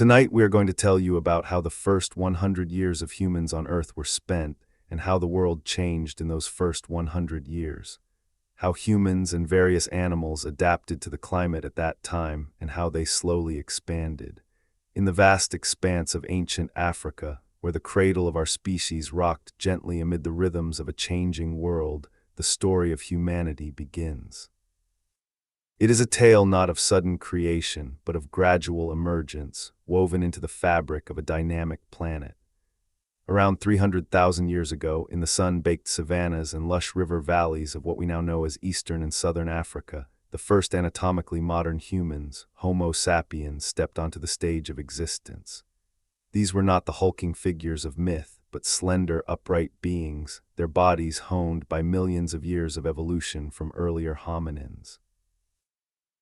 Tonight we are going to tell you about how the first 100 years of humans on Earth were spent and how the world changed in those first 100 years. How humans and various animals adapted to the climate at that time and how they slowly expanded. In the vast expanse of ancient Africa, where the cradle of our species rocked gently amid the rhythms of a changing world, the story of humanity begins. It is a tale not of sudden creation, but of gradual emergence, woven into the fabric of a dynamic planet. Around 300,000 years ago, in the sun-baked savannas and lush river valleys of what we now know as eastern and southern Africa, the first anatomically modern humans, Homo sapiens, stepped onto the stage of existence. These were not the hulking figures of myth, but slender, upright beings, their bodies honed by millions of years of evolution from earlier hominins.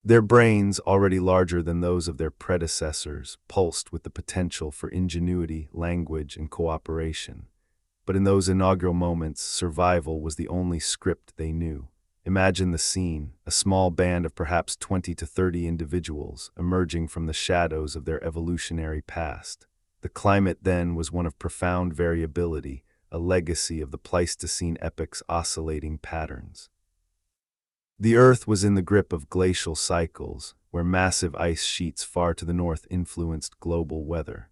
Their brains, already larger than those of their predecessors, pulsed with the potential for ingenuity, language, and cooperation. But in those inaugural moments, survival was the only script they knew. Imagine the scene, a small band of perhaps 20 to 30 individuals emerging from the shadows of their evolutionary past. The climate then was one of profound variability, a legacy of the Pleistocene epoc's oscillating patterns. The Earth was in the grip of glacial cycles, where massive ice sheets far to the north influenced global weather.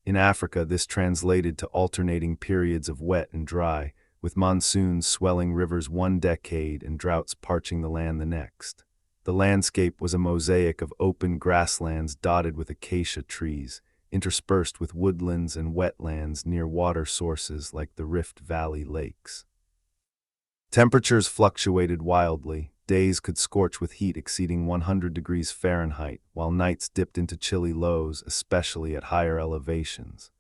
In Africa, this translated to alternating periods of wet and dry, with monsoons swelling rivers one decade and droughts parching the land the next. The landscape was a mosaic of open grasslands dotted with acacia trees, interspersed with woodlands and wetlands near water sources like the Rift Valley lakes. Temperatures fluctuated wildly. Days could scorch with heat exceeding 100 degrees Fahrenheit, while nights dipped into chilly lows, especially at higher elevations.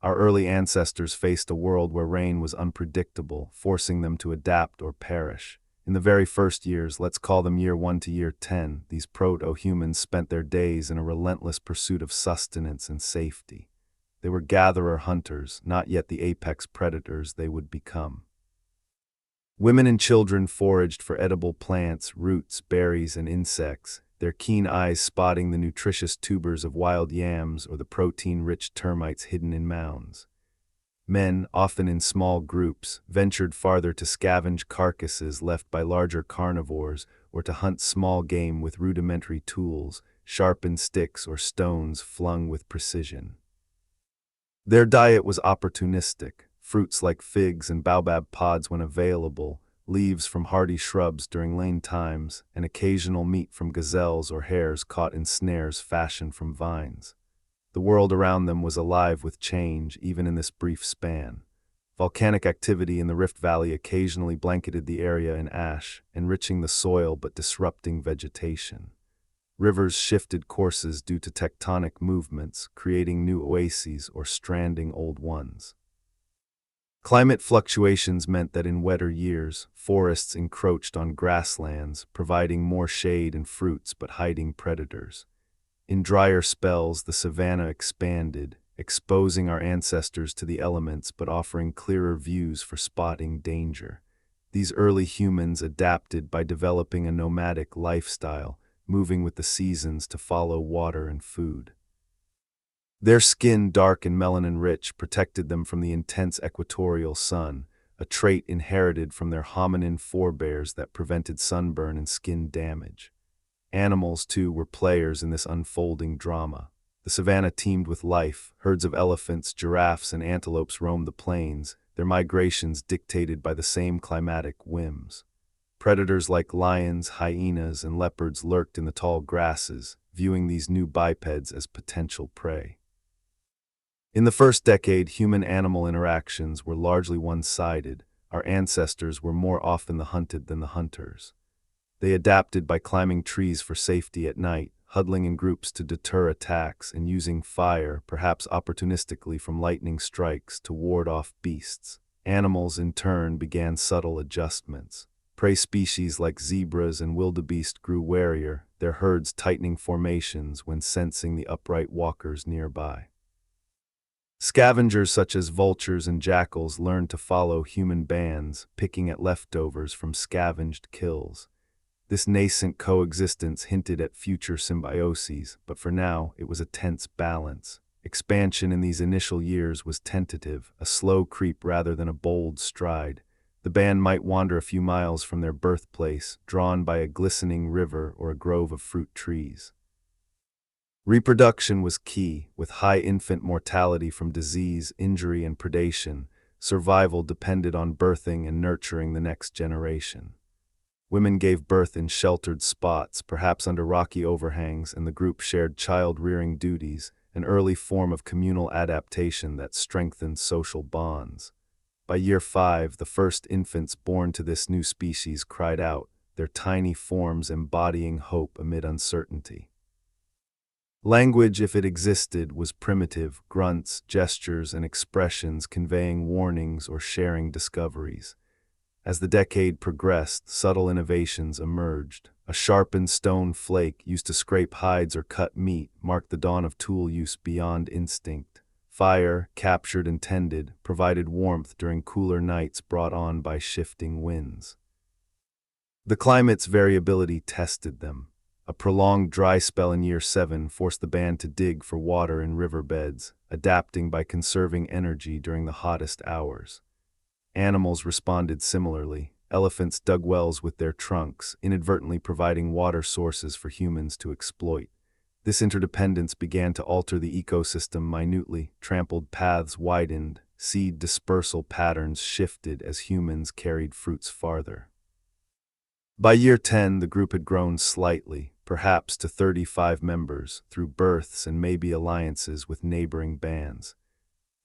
Our early ancestors faced a world where rain was unpredictable, forcing them to adapt or perish. In the very first years, let's call them year 1 to year 10, these proto-humans spent their days in a relentless pursuit of sustenance and safety. They were gatherer-hunters, not yet the apex predators they would become. Women and children foraged for edible plants, roots, berries, and insects, their keen eyes spotting the nutritious tubers of wild yams or the protein-rich termites hidden in mounds. Men, often in small groups, ventured farther to scavenge carcasses left by larger carnivores or to hunt small game with rudimentary tools, sharpened sticks or stones flung with precision. Their diet was opportunistic. Fruits like figs and baobab pods when available, leaves from hardy shrubs during lean times, and occasional meat from gazelles or hares caught in snares fashioned from vines. The world around them was alive with change, even in this brief span. Volcanic activity in the Rift Valley occasionally blanketed the area in ash, enriching the soil but disrupting vegetation. Rivers shifted courses due to tectonic movements, creating new oases or stranding old ones. Climate fluctuations meant that in wetter years, forests encroached on grasslands, providing more shade and fruits but hiding predators. In drier spells, the savanna expanded, exposing our ancestors to the elements but offering clearer views for spotting danger. These early humans adapted by developing a nomadic lifestyle, moving with the seasons to follow water and food. Their skin, dark and melanin-rich, protected them from the intense equatorial sun, a trait inherited from their hominin forebears that prevented sunburn and skin damage. Animals, too, were players in this unfolding drama. The savanna teemed with life. Herds of elephants, giraffes, and antelopes roamed the plains, their migrations dictated by the same climatic whims. Predators like lions, hyenas, and leopards lurked in the tall grasses, viewing these new bipeds as potential prey. In the first decade, human-animal interactions were largely one-sided. Our ancestors were more often the hunted than the hunters. They adapted by climbing trees for safety at night, huddling in groups to deter attacks, and using fire, perhaps opportunistically from lightning strikes, to ward off beasts. Animals, in turn, began subtle adjustments. Prey species like zebras and wildebeest grew warier, their herds tightening formations when sensing the upright walkers nearby. Scavengers such as vultures and jackals learned to follow human bands, picking at leftovers from scavenged kills. This nascent coexistence hinted at future symbioses, but for now it was a tense balance. Expansion in these initial years was tentative, a slow creep rather than a bold stride. The band might wander a few miles from their birthplace, drawn by a glistening river or a grove of fruit trees. Reproduction was key, with high infant mortality from disease, injury, and predation. Survival depended on birthing and nurturing the next generation. Women gave birth in sheltered spots, perhaps under rocky overhangs, and the group shared child-rearing duties, an early form of communal adaptation that strengthened social bonds. By year 5, the first infants born to this new species cried out, their tiny forms embodying hope amid uncertainty. Language, if it existed, was primitive, grunts, gestures, and expressions conveying warnings or sharing discoveries. As the decade progressed, subtle innovations emerged. A sharpened stone flake used to scrape hides or cut meat marked the dawn of tool use beyond instinct. Fire, captured and tended, provided warmth during cooler nights brought on by shifting winds. The climate's variability tested them. A prolonged dry spell in year 7 forced the band to dig for water in riverbeds, adapting by conserving energy during the hottest hours. Animals responded similarly. Elephants dug wells with their trunks, inadvertently providing water sources for humans to exploit. This interdependence began to alter the ecosystem minutely. Trampled paths widened, seed dispersal patterns shifted as humans carried fruits farther. By year 10, the group had grown slightly, perhaps to 35 members, through births and maybe alliances with neighboring bands.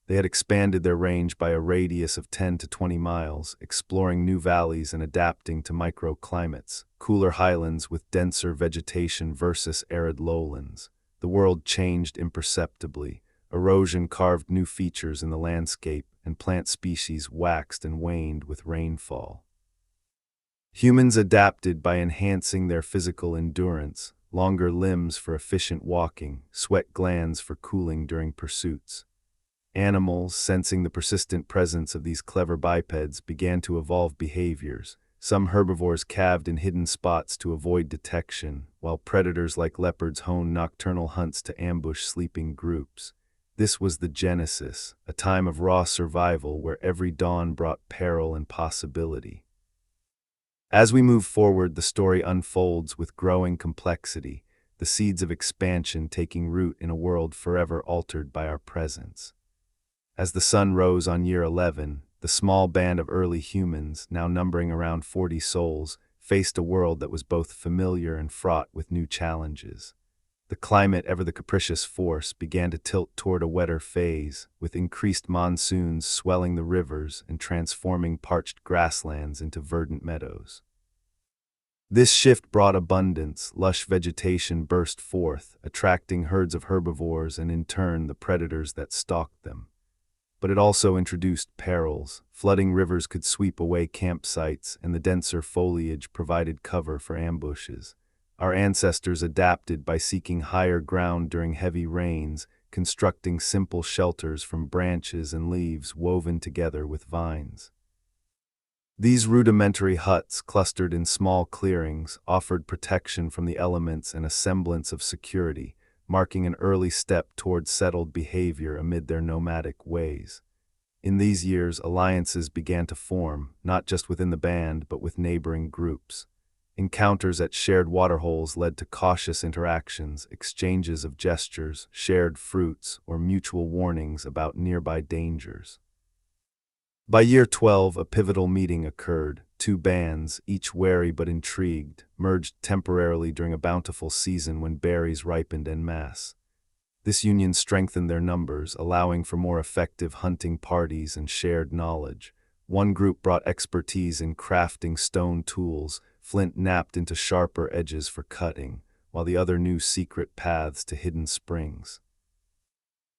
They had expanded their range by a radius of 10 to 20 miles, exploring new valleys and adapting to microclimates, cooler highlands with denser vegetation versus arid lowlands. The world changed imperceptibly. Erosion carved new features in the landscape, and plant species waxed and waned with rainfall. Humans adapted by enhancing their physical endurance, longer limbs for efficient walking, sweat glands for cooling during pursuits. Animals, sensing the persistent presence of these clever bipeds, began to evolve behaviors. Some herbivores calved in hidden spots to avoid detection, while predators like leopards honed nocturnal hunts to ambush sleeping groups. This was the genesis, a time of raw survival where every dawn brought peril and possibility. As we move forward, the story unfolds with growing complexity, the seeds of expansion taking root in a world forever altered by our presence. As the sun rose on year 11, the small band of early humans, now numbering around 40 souls, faced a world that was both familiar and fraught with new challenges. The climate, ever the capricious force, began to tilt toward a wetter phase, with increased monsoons swelling the rivers and transforming parched grasslands into verdant meadows. This shift brought abundance. Lush vegetation burst forth, attracting herds of herbivores and in turn the predators that stalked them. But it also introduced perils. Flooding rivers could sweep away campsites, and the denser foliage provided cover for ambushes. Our ancestors adapted by seeking higher ground during heavy rains, constructing simple shelters from branches and leaves woven together with vines. These rudimentary huts, clustered in small clearings, offered protection from the elements and a semblance of security, marking an early step toward settled behavior amid their nomadic ways. In these years, alliances began to form, not just within the band, but with neighboring groups. Encounters at shared waterholes led to cautious interactions, exchanges of gestures, shared fruits, or mutual warnings about nearby dangers. By year 12, a pivotal meeting occurred. Two bands, each wary but intrigued, merged temporarily during a bountiful season when berries ripened en masse. This union strengthened their numbers, allowing for more effective hunting parties and shared knowledge. One group brought expertise in crafting stone tools, flint napped into sharper edges for cutting, while the other knew secret paths to hidden springs.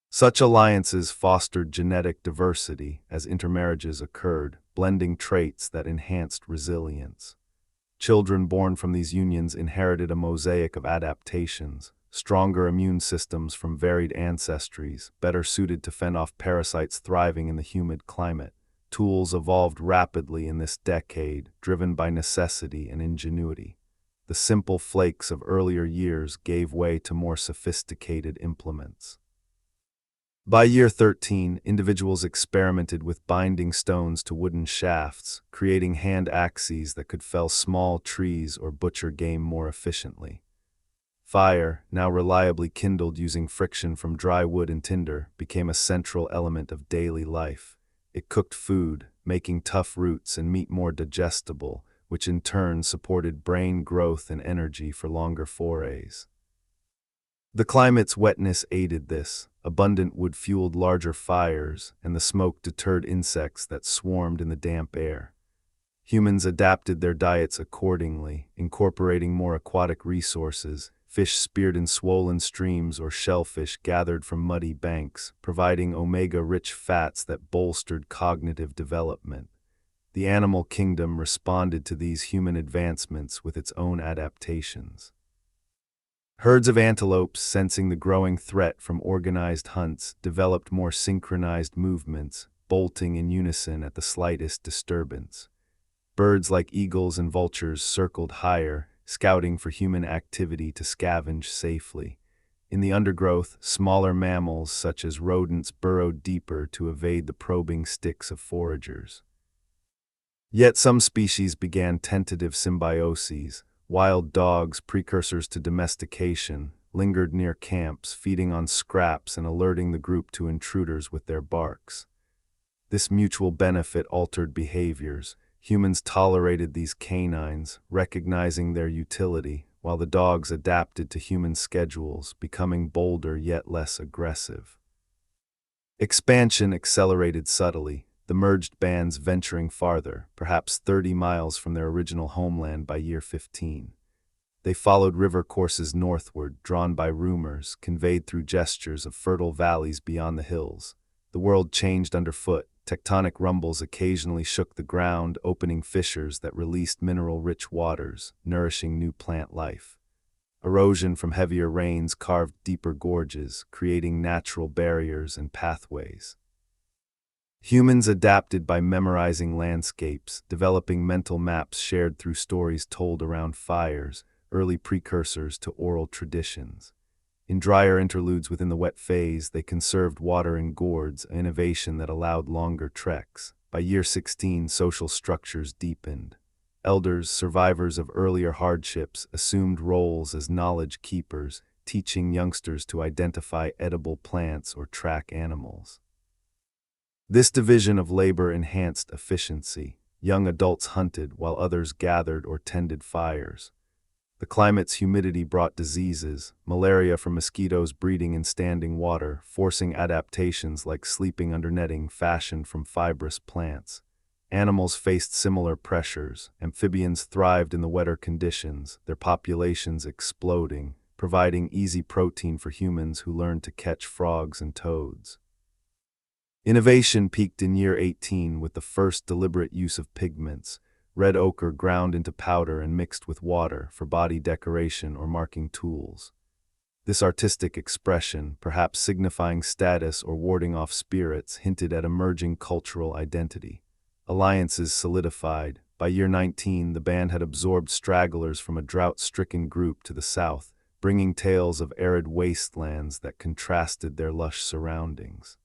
Such alliances fostered genetic diversity as intermarriages occurred, blending traits that enhanced resilience. Children born from these unions inherited a mosaic of adaptations, stronger immune systems from varied ancestries, better suited to fend off parasites thriving in the humid climate. Tools evolved rapidly in this decade, driven by necessity and ingenuity. the simple flakes of earlier years gave way to more sophisticated implements. By year 13, individuals experimented with binding stones to wooden shafts, creating hand axes that could fell small trees or butcher game more efficiently. Fire, now reliably kindled using friction from dry wood and tinder, became a central element of daily life. It cooked food, making tough roots and meat more digestible, which in turn supported brain growth and energy for longer forays. The climate's wetness aided this. Abundant wood fueled larger fires, and the smoke deterred insects that swarmed in the damp air. Humans adapted their diets accordingly, incorporating more aquatic resources, fish speared in swollen streams or shellfish gathered from muddy banks, providing omega-rich fats that bolstered cognitive development. The animal kingdom responded to these human advancements with its own adaptations. Herds of antelopes, sensing the growing threat from organized hunts, developed more synchronized movements, bolting in unison at the slightest disturbance. Birds like eagles and vultures circled higher, scouting for human activity to scavenge safely. In the undergrowth, smaller mammals such as rodents burrowed deeper to evade the probing sticks of foragers. Yet some species began tentative symbioses. Wild dogs, precursors to domestication, lingered near camps, feeding on scraps and alerting the group to intruders with their barks. This mutual benefit altered behaviors. Humans tolerated these canines, recognizing their utility, while the dogs adapted to human schedules, becoming bolder yet less aggressive. Expansion accelerated subtly, the merged bands venturing farther, perhaps 30 miles from their original homeland by year 15. They followed river courses northward, drawn by rumors, conveyed through gestures of fertile valleys beyond the hills. The world changed underfoot. Tectonic rumbles occasionally shook the ground, opening fissures that released mineral-rich waters, nourishing new plant life. Erosion from heavier rains carved deeper gorges, creating natural barriers and pathways. Humans adapted by memorizing landscapes, developing mental maps shared through stories told around fires, early precursors to oral traditions. In drier interludes within the wet phase, they conserved water in gourds, an innovation that allowed longer treks. By year 16, social structures deepened. Elders, survivors of earlier hardships, assumed roles as knowledge keepers, teaching youngsters to identify edible plants or track animals. This division of labor enhanced efficiency. Young adults hunted while others gathered or tended fires. The climate's humidity brought diseases, malaria from mosquitoes breeding in standing water, forcing adaptations like sleeping under netting fashioned from fibrous plants. Animals faced similar pressures. Amphibians thrived in the wetter conditions, their populations exploding, providing easy protein for humans who learned to catch frogs and toads. Innovation peaked in year 18 with the first deliberate use of pigments, red ochre ground into powder and mixed with water for body decoration or marking tools. This artistic expression, perhaps signifying status or warding off spirits, hinted at emerging cultural identity. Alliances solidified. By year 19, the band had absorbed stragglers from a drought-stricken group to the south, bringing tales of arid wastelands that contrasted their lush surroundings.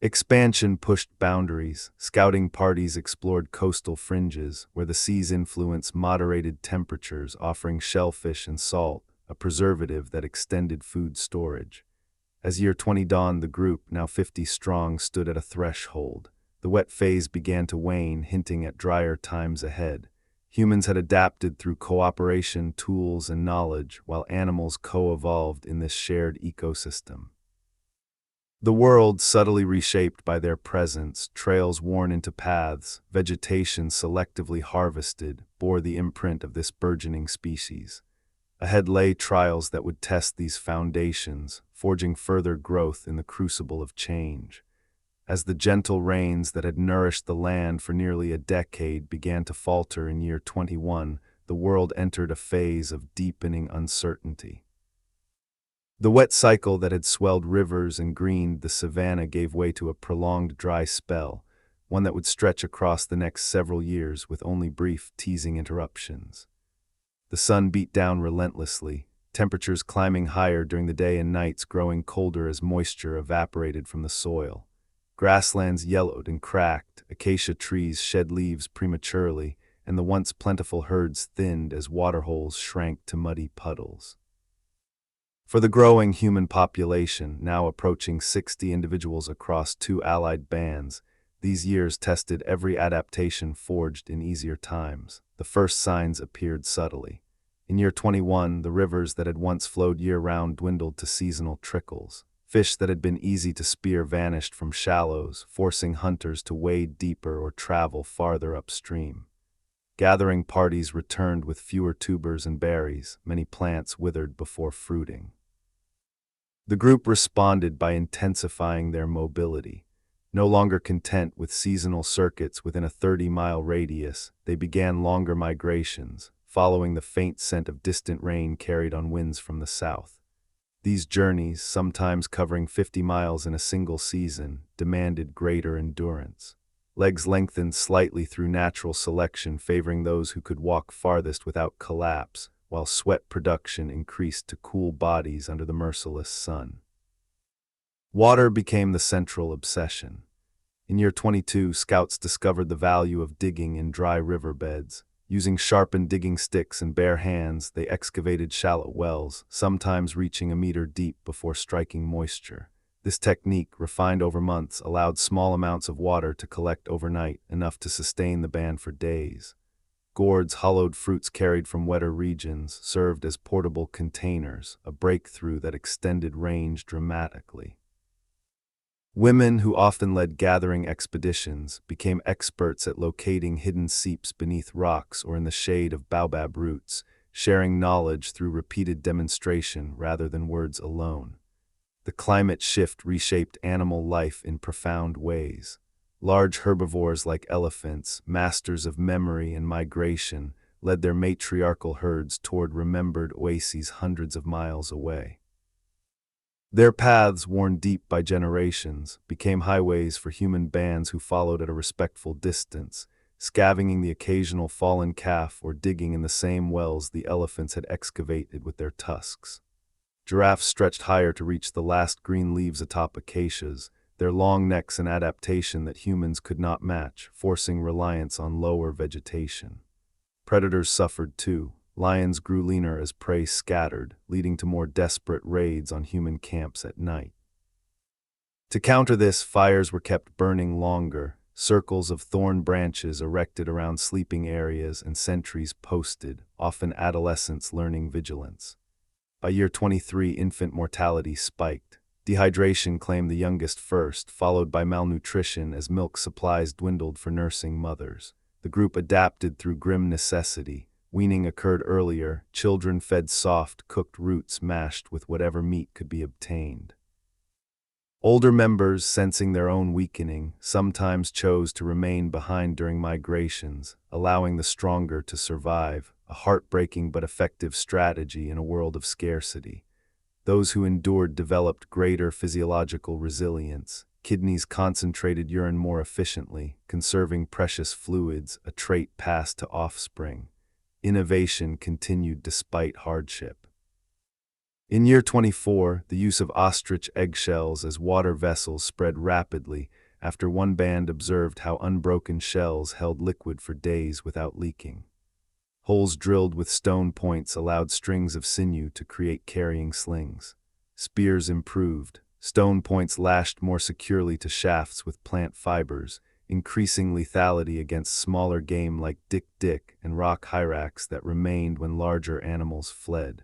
Expansion pushed boundaries. Scouting parties explored coastal fringes, where the sea's influence moderated temperatures, offering shellfish and salt, a preservative that extended food storage. As year 20 dawned, the group, now 50 strong, stood at a threshold. The wet phase began to wane, hinting at drier times ahead. Humans had adapted through cooperation, tools, and knowledge, while animals co-evolved in this shared ecosystem. The world, subtly reshaped by their presence, trails worn into paths, vegetation selectively harvested, bore the imprint of this burgeoning species. Ahead lay trials that would test these foundations, forging further growth in the crucible of change. As the gentle rains that had nourished the land for nearly a decade began to falter in year 21, the world entered a phase of deepening uncertainty. The wet cycle that had swelled rivers and greened the savanna gave way to a prolonged dry spell, one that would stretch across the next several years with only brief, teasing interruptions. The sun beat down relentlessly, temperatures climbing higher during the day and nights growing colder as moisture evaporated from the soil. Grasslands yellowed and cracked, acacia trees shed leaves prematurely, and the once plentiful herds thinned as waterholes shrank to muddy puddles. For the growing human population, now approaching 60 individuals across 2 allied bands, these years tested every adaptation forged in easier times. The first signs appeared subtly. In year 21, the rivers that had once flowed year-round dwindled to seasonal trickles. Fish that had been easy to spear vanished from shallows, forcing hunters to wade deeper or travel farther upstream. Gathering parties returned with fewer tubers and berries, many plants withered before fruiting. The group responded by intensifying their mobility. No longer content with seasonal circuits within a 30-mile radius, they began longer migrations, following the faint scent of distant rain carried on winds from the south. These journeys, sometimes covering 50 miles in a single season, demanded greater endurance. Legs lengthened slightly through natural selection, favoring those who could walk farthest without collapse, while sweat production increased to cool bodies under the merciless sun. Water became the central obsession. In year 22, scouts discovered the value of digging in dry riverbeds. Using sharpened digging sticks and bare hands, they excavated shallow wells, sometimes reaching a meter deep before striking moisture. This technique, refined over months, allowed small amounts of water to collect overnight, enough to sustain the band for days. Gourds, hollowed fruits carried from wetter regions, served as portable containers, a breakthrough that extended range dramatically. Women, who often led gathering expeditions, became experts at locating hidden seeps beneath rocks or in the shade of baobab roots, sharing knowledge through repeated demonstration rather than words alone. The climate shift reshaped animal life in profound ways. Large herbivores like elephants, masters of memory and migration, led their matriarchal herds toward remembered oases hundreds of miles away. Their paths, worn deep by generations, became highways for human bands who followed at a respectful distance, scavenging the occasional fallen calf or digging in the same wells the elephants had excavated with their tusks. Giraffes stretched higher to reach the last green leaves atop acacias, their long necks an adaptation that humans could not match, forcing reliance on lower vegetation. Predators suffered too. Lions grew leaner as prey scattered, leading to more desperate raids on human camps at night. To counter this, fires were kept burning longer, circles of thorn branches erected around sleeping areas and sentries posted, often adolescents learning vigilance. By year 23, infant mortality spiked. Dehydration claimed the youngest first, followed by malnutrition as milk supplies dwindled for nursing mothers. The group adapted through grim necessity. Weaning occurred earlier, children fed soft, cooked roots mashed with whatever meat could be obtained. Older members, sensing their own weakening, sometimes chose to remain behind during migrations, allowing the stronger to survive, a heartbreaking but effective strategy in a world of scarcity. Those who endured developed greater physiological resilience. Kidneys concentrated urine more efficiently, conserving precious fluids, a trait passed to offspring. Innovation continued despite hardship. In year 24, the use of ostrich eggshells as water vessels spread rapidly after one band observed how unbroken shells held liquid for days without leaking. Holes drilled with stone points allowed strings of sinew to create carrying slings. Spears improved. Stone points lashed more securely to shafts with plant fibers, increasing lethality against smaller game like dick and rock hyrax that remained when larger animals fled.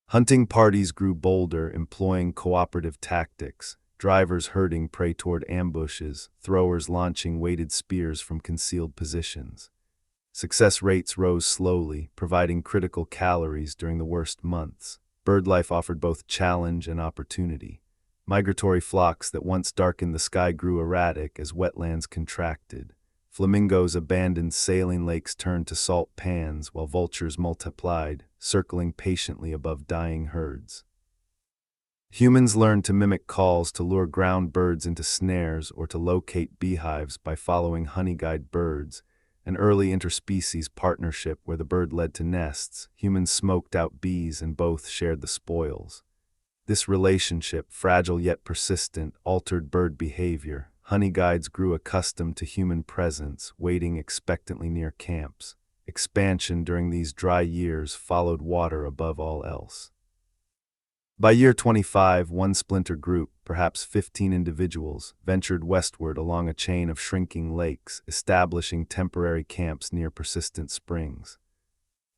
Hunting parties grew bolder, employing cooperative tactics, drivers herding prey toward ambushes, throwers launching weighted spears from concealed positions. Success rates rose slowly, providing critical calories during the worst months. Bird life offered both challenge and opportunity. Migratory flocks that once darkened the sky grew erratic as wetlands contracted. Flamingos abandoned saline lakes turned to salt pans while vultures multiplied, circling patiently above dying herds. Humans learned to mimic calls to lure ground birds into snares or to locate beehives by following honey-guide birds, an early interspecies partnership where the bird led to nests. Humans smoked out bees and both shared the spoils. This relationship, fragile yet persistent, altered bird behavior. Honey guides grew accustomed to human presence, waiting expectantly near camps. Expansion during these dry years followed water above all else. By year 25, one splinter group, perhaps 15 individuals, ventured westward along a chain of shrinking lakes, establishing temporary camps near persistent springs.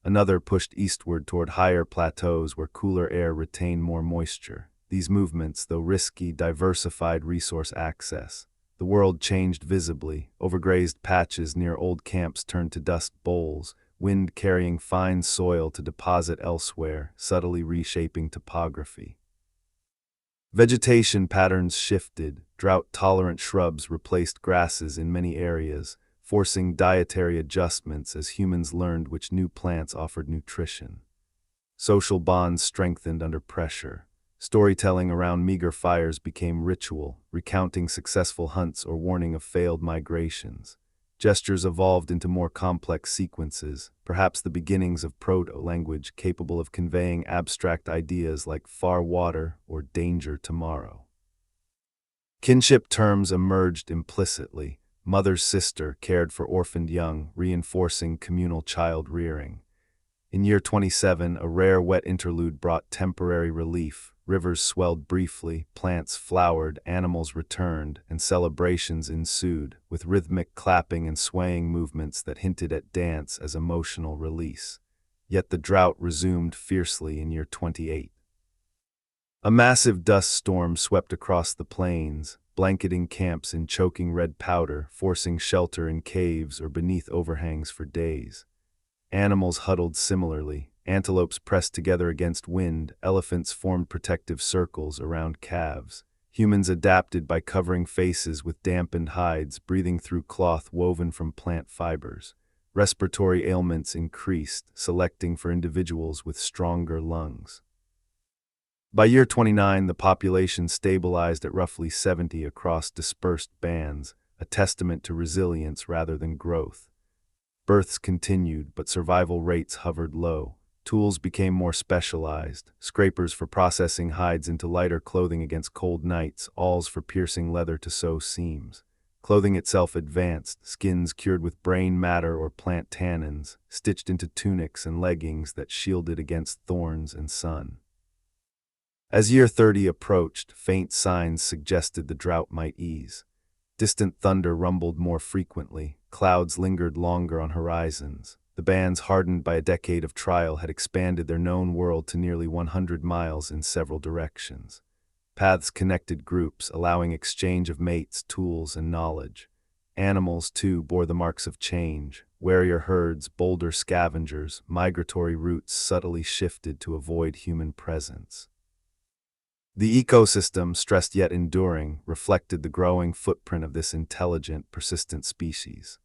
Another pushed eastward toward higher plateaus where cooler air retained more moisture. These movements, though risky, diversified resource access. The world changed visibly. Overgrazed patches near old camps turned to dust bowls, wind carrying fine soil to deposit elsewhere, subtly reshaping topography. Vegetation patterns shifted. Drought-tolerant shrubs replaced grasses in many areas, forcing dietary adjustments as humans learned which new plants offered nutrition. Social bonds strengthened under pressure. Storytelling around meager fires became ritual, recounting successful hunts or warning of failed migrations. Gestures evolved into more complex sequences, perhaps the beginnings of proto-language capable of conveying abstract ideas like far water or danger tomorrow. Kinship terms emerged implicitly. Mother's sister cared for orphaned young, reinforcing communal child rearing. In year 27, a rare wet interlude brought temporary relief. Rivers swelled briefly, plants flowered, animals returned, and celebrations ensued, with rhythmic clapping and swaying movements that hinted at dance as emotional release. Yet the drought resumed fiercely in year 28. A massive dust storm swept across the plains, blanketing camps in choking red powder, forcing shelter in caves or beneath overhangs for days. Animals huddled similarly. Antelopes pressed together against wind, elephants formed protective circles around calves. Humans adapted by covering faces with dampened hides, breathing through cloth woven from plant fibers. Respiratory ailments increased, selecting for individuals with stronger lungs. By year 29, the population stabilized at roughly 70 across dispersed bands, a testament to resilience rather than growth. Births continued, but survival rates hovered low. Tools became more specialized, scrapers for processing hides into lighter clothing against cold nights, awls for piercing leather to sew seams. Clothing itself advanced, skins cured with brain matter or plant tannins, stitched into tunics and leggings that shielded against thorns and sun. As year 30 approached, faint signs suggested the drought might ease. Distant thunder rumbled more frequently, clouds lingered longer on horizons. The bands, hardened by a decade of trial, had expanded their known world to nearly 100 miles in several directions. Paths connected groups, allowing exchange of mates, tools, and knowledge. Animals, too, bore the marks of change. Warrior herds, bolder scavengers, migratory routes subtly shifted to avoid human presence. The ecosystem, stressed yet enduring, reflected the growing footprint of this intelligent, persistent species.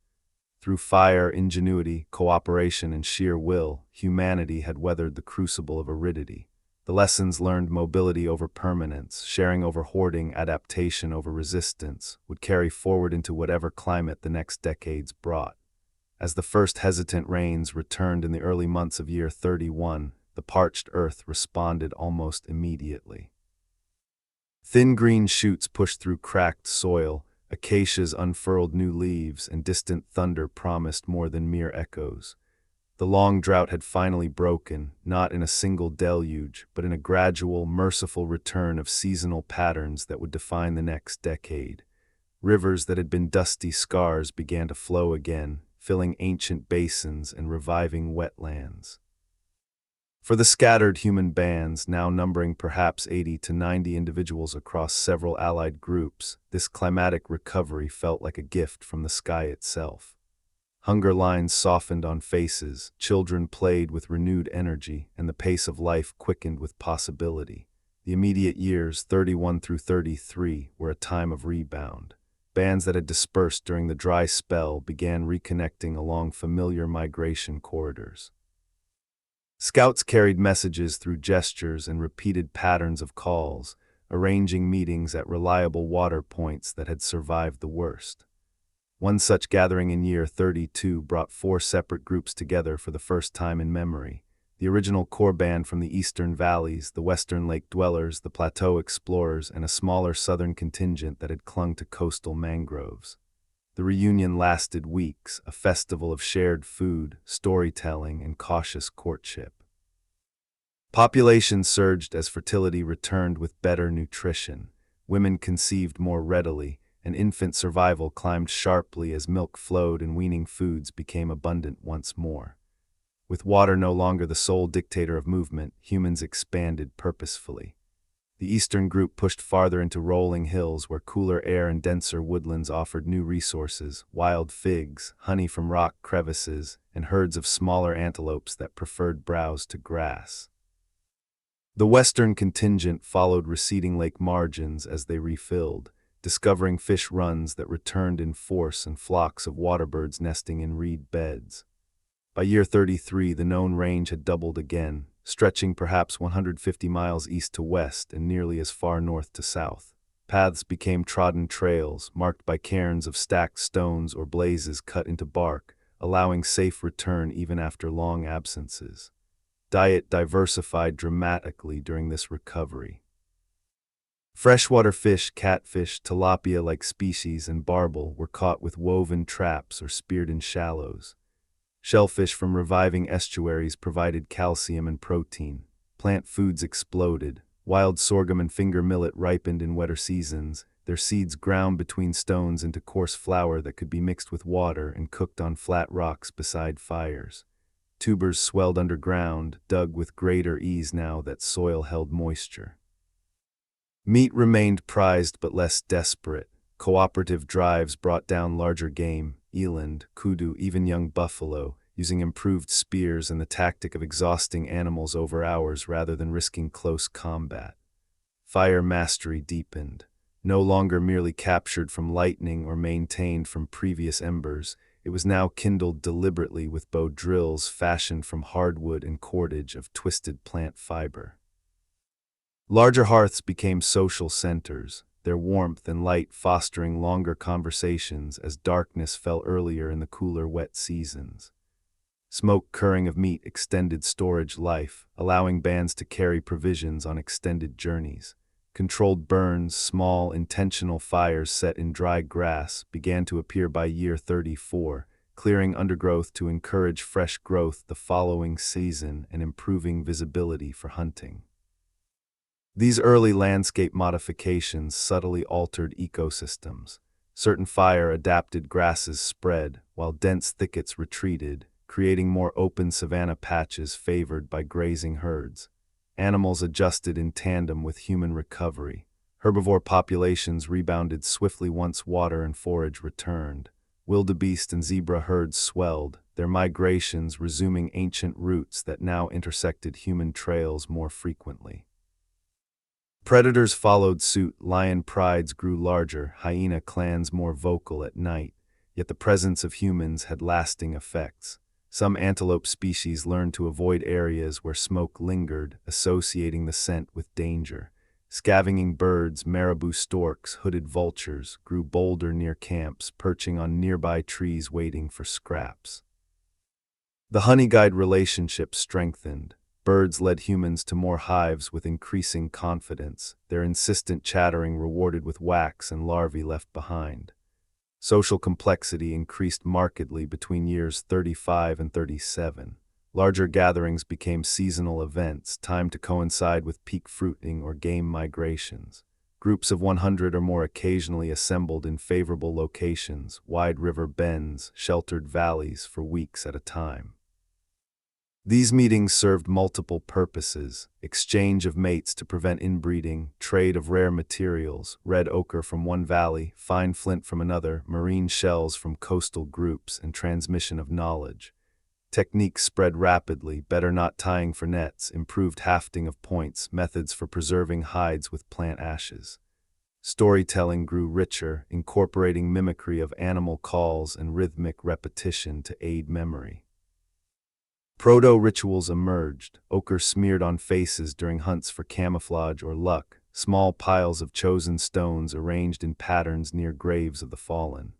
Through fire, ingenuity, cooperation, and sheer will, humanity had weathered the crucible of aridity. The lessons learned, mobility over permanence, sharing over hoarding, adaptation over resistance, would carry forward into whatever climate the next decades brought. As the first hesitant rains returned in the early months of year 31, the parched earth responded almost immediately. Thin green shoots pushed through cracked soil, acacias unfurled new leaves, and distant thunder promised more than mere echoes. The long drought had finally broken, not in a single deluge, but in a gradual, merciful return of seasonal patterns that would define the next decade. Rivers that had been dusty scars began to flow again, filling ancient basins and reviving wetlands. For the scattered human bands, now numbering perhaps 80 to 90 individuals across several allied groups, this climatic recovery felt like a gift from the sky itself. Hunger lines softened on faces, children played with renewed energy, and the pace of life quickened with possibility. The immediate years, 31 through 33, were a time of rebound. Bands that had dispersed during the dry spell began reconnecting along familiar migration corridors. Scouts carried messages through gestures and repeated patterns of calls, arranging meetings at reliable water points that had survived the worst. One such gathering in year 32 brought 4 separate groups together for the first time in memory. The original core band from the eastern valleys, the western lake dwellers, the plateau explorers, and a smaller southern contingent that had clung to coastal mangroves. The reunion lasted weeks, a festival of shared food, storytelling, and cautious courtship. Population surged as fertility returned with better nutrition. Women conceived more readily, and infant survival climbed sharply as milk flowed and weaning foods became abundant once more. With water no longer the sole dictator of movement, humans expanded purposefully. The eastern group pushed farther into rolling hills where cooler air and denser woodlands offered new resources: wild figs, honey from rock crevices, and herds of smaller antelopes that preferred browse to grass. The western contingent followed receding lake margins as they refilled, discovering fish runs that returned in force and flocks of waterbirds nesting in reed beds. By year 33, the known range had doubled again, stretching perhaps 150 miles east to west and nearly as far north to south. Paths became trodden trails, marked by cairns of stacked stones or blazes cut into bark, allowing safe return even after long absences. Diet diversified dramatically during this recovery. Freshwater fish, catfish, tilapia-like species, and barbel were caught with woven traps or speared in shallows. Shellfish from reviving estuaries provided calcium and protein. Plant foods exploded. Wild sorghum and finger millet ripened in wetter seasons, their seeds ground between stones into coarse flour that could be mixed with water and cooked on flat rocks beside fires. Tubers swelled underground, dug with greater ease now that soil held moisture. Meat remained prized but less desperate. Cooperative drives brought down larger game, eland, kudu, even young buffalo, using improved spears and the tactic of exhausting animals over hours rather than risking close combat. Fire mastery deepened. No longer merely captured from lightning or maintained from previous embers, it was now kindled deliberately with bow drills fashioned from hardwood and cordage of twisted plant fiber. Larger hearths became social centers, their warmth and light fostering longer conversations as darkness fell earlier in the cooler, wet seasons. Smoke curing of meat extended storage life, allowing bands to carry provisions on extended journeys. Controlled burns, small, intentional fires set in dry grass, began to appear by year 34, clearing undergrowth to encourage fresh growth the following season and improving visibility for hunting. These early landscape modifications subtly altered ecosystems. Certain fire-adapted grasses spread, while dense thickets retreated, creating more open savanna patches favored by grazing herds. Animals adjusted in tandem with human recovery. Herbivore populations rebounded swiftly once water and forage returned. Wildebeest and zebra herds swelled, their migrations resuming ancient routes that now intersected human trails more frequently. Predators followed suit, lion prides grew larger, hyena clans more vocal at night, yet the presence of humans had lasting effects. Some antelope species learned to avoid areas where smoke lingered, associating the scent with danger. Scavenging birds, marabou storks, hooded vultures, grew bolder near camps, perching on nearby trees waiting for scraps. The honey-guide relationship strengthened. Birds led humans to more hives with increasing confidence, their insistent chattering rewarded with wax and larvae left behind. Social complexity increased markedly between years 35 and 37. Larger gatherings became seasonal events, timed to coincide with peak fruiting or game migrations. Groups of 100 or more occasionally assembled in favorable locations, wide river bends, sheltered valleys, for weeks at a time. These meetings served multiple purposes: exchange of mates to prevent inbreeding, trade of rare materials, red ochre from one valley, fine flint from another, marine shells from coastal groups, and transmission of knowledge. Techniques spread rapidly: better knot tying for nets, improved hafting of points, methods for preserving hides with plant ashes. Storytelling grew richer, incorporating mimicry of animal calls and rhythmic repetition to aid memory. Proto-rituals emerged, ochre smeared on faces during hunts for camouflage or luck, small piles of chosen stones arranged in patterns near graves of the fallen.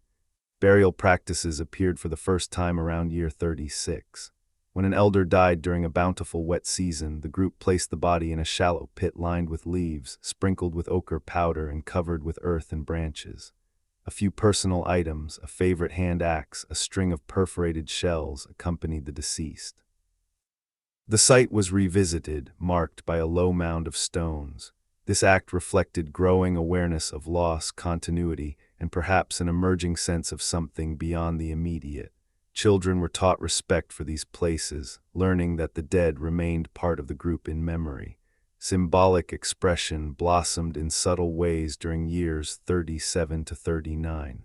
Burial practices appeared for the first time around year 36. When an elder died during a bountiful wet season, the group placed the body in a shallow pit lined with leaves, sprinkled with ochre powder and covered with earth and branches. A few personal items, a favorite hand axe, a string of perforated shells accompanied the deceased. The site was revisited, marked by a low mound of stones. This act reflected growing awareness of loss, continuity, and perhaps an emerging sense of something beyond the immediate. Children were taught respect for these places, learning that the dead remained part of the group in memory. Symbolic expression blossomed in subtle ways during years 37 to 39.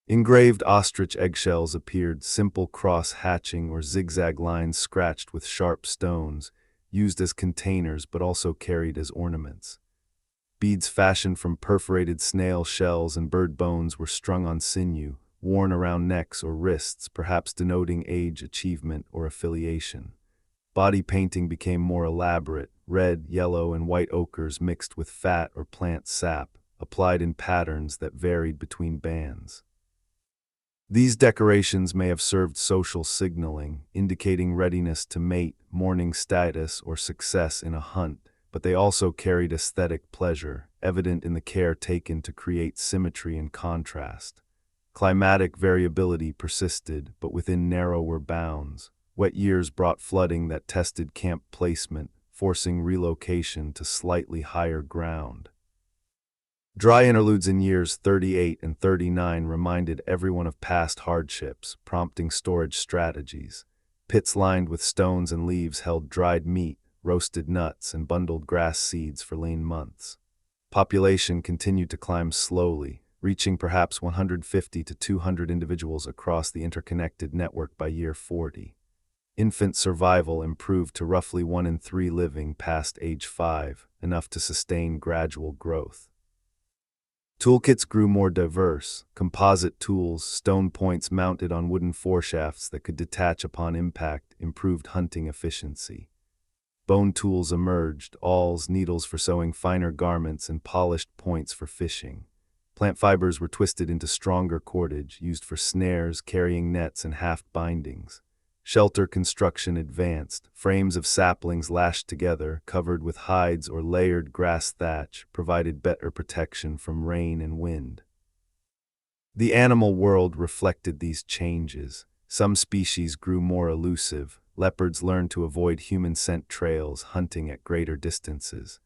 Engraved ostrich eggshells appeared, simple cross-hatching or zigzag lines scratched with sharp stones, used as containers but also carried as ornaments. Beads fashioned from perforated snail shells and bird bones were strung on sinew, worn around necks or wrists, perhaps denoting age, achievement, or affiliation. Body painting became more elaborate, red, yellow, and white ochres mixed with fat or plant sap, applied in patterns that varied between bands. These decorations may have served social signaling, indicating readiness to mate, mourning status, or success in a hunt, but they also carried aesthetic pleasure, evident in the care taken to create symmetry and contrast. Climatic variability persisted, but within narrower bounds. Wet years brought flooding that tested camp placement, forcing relocation to slightly higher ground. Dry interludes in years 38 and 39 reminded everyone of past hardships, prompting storage strategies. Pits lined with stones and leaves held dried meat, roasted nuts, and bundled grass seeds for lean months. Population continued to climb slowly, reaching perhaps 150 to 200 individuals across the interconnected network by year 40. Infant survival improved to roughly 1 in 3 living past age 5, enough to sustain gradual growth. Toolkits grew more diverse: composite tools, stone points mounted on wooden foreshafts that could detach upon impact, improved hunting efficiency. Bone tools emerged: awls, needles for sewing finer garments, and polished points for fishing. Plant fibers were twisted into stronger cordage, used for snares, carrying nets, and haft bindings. Shelter construction advanced: frames of saplings lashed together, covered with hides or layered grass thatch, provided better protection from rain and wind. The animal world reflected these changes. Some species grew more elusive. Leopards learned to avoid human scent trails, hunting at greater distances.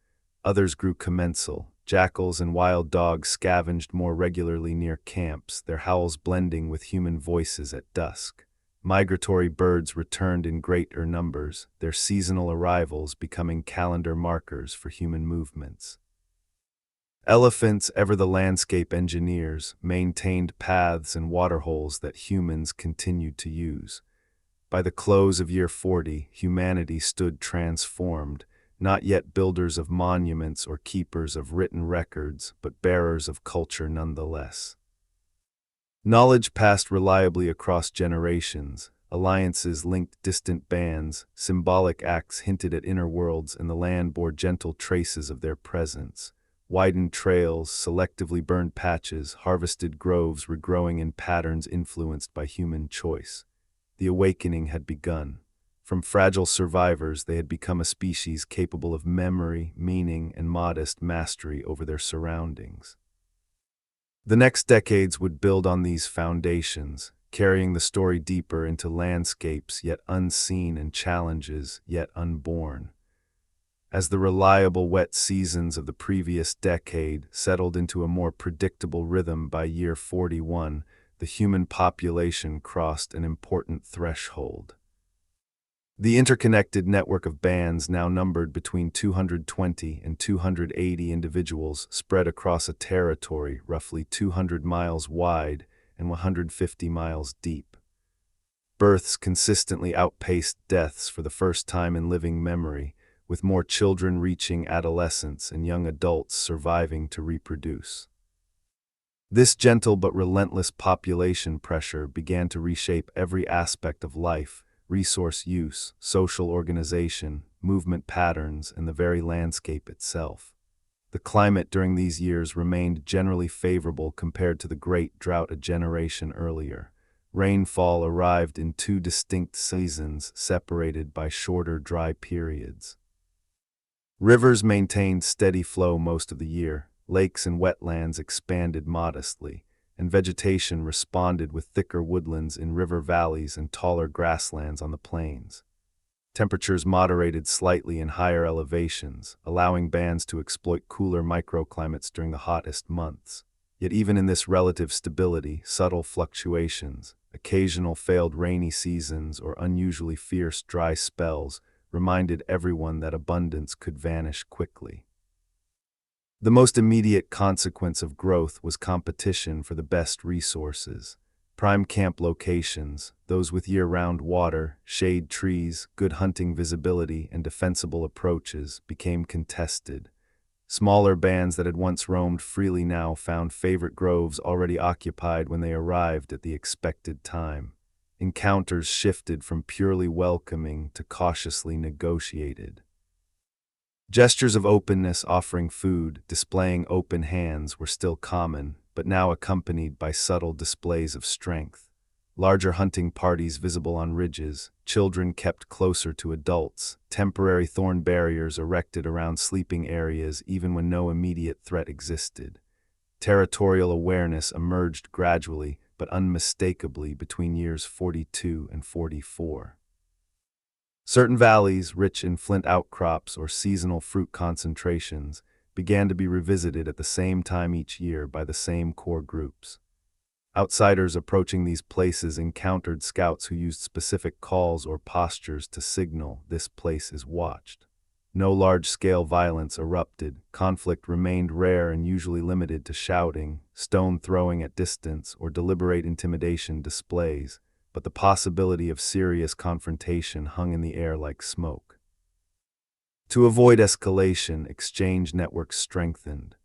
Others grew commensal. Jackals and wild dogs scavenged more regularly near camps, their howls blending with human voices at dusk. Migratory birds returned in greater numbers, their seasonal arrivals becoming calendar markers for human movements. Elephants, ever the landscape engineers, maintained paths and waterholes that humans continued to use. By the close of year 40, humanity stood transformed, not yet builders of monuments or keepers of written records, but bearers of culture nonetheless. Knowledge passed reliably across generations. Alliances linked distant bands, symbolic acts hinted at inner worlds, and the land bore gentle traces of their presence. Widened trails, selectively burned patches, harvested groves regrowing in patterns influenced by human choice. The awakening had begun. From fragile survivors, they had become a species capable of memory, meaning, and modest mastery over their surroundings. The next decades would build on these foundations, carrying the story deeper into landscapes yet unseen and challenges yet unborn. As the reliable wet seasons of the previous decade settled into a more predictable rhythm by year 41, the human population crossed an important threshold. The interconnected network of bands now numbered between 220 and 280 individuals spread across a territory roughly 200 miles wide and 150 miles deep. Births consistently outpaced deaths for the first time in living memory, with more children reaching adolescence and young adults surviving to reproduce. This gentle but relentless population pressure began to reshape every aspect of life: resource use, social organization, movement patterns, and the very landscape itself. The climate during these years remained generally favorable compared to the Great Drought a generation earlier. Rainfall arrived in two distinct seasons separated by shorter dry periods. Rivers maintained steady flow most of the year, lakes and wetlands expanded modestly, and vegetation responded with thicker woodlands in river valleys and taller grasslands on the plains. Temperatures moderated slightly in higher elevations, allowing bands to exploit cooler microclimates during the hottest months. Yet even in this relative stability, subtle fluctuations, occasional failed rainy seasons, or unusually fierce dry spells reminded everyone that abundance could vanish quickly. The most immediate consequence of growth was competition for the best resources. Prime camp locations, those with year-round water, shade trees, good hunting visibility, and defensible approaches, became contested. Smaller bands that had once roamed freely now found favorite groves already occupied when they arrived at the expected time. Encounters shifted from purely welcoming to cautiously negotiated. Gestures of openness offering food, displaying open hands were still common, but now accompanied by subtle displays of strength. Larger hunting parties visible on ridges, children kept closer to adults, temporary thorn barriers erected around sleeping areas even when no immediate threat existed. Territorial awareness emerged gradually but unmistakably between years 42 and 44. Certain valleys, rich in flint outcrops or seasonal fruit concentrations, began to be revisited at the same time each year by the same core groups. Outsiders approaching these places encountered scouts who used specific calls or postures to signal this place is watched. No large-scale violence erupted, conflict remained rare and usually limited to shouting, stone throwing at distance, or deliberate intimidation displays, but the possibility of serious confrontation hung in the air like smoke. To avoid escalation, exchange networks strengthened.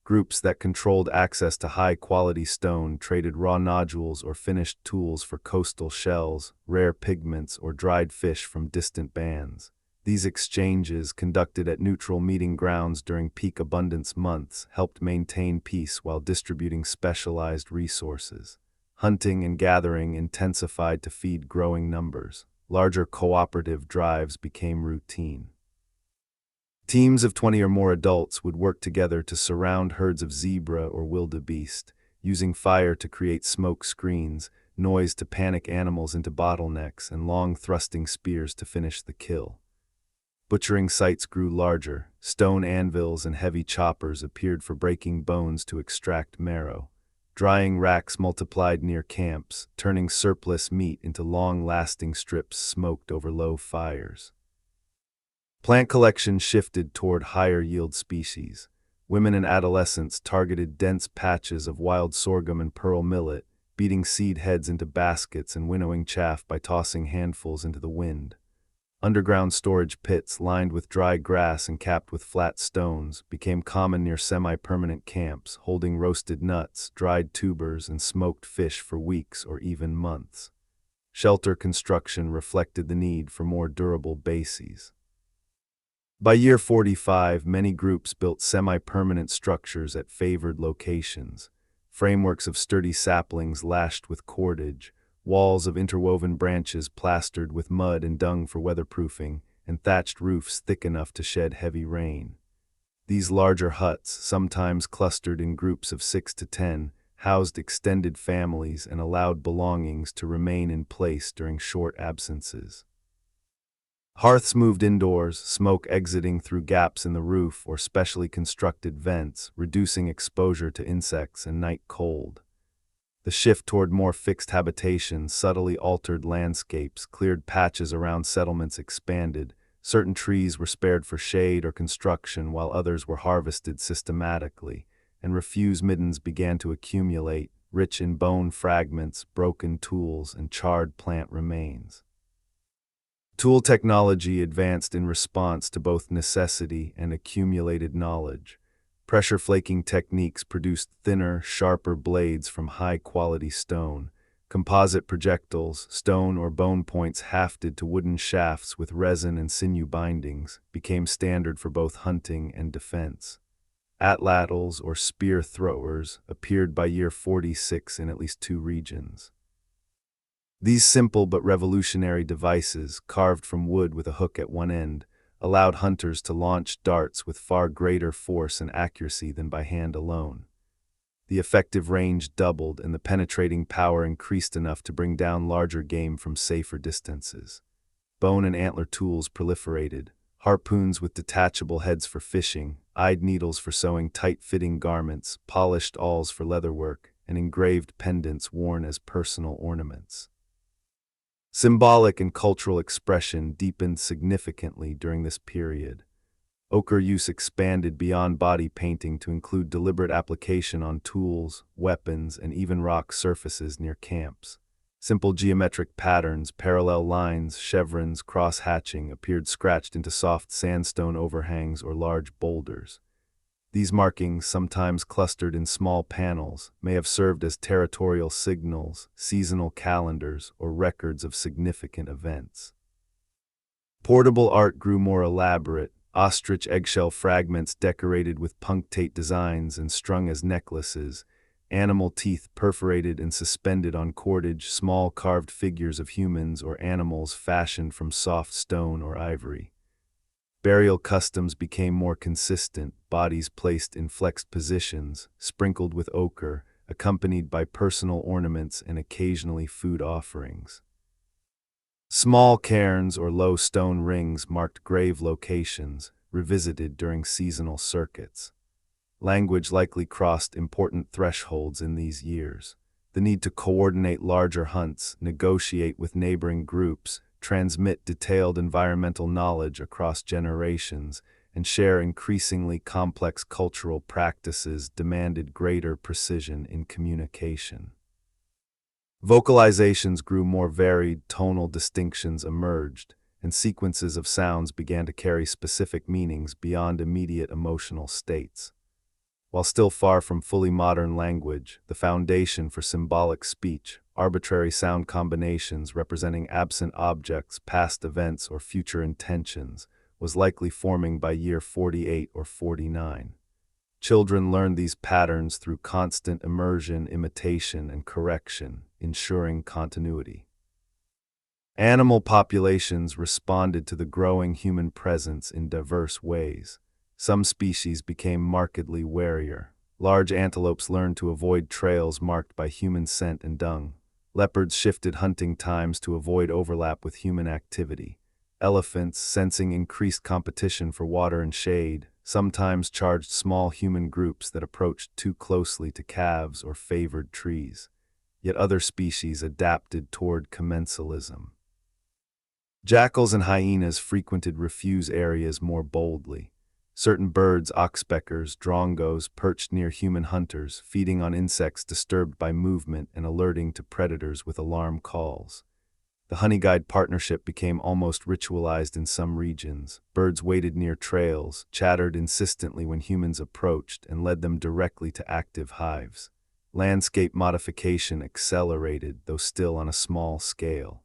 Groups that controlled access to high-quality stone traded raw nodules or finished tools for coastal shells, rare pigments, or dried fish from distant bands. These exchanges, conducted at neutral meeting grounds during peak abundance months, helped maintain peace while distributing specialized resources. Hunting and gathering intensified to feed growing numbers. Larger cooperative drives became routine. Teams of 20 or more adults would work together to surround herds of zebra or wildebeest, using fire to create smoke screens, noise to panic animals into bottlenecks, and long thrusting spears to finish the kill. Butchering sites grew larger. Stone anvils and heavy choppers appeared for breaking bones to extract marrow. Drying racks multiplied near camps, turning surplus meat into long-lasting strips smoked over low fires. Plant collection shifted toward higher-yield species. Women and adolescents targeted dense patches of wild sorghum and pearl millet, beating seed heads into baskets and winnowing chaff by tossing handfuls into the wind. Underground storage pits lined with dry grass and capped with flat stones became common near semi-permanent camps, holding roasted nuts, dried tubers, and smoked fish for weeks or even months. Shelter construction reflected the need for more durable bases. By year 45, many groups built semi-permanent structures at favored locations. Frameworks of sturdy saplings lashed with cordage, walls of interwoven branches plastered with mud and dung for weatherproofing, and thatched roofs thick enough to shed heavy rain. These larger huts, sometimes clustered in groups of 6 to 10, housed extended families and allowed belongings to remain in place during short absences. Hearths moved indoors, smoke exiting through gaps in the roof or specially constructed vents, reducing exposure to insects and night cold. The shift toward more fixed habitations subtly altered landscapes, cleared patches around settlements expanded. Certain trees were spared for shade or construction while others were harvested systematically, and refuse middens began to accumulate, rich in bone fragments, broken tools, and charred plant remains. Tool technology advanced in response to both necessity and accumulated knowledge. Pressure flaking techniques produced thinner, sharper blades from high-quality stone. Composite projectiles, stone or bone points hafted to wooden shafts with resin and sinew bindings, became standard for both hunting and defense. Atlatls, or spear throwers, appeared by year 46 in at least 2 regions. These simple but revolutionary devices, carved from wood with a hook at one end, allowed hunters to launch darts with far greater force and accuracy than by hand alone. The effective range doubled and the penetrating power increased enough to bring down larger game from safer distances. Bone and antler tools proliferated, harpoons with detachable heads for fishing, eyed needles for sewing tight-fitting garments, polished awls for leatherwork, and engraved pendants worn as personal ornaments. Symbolic and cultural expression deepened significantly during this period. Ochre use expanded beyond body painting to include deliberate application on tools, weapons, and even rock surfaces near camps. Simple geometric patterns, parallel lines, chevrons, cross-hatching appeared scratched into soft sandstone overhangs or large boulders. These markings, sometimes clustered in small panels, may have served as territorial signals, seasonal calendars, or records of significant events. Portable art grew more elaborate, ostrich eggshell fragments decorated with punctate designs and strung as necklaces, animal teeth perforated and suspended on cordage, small carved figures of humans or animals fashioned from soft stone or ivory. Burial customs became more consistent, bodies placed in flexed positions, sprinkled with ochre, accompanied by personal ornaments and occasionally food offerings. Small cairns or low stone rings marked grave locations, revisited during seasonal circuits. Language likely crossed important thresholds in these years. The need to coordinate larger hunts, negotiate with neighboring groups, transmit detailed environmental knowledge across generations, and share increasingly complex cultural practices demanded greater precision in communication. Vocalizations grew more varied, tonal distinctions emerged, and sequences of sounds began to carry specific meanings beyond immediate emotional states. While still far from fully modern language, the foundation for symbolic speech, arbitrary sound combinations representing absent objects, past events, or future intentions, was likely forming by year 48 or 49. Children learned these patterns through constant immersion, imitation, and correction, ensuring continuity. Animal populations responded to the growing human presence in diverse ways. Some species became markedly warier. Large antelopes learned to avoid trails marked by human scent and dung. Leopards shifted hunting times to avoid overlap with human activity. Elephants, sensing increased competition for water and shade, sometimes charged small human groups that approached too closely to calves or favored trees. Yet other species adapted toward commensalism. Jackals and hyenas frequented refuse areas more boldly. Certain birds, oxpeckers, drongos, perched near human hunters, feeding on insects disturbed by movement and alerting to predators with alarm calls. The honey-guide partnership became almost ritualized in some regions. Birds waited near trails, chattered insistently when humans approached, and led them directly to active hives. Landscape modification accelerated, though still on a small scale.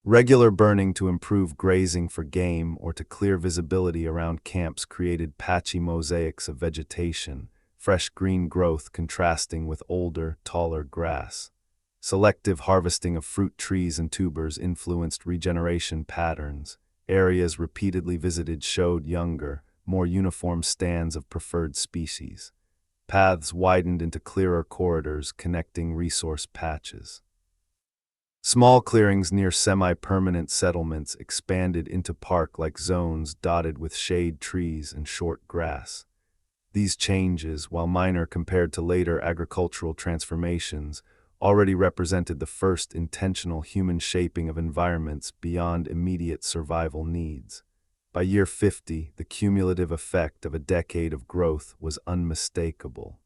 Regular burning to improve grazing for game or to clear visibility around camps created patchy mosaics of vegetation, fresh green growth contrasting with older, taller grass. Selective harvesting of fruit trees and tubers influenced regeneration patterns. Areas repeatedly visited showed younger, more uniform stands of preferred species. Paths widened into clearer corridors connecting resource patches. Small clearings near semi-permanent settlements expanded into park-like zones dotted with shade trees and short grass. These changes, while minor compared to later agricultural transformations, already represented the first intentional human shaping of environments beyond immediate survival needs. By year 50, the cumulative effect of a decade of growth was unmistakable.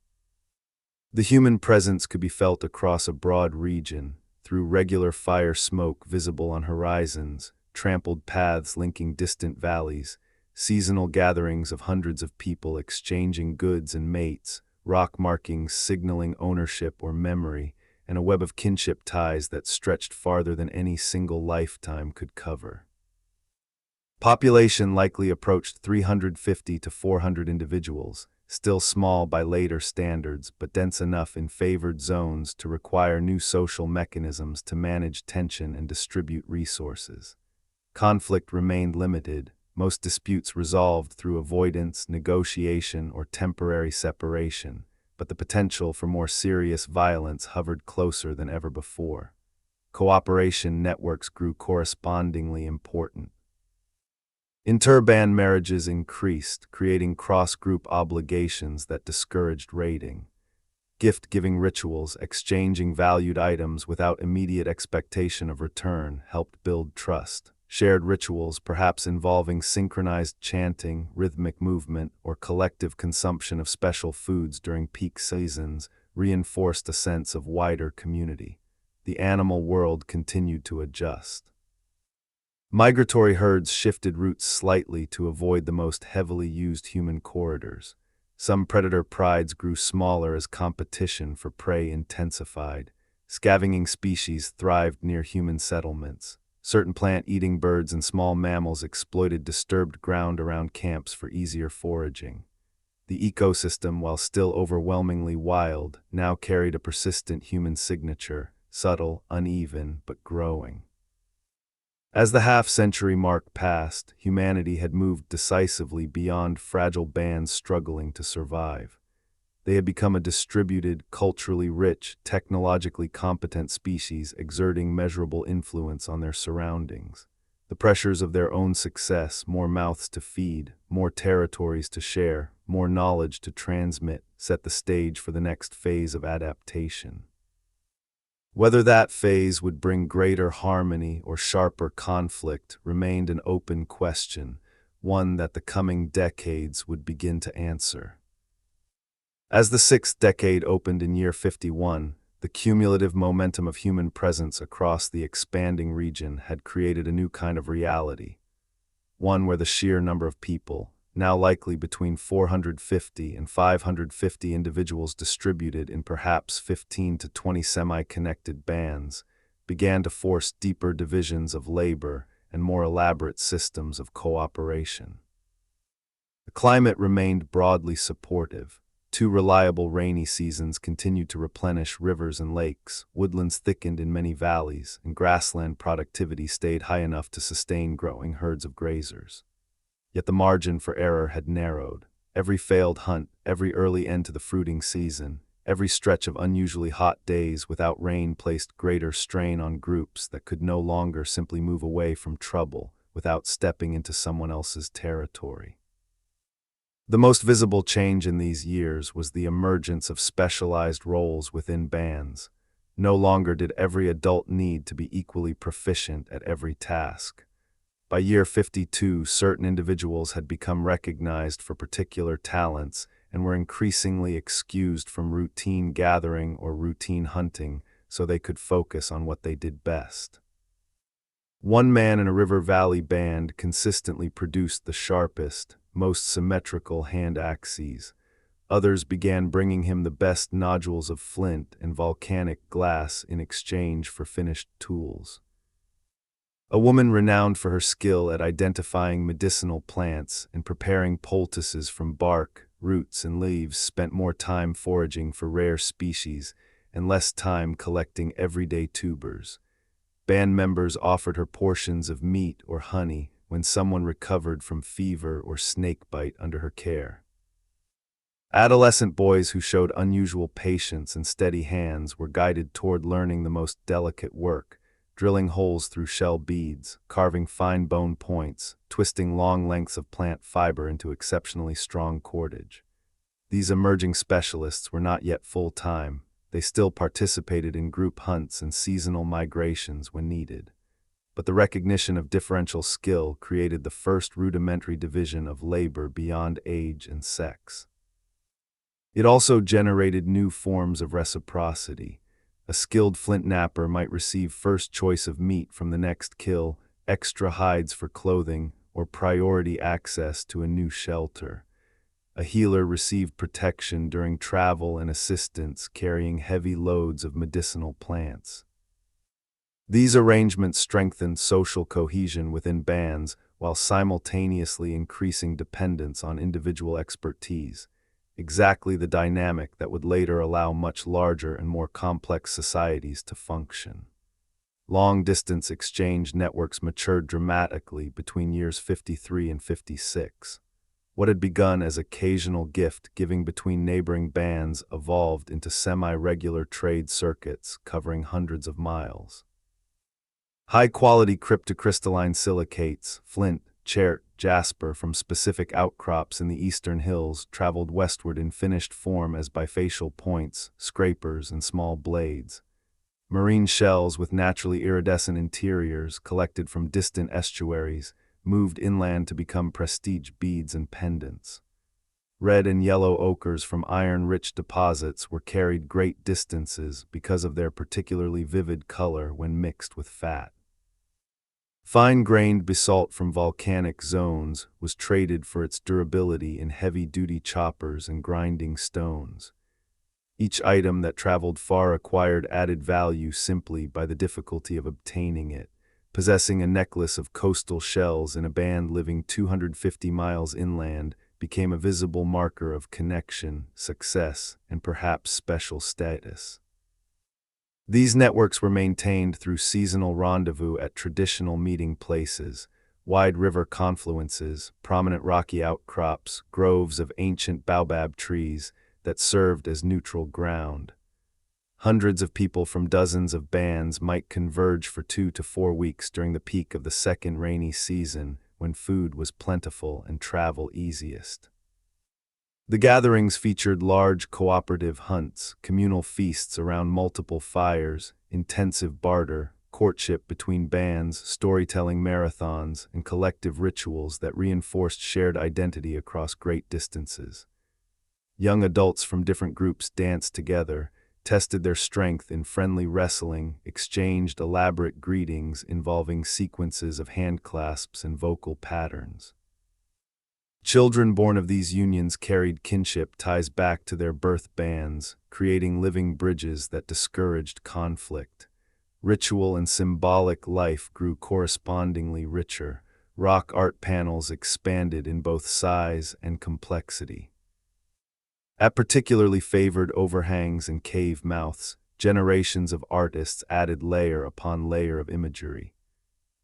The human presence could be felt across a broad region, through regular fire smoke visible on horizons, trampled paths linking distant valleys, seasonal gatherings of hundreds of people exchanging goods and mates, rock markings signaling ownership or memory, and a web of kinship ties that stretched farther than any single lifetime could cover. Population likely approached 350 to 400 individuals, still small by later standards but dense enough in favored zones to require new social mechanisms to manage tension and distribute resources. Conflict remained limited, most disputes resolved through avoidance, negotiation, or temporary separation, but the potential for more serious violence hovered closer than ever before. Cooperation networks grew correspondingly important. Interband marriages increased, creating cross-group obligations that discouraged raiding. Gift-giving rituals, exchanging valued items without immediate expectation of return, helped build trust. Shared rituals, perhaps involving synchronized chanting, rhythmic movement, or collective consumption of special foods during peak seasons, reinforced a sense of wider community. The animal world continued to adjust. Migratory herds shifted routes slightly to avoid the most heavily used human corridors. Some predator prides grew smaller as competition for prey intensified. Scavenging species thrived near human settlements. Certain plant-eating birds and small mammals exploited disturbed ground around camps for easier foraging. The ecosystem, while still overwhelmingly wild, now carried a persistent human signature, subtle, uneven, but growing. As the half-century mark passed, humanity had moved decisively beyond fragile bands struggling to survive. They had become a distributed, culturally rich, technologically competent species exerting measurable influence on their surroundings. The pressures of their own success, more mouths to feed, more territories to share, more knowledge to transmit, set the stage for the next phase of adaptation. Whether that phase would bring greater harmony or sharper conflict remained an open question, one that the coming decades would begin to answer. As the sixth decade opened in year 51, the cumulative momentum of human presence across the expanding region had created a new kind of reality, one where the sheer number of people, now likely between 450 and 550 individuals distributed in perhaps 15 to 20 semi-connected bands, began to force deeper divisions of labor and more elaborate systems of cooperation. The climate remained broadly supportive. 2 reliable rainy seasons continued to replenish rivers and lakes, woodlands thickened in many valleys, and grassland productivity stayed high enough to sustain growing herds of grazers. Yet the margin for error had narrowed. Every failed hunt, every early end to the fruiting season, every stretch of unusually hot days without rain placed greater strain on groups that could no longer simply move away from trouble without stepping into someone else's territory. The most visible change in these years was the emergence of specialized roles within bands. No longer did every adult need to be equally proficient at every task. By year 52, certain individuals had become recognized for particular talents and were increasingly excused from routine gathering or routine hunting so they could focus on what they did best. One man in a River Valley band consistently produced the sharpest, most symmetrical hand axes. Others began bringing him the best nodules of flint and volcanic glass in exchange for finished tools. A woman renowned for her skill at identifying medicinal plants and preparing poultices from bark, roots, and leaves spent more time foraging for rare species and less time collecting everyday tubers. Band members offered her portions of meat or honey when someone recovered from fever or snakebite under her care. Adolescent boys who showed unusual patience and steady hands were guided toward learning the most delicate work, drilling holes through shell beads, carving fine bone points, twisting long lengths of plant fiber into exceptionally strong cordage. These emerging specialists were not yet full-time. They still participated in group hunts and seasonal migrations when needed. But the recognition of differential skill created the first rudimentary division of labor beyond age and sex. It also generated new forms of reciprocity. A skilled flint knapper might receive first choice of meat from the next kill, extra hides for clothing, or priority access to a new shelter. A healer received protection during travel and assistance carrying heavy loads of medicinal plants. These arrangements strengthened social cohesion within bands while simultaneously increasing dependence on individual expertise. exactly the dynamic that would later allow much larger and more complex societies to function. Long-distance exchange networks matured dramatically between years 53 and 56. What had begun as occasional gift-giving between neighboring bands evolved into semi-regular trade circuits covering hundreds of miles. High-quality cryptocrystalline silicates, flint, chert, jasper from specific outcrops in the eastern hills traveled westward in finished form as bifacial points, scrapers, and small blades. Marine shells with naturally iridescent interiors collected from distant estuaries moved inland to become prestige beads and pendants. Red and yellow ochres from iron-rich deposits were carried great distances because of their particularly vivid color when mixed with fat. Fine-grained basalt from volcanic zones was traded for its durability in heavy-duty choppers and grinding stones. Each item that traveled far acquired added value simply by the difficulty of obtaining it. Possessing a necklace of coastal shells in a band living 250 miles inland became a visible marker of connection, success, and perhaps special status. These networks were maintained through seasonal rendezvous at traditional meeting places, wide river confluences, prominent rocky outcrops, groves of ancient baobab trees that served as neutral ground. Hundreds of people from dozens of bands might converge for 2 to 4 weeks during the peak of the second rainy season, when food was plentiful and travel easiest. The gatherings featured large cooperative hunts, communal feasts around multiple fires, intensive barter, courtship between bands, storytelling marathons, and collective rituals that reinforced shared identity across great distances. Young adults from different groups danced together, tested their strength in friendly wrestling, exchanged elaborate greetings involving sequences of handclasps and vocal patterns. Children born of these unions carried kinship ties back to their birth bands, creating living bridges that discouraged conflict. Ritual and symbolic life grew correspondingly richer. Rock art panels expanded in both size and complexity. At particularly favored overhangs and cave mouths, generations of artists added layer upon layer of imagery.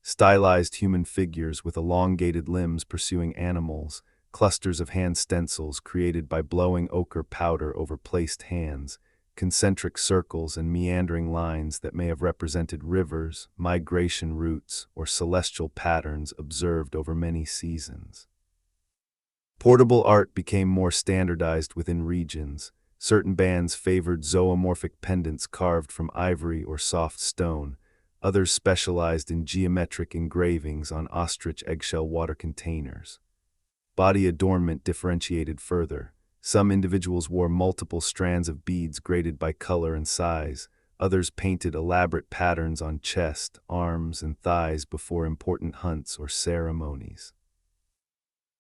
Stylized human figures with elongated limbs pursuing animals, clusters of hand stencils created by blowing ochre powder over placed hands, concentric circles and meandering lines that may have represented rivers, migration routes, or celestial patterns observed over many seasons. Portable art became more standardized within regions. Certain bands favored zoomorphic pendants carved from ivory or soft stone. Others specialized in geometric engravings on ostrich eggshell water containers. Body adornment differentiated further. Some individuals wore multiple strands of beads graded by color and size. Others painted elaborate patterns on chest, arms, and thighs before important hunts or ceremonies.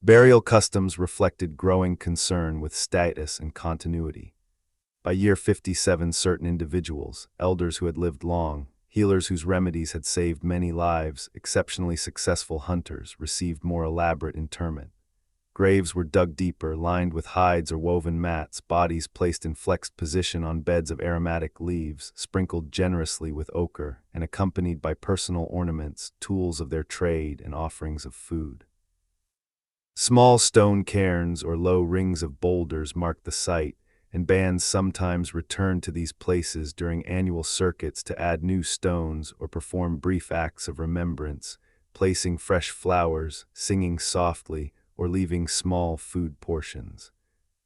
Burial customs reflected growing concern with status and continuity. By year 57, certain individuals, elders who had lived long, healers whose remedies had saved many lives, exceptionally successful hunters, received more elaborate interment. Graves were dug deeper, lined with hides or woven mats, bodies placed in flexed position on beds of aromatic leaves, sprinkled generously with ochre, and accompanied by personal ornaments, tools of their trade, and offerings of food. Small stone cairns or low rings of boulders marked the site, and bands sometimes returned to these places during annual circuits to add new stones or perform brief acts of remembrance, placing fresh flowers, singing softly, or leaving small food portions.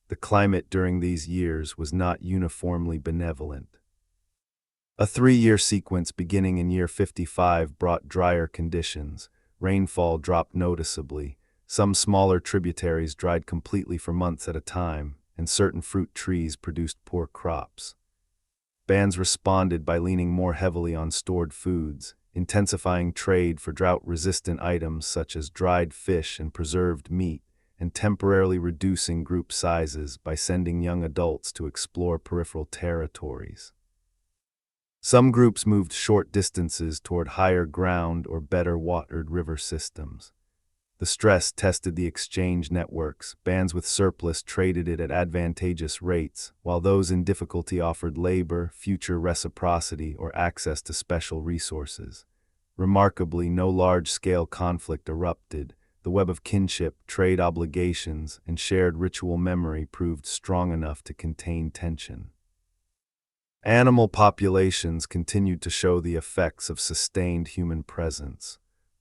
The climate during these years was not uniformly benevolent. A 3-year sequence beginning in year 55 brought drier conditions. Rainfall dropped noticeably. Some smaller tributaries dried completely for months at a time, and certain fruit trees produced poor crops. Bands responded by leaning more heavily on stored foods, intensifying trade for drought-resistant items such as dried fish and preserved meat, and temporarily reducing group sizes by sending young adults to explore peripheral territories. Some groups moved short distances toward higher ground or better watered river systems. The stress tested the exchange networks. Bands with surplus traded it at advantageous rates, while those in difficulty offered labor, future reciprocity, or access to special resources. Remarkably, no large-scale conflict erupted. The web of kinship, trade obligations, and shared ritual memory proved strong enough to contain tension. Animal populations continued to show the effects of sustained human presence.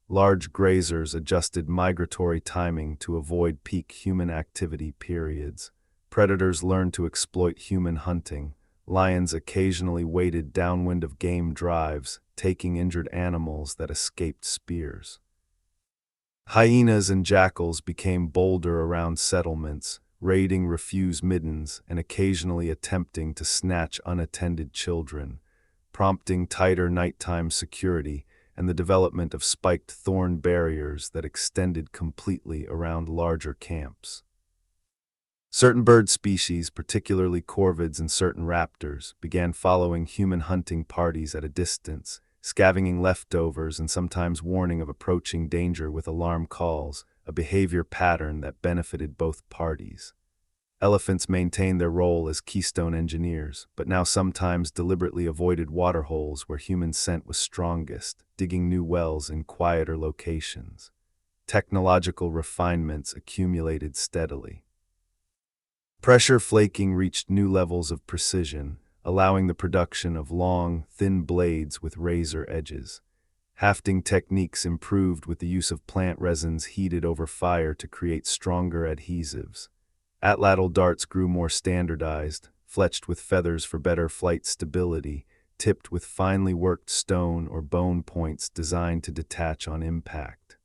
Large grazers adjusted migratory timing to avoid peak human activity periods. Predators learned to exploit human hunting. Lions occasionally waded downwind of game drives, taking injured animals that escaped spears. Hyenas and jackals became bolder around settlements, raiding refuse middens and occasionally attempting to snatch unattended children, prompting tighter nighttime security and the development of spiked thorn barriers that extended completely around larger camps. Certain bird species, particularly corvids and certain raptors, began following human hunting parties at a distance, scavenging leftovers and sometimes warning of approaching danger with alarm calls, a behavior pattern that benefited both parties. Elephants maintained their role as keystone engineers, but now sometimes deliberately avoided waterholes where human scent was strongest, digging new wells in quieter locations. Technological refinements accumulated steadily. Pressure flaking reached new levels of precision, allowing the production of long, thin blades with razor edges. Hafting techniques improved with the use of plant resins heated over fire to create stronger adhesives. Atlatl darts grew more standardized, fletched with feathers for better flight stability, tipped with finely worked stone or bone points designed to detach on impact.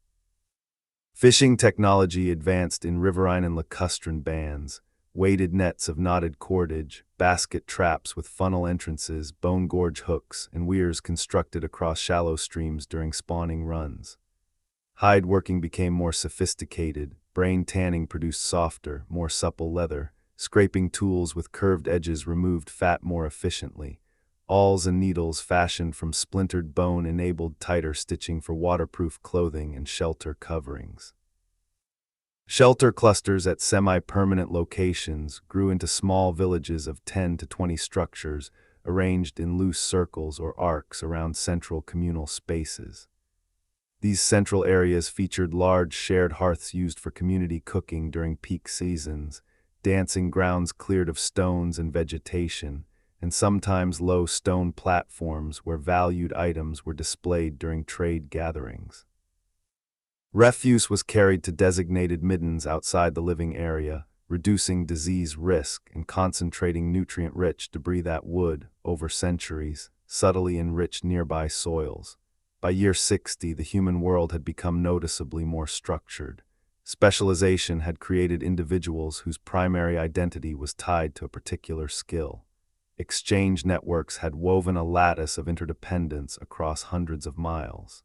Fishing technology advanced in riverine and lacustrine bands. Weighted nets of knotted cordage, basket traps with funnel entrances, bone gorge hooks, and weirs constructed across shallow streams during spawning runs. Hide working became more sophisticated, brain tanning produced softer, more supple leather, scraping tools with curved edges removed fat more efficiently. Awls and needles fashioned from splintered bone enabled tighter stitching for waterproof clothing and shelter coverings. Shelter clusters at semi-permanent locations grew into small villages of 10 to 20 structures, arranged in loose circles or arcs around central communal spaces. These central areas featured large shared hearths used for community cooking during peak seasons, dancing grounds cleared of stones and vegetation, and sometimes low stone platforms where valued items were displayed during trade gatherings. Refuse was carried to designated middens outside the living area, reducing disease risk and concentrating nutrient-rich debris that would, over centuries, subtly enrich nearby soils. By year 60, the human world had become noticeably more structured. Specialization had created individuals whose primary identity was tied to a particular skill. Exchange networks had woven a lattice of interdependence across hundreds of miles.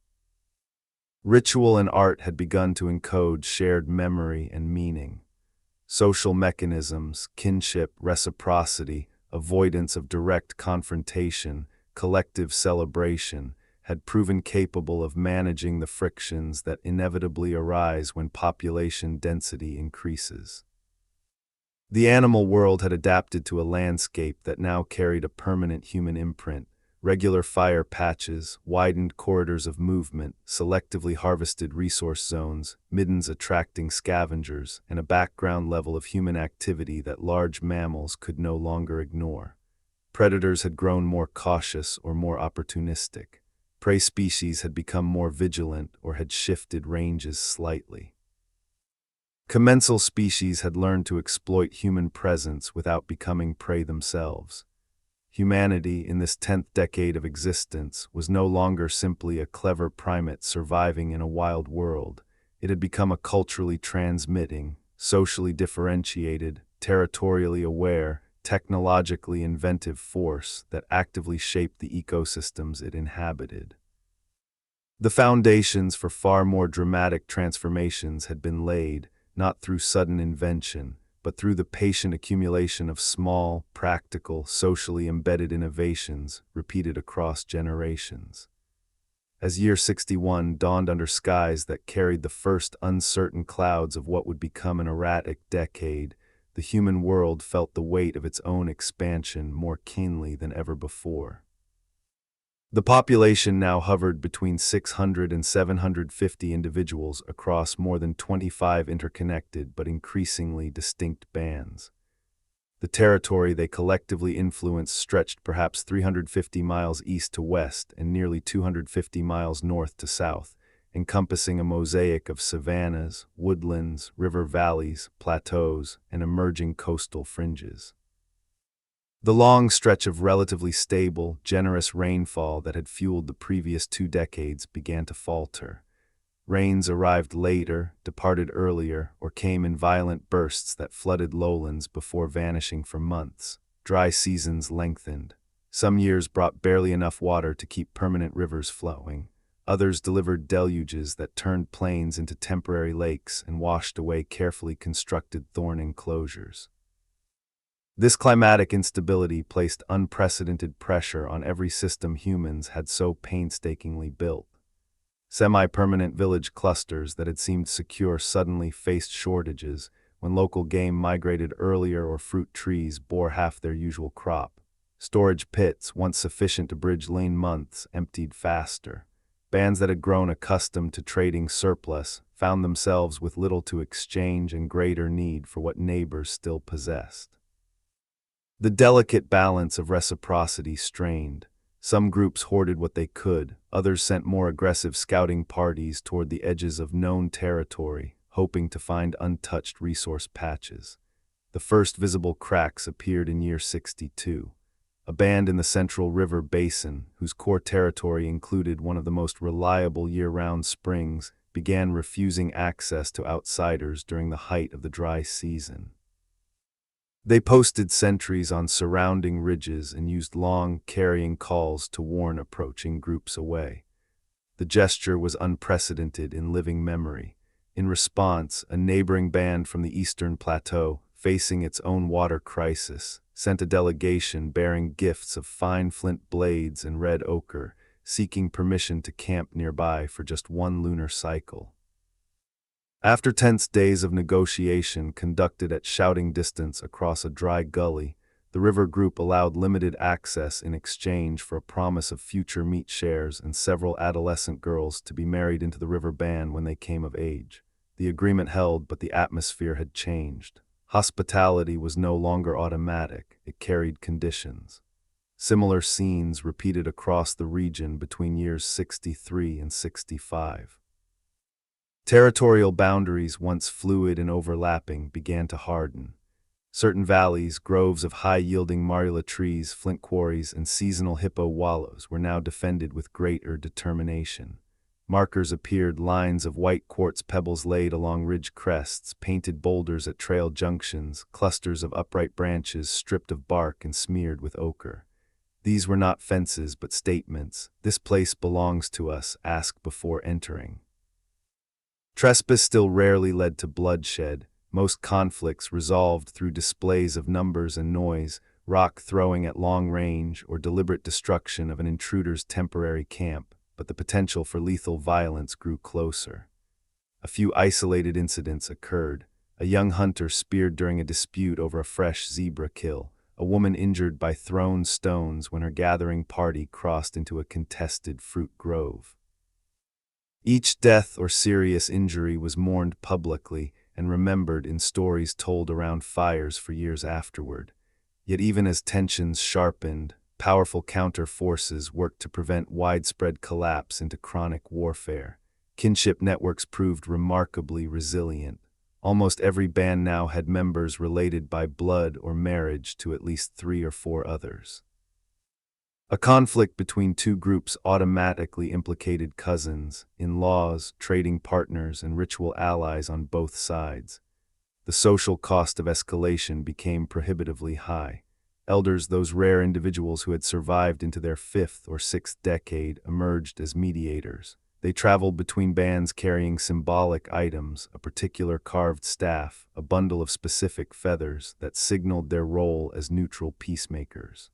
Ritual and art had begun to encode shared memory and meaning. Social mechanisms, kinship, reciprocity, avoidance of direct confrontation, collective celebration, had proven capable of managing the frictions that inevitably arise when population density increases. The animal world had adapted to a landscape that now carried a permanent human imprint. Regular fire patches, widened corridors of movement, selectively harvested resource zones, middens attracting scavengers, and a background level of human activity that large mammals could no longer ignore. Predators had grown more cautious or more opportunistic. Prey species had become more vigilant or had shifted ranges slightly. Commensal species had learned to exploit human presence without becoming prey themselves. Humanity, in this 10th decade of existence, was no longer simply a clever primate surviving in a wild world. It had become a culturally transmitting, socially differentiated, territorially aware, technologically inventive force that actively shaped the ecosystems it inhabited. The foundations for far more dramatic transformations had been laid, not through sudden invention, but through the patient accumulation of small, practical, socially embedded innovations repeated across generations. As year 61 dawned under skies that carried the first uncertain clouds of what would become an erratic decade, the human world felt the weight of its own expansion more keenly than ever before. The population now hovered between 600 and 750 individuals across more than 25 interconnected but increasingly distinct bands. The territory they collectively influenced stretched perhaps 350 miles east to west and nearly 250 miles north to south, encompassing a mosaic of savannas, woodlands, river valleys, plateaus, and emerging coastal fringes. The long stretch of relatively stable, generous rainfall that had fueled the previous 2 decades began to falter. Rains arrived later, departed earlier, or came in violent bursts that flooded lowlands before vanishing for months. Dry seasons lengthened. Some years brought barely enough water to keep permanent rivers flowing. Others delivered deluges that turned plains into temporary lakes and washed away carefully constructed thorn enclosures. This climatic instability placed unprecedented pressure on every system humans had so painstakingly built. Semi-permanent village clusters that had seemed secure suddenly faced shortages when local game migrated earlier or fruit trees bore half their usual crop. Storage pits, once sufficient to bridge lean months, emptied faster. Bands that had grown accustomed to trading surplus found themselves with little to exchange and greater need for what neighbors still possessed. The delicate balance of reciprocity strained. Some groups hoarded what they could, others sent more aggressive scouting parties toward the edges of known territory, hoping to find untouched resource patches. The first visible cracks appeared in year 62. A band in the Central River Basin, whose core territory included one of the most reliable year-round springs, began refusing access to outsiders during the height of the dry season. They posted sentries on surrounding ridges and used long, carrying calls to warn approaching groups away. The gesture was unprecedented in living memory. In response, a neighboring band from the Eastern Plateau, facing its own water crisis, sent a delegation bearing gifts of fine flint blades and red ochre, seeking permission to camp nearby for just one lunar cycle. After tense days of negotiation conducted at shouting distance across a dry gully, the river group allowed limited access in exchange for a promise of future meat shares and several adolescent girls to be married into the river band when they came of age. The agreement held, but the atmosphere had changed. Hospitality was no longer automatic, it carried conditions. Similar scenes repeated across the region between years 63 and 65. Territorial boundaries, once fluid and overlapping, began to harden. Certain valleys, groves of high-yielding marula trees, flint quarries, and seasonal hippo wallows were now defended with greater determination. Markers appeared, lines of white quartz pebbles laid along ridge crests, painted boulders at trail junctions, clusters of upright branches stripped of bark and smeared with ochre. These were not fences but statements. This place belongs to us, ask before entering. Trespass still rarely led to bloodshed. Most conflicts resolved through displays of numbers and noise, rock throwing at long range, or deliberate destruction of an intruder's temporary camp, but the potential for lethal violence grew closer. A few isolated incidents occurred. A young hunter speared during a dispute over a fresh zebra kill, a woman injured by thrown stones when her gathering party crossed into a contested fruit grove. Each death or serious injury was mourned publicly and remembered in stories told around fires for years afterward. Yet even as tensions sharpened, powerful counter forces worked to prevent widespread collapse into chronic warfare. Kinship networks proved remarkably resilient. Almost every band now had members related by blood or marriage to at least 3 or 4 others. A conflict between two groups automatically implicated cousins, in-laws, trading partners, and ritual allies on both sides. The social cost of escalation became prohibitively high. Elders, those rare individuals who had survived into their 5th or 6th decade, emerged as mediators. They traveled between bands carrying symbolic items, a particular carved staff, a bundle of specific feathers that signaled their role as neutral peacemakers.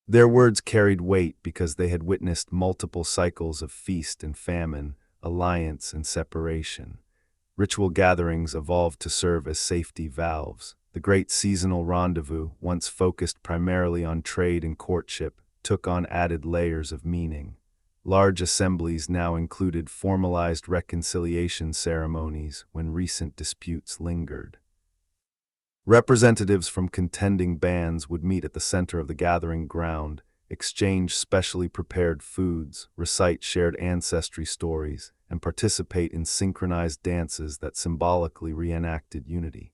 Their words carried weight because they had witnessed multiple cycles of feast and famine, alliance and separation. Ritual gatherings evolved to serve as safety valves. The great seasonal rendezvous, once focused primarily on trade and courtship, took on added layers of meaning. Large assemblies now included formalized reconciliation ceremonies when recent disputes lingered. Representatives from contending bands would meet at the center of the gathering ground, exchange specially prepared foods, recite shared ancestry stories, and participate in synchronized dances that symbolically reenacted unity.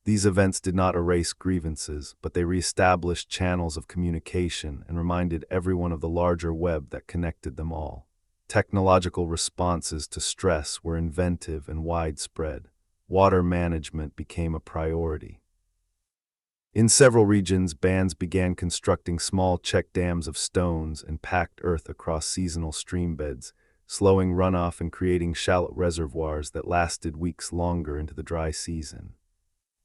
These events did not erase grievances, but they reestablished channels of communication and reminded everyone of the larger web that connected them all. Technological responses to stress were inventive and widespread. Water management became a priority. In several regions, bands began constructing small check dams of stones and packed earth across seasonal streambeds, slowing runoff and creating shallow reservoirs that lasted weeks longer into the dry season.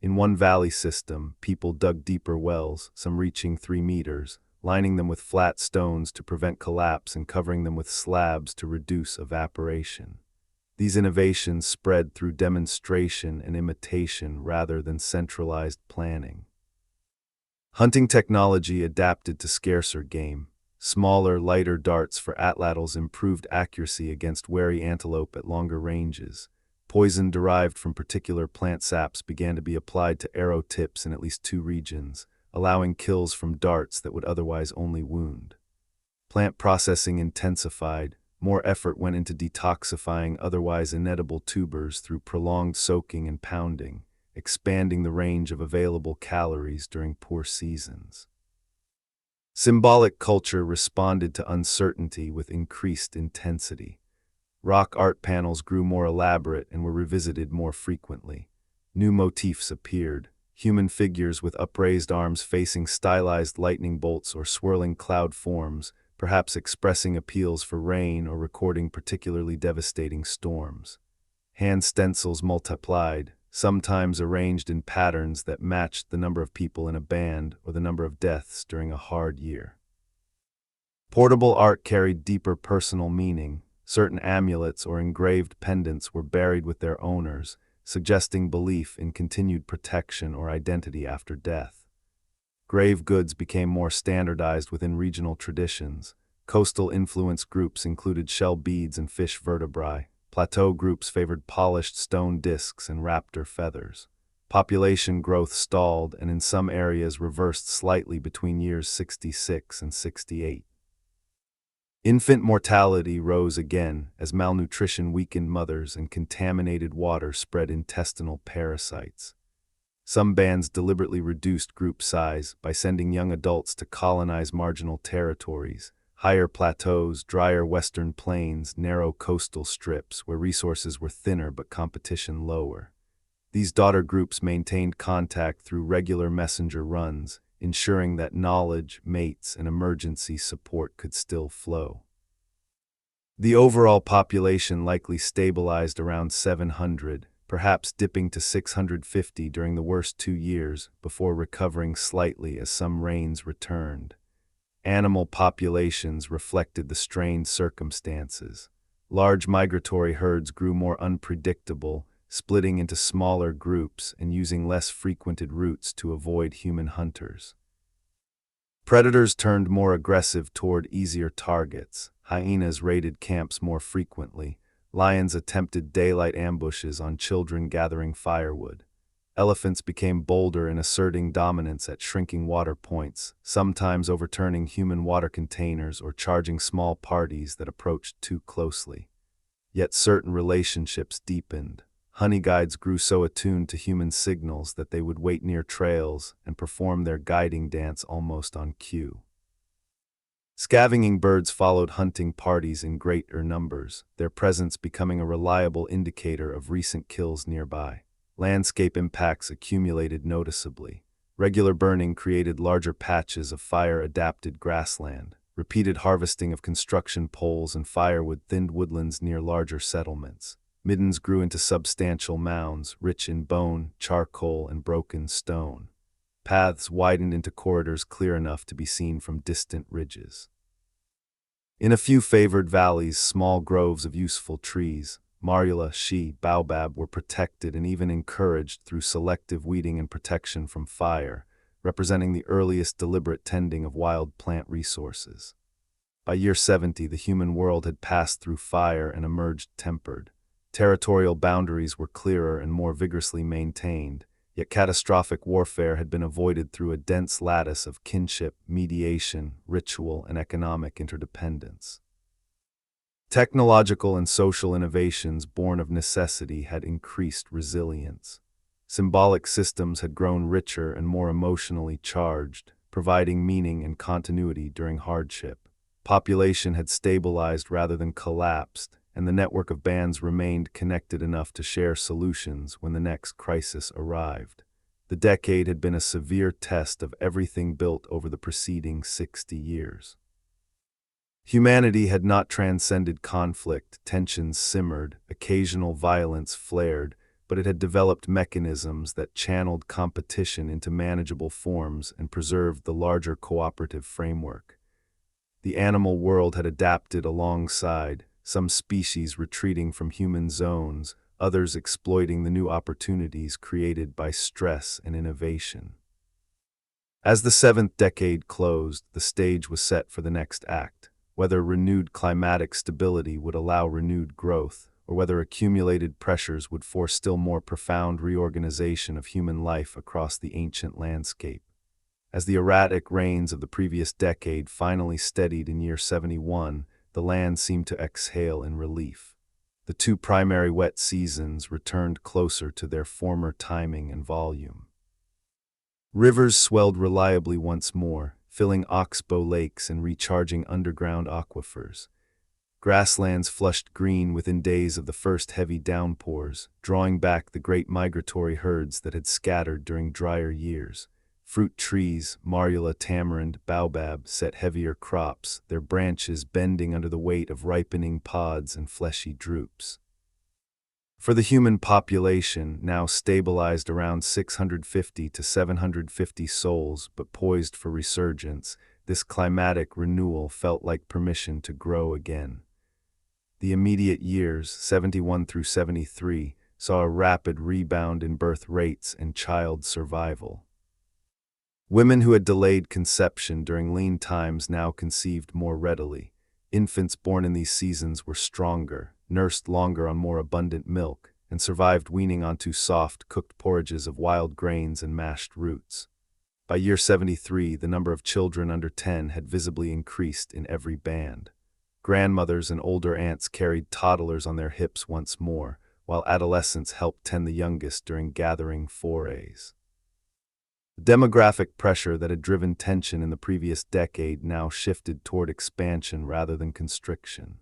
In one valley system, people dug deeper wells, some reaching 3 meters, lining them with flat stones to prevent collapse and covering them with slabs to reduce evaporation. These innovations spread through demonstration and imitation rather than centralized planning. Hunting technology adapted to scarcer game. Smaller, lighter darts for atlatls improved accuracy against wary antelope at longer ranges. Poison derived from particular plant saps began to be applied to arrow tips in at least 2 regions, allowing kills from darts that would otherwise only wound. Plant processing intensified. More effort went into detoxifying otherwise inedible tubers through prolonged soaking and pounding, expanding the range of available calories during poor seasons. Symbolic culture responded to uncertainty with increased intensity. Rock art panels grew more elaborate and were revisited more frequently. New motifs appeared, human figures with upraised arms facing stylized lightning bolts or swirling cloud forms, perhaps expressing appeals for rain or recording particularly devastating storms. Hand stencils multiplied, sometimes arranged in patterns that matched the number of people in a band or the number of deaths during a hard year. Portable art carried deeper personal meaning. Certain amulets or engraved pendants were buried with their owners, suggesting belief in continued protection or identity after death. Grave goods became more standardized within regional traditions. Coastal influence groups included shell beads and fish vertebrae. Plateau groups favored polished stone discs and raptor feathers. Population growth stalled and in some areas reversed slightly between years 66 and 68. Infant mortality rose again as malnutrition weakened mothers and contaminated water spread intestinal parasites. Some bands deliberately reduced group size by sending young adults to colonize marginal territories, higher plateaus, drier western plains, narrow coastal strips where resources were thinner but competition lower. These daughter groups maintained contact through regular messenger runs, ensuring that knowledge, mates, and emergency support could still flow. The overall population likely stabilized around 700, perhaps dipping to 650 during the worst 2 years before recovering slightly as some rains returned. Animal populations reflected the strained circumstances. Large migratory herds grew more unpredictable, splitting into smaller groups and using less frequented routes to avoid human hunters. Predators turned more aggressive toward easier targets. Hyenas raided camps more frequently. Lions attempted daylight ambushes on children gathering firewood. Elephants became bolder in asserting dominance at shrinking water points, sometimes overturning human water containers or charging small parties that approached too closely. Yet certain relationships deepened. Honey guides grew so attuned to human signals that they would wait near trails and perform their guiding dance almost on cue. Scavenging birds followed hunting parties in greater numbers, their presence becoming a reliable indicator of recent kills nearby. Landscape impacts accumulated noticeably. Regular burning created larger patches of fire-adapted grassland. Repeated harvesting of construction poles and firewood thinned woodlands near larger settlements. Middens grew into substantial mounds, rich in bone, charcoal, and broken stone. paths widened into corridors clear enough to be seen from distant ridges. In a few favored valleys, small groves of useful trees, marula, baobab, were protected and even encouraged through selective weeding and protection from fire, representing the earliest deliberate tending of wild plant resources. By year 70, the human world had passed through fire and emerged tempered. Territorial boundaries were clearer and more vigorously maintained, yet catastrophic warfare had been avoided through a dense lattice of kinship, mediation, ritual, and economic interdependence. Technological and social innovations born of necessity had increased resilience. Symbolic systems had grown richer and more emotionally charged, providing meaning and continuity during hardship. Population had stabilized rather than collapsed, and the network of bands remained connected enough to share solutions when the next crisis arrived. The decade had been a severe test of everything built over the preceding 60 years. Humanity had not transcended conflict, tensions simmered, occasional violence flared, but it had developed mechanisms that channeled competition into manageable forms and preserved the larger cooperative framework. The animal world had adapted alongside, some species retreating from human zones, others exploiting the new opportunities created by stress and innovation. As the seventh decade closed, the stage was set for the next act, whether renewed climatic stability would allow renewed growth, or whether accumulated pressures would force still more profound reorganization of human life across the ancient landscape. As the erratic rains of the previous decade finally steadied in year 71, the land seemed to exhale in relief. The two primary wet seasons returned closer to their former timing and volume. Rivers swelled reliably once more, filling oxbow lakes and recharging underground aquifers. Grasslands flushed green within days of the first heavy downpours, drawing back the great migratory herds that had scattered during drier years. Fruit trees, marula, tamarind, baobab, set heavier crops, their branches bending under the weight of ripening pods and fleshy drupes. For the human population, now stabilized around 650 to 750 souls but poised for resurgence, this climatic renewal felt like permission to grow again. The immediate years, 71 through 73, saw a rapid rebound in birth rates and child survival. Women who had delayed conception during lean times now conceived more readily. Infants born in these seasons were stronger, nursed longer on more abundant milk, and survived weaning onto soft, cooked porridges of wild grains and mashed roots. By year 73, the number of children under 10 had visibly increased in every band. Grandmothers and older aunts carried toddlers on their hips once more, while adolescents helped tend the youngest during gathering forays. The demographic pressure that had driven tension in the previous decade now shifted toward expansion rather than constriction.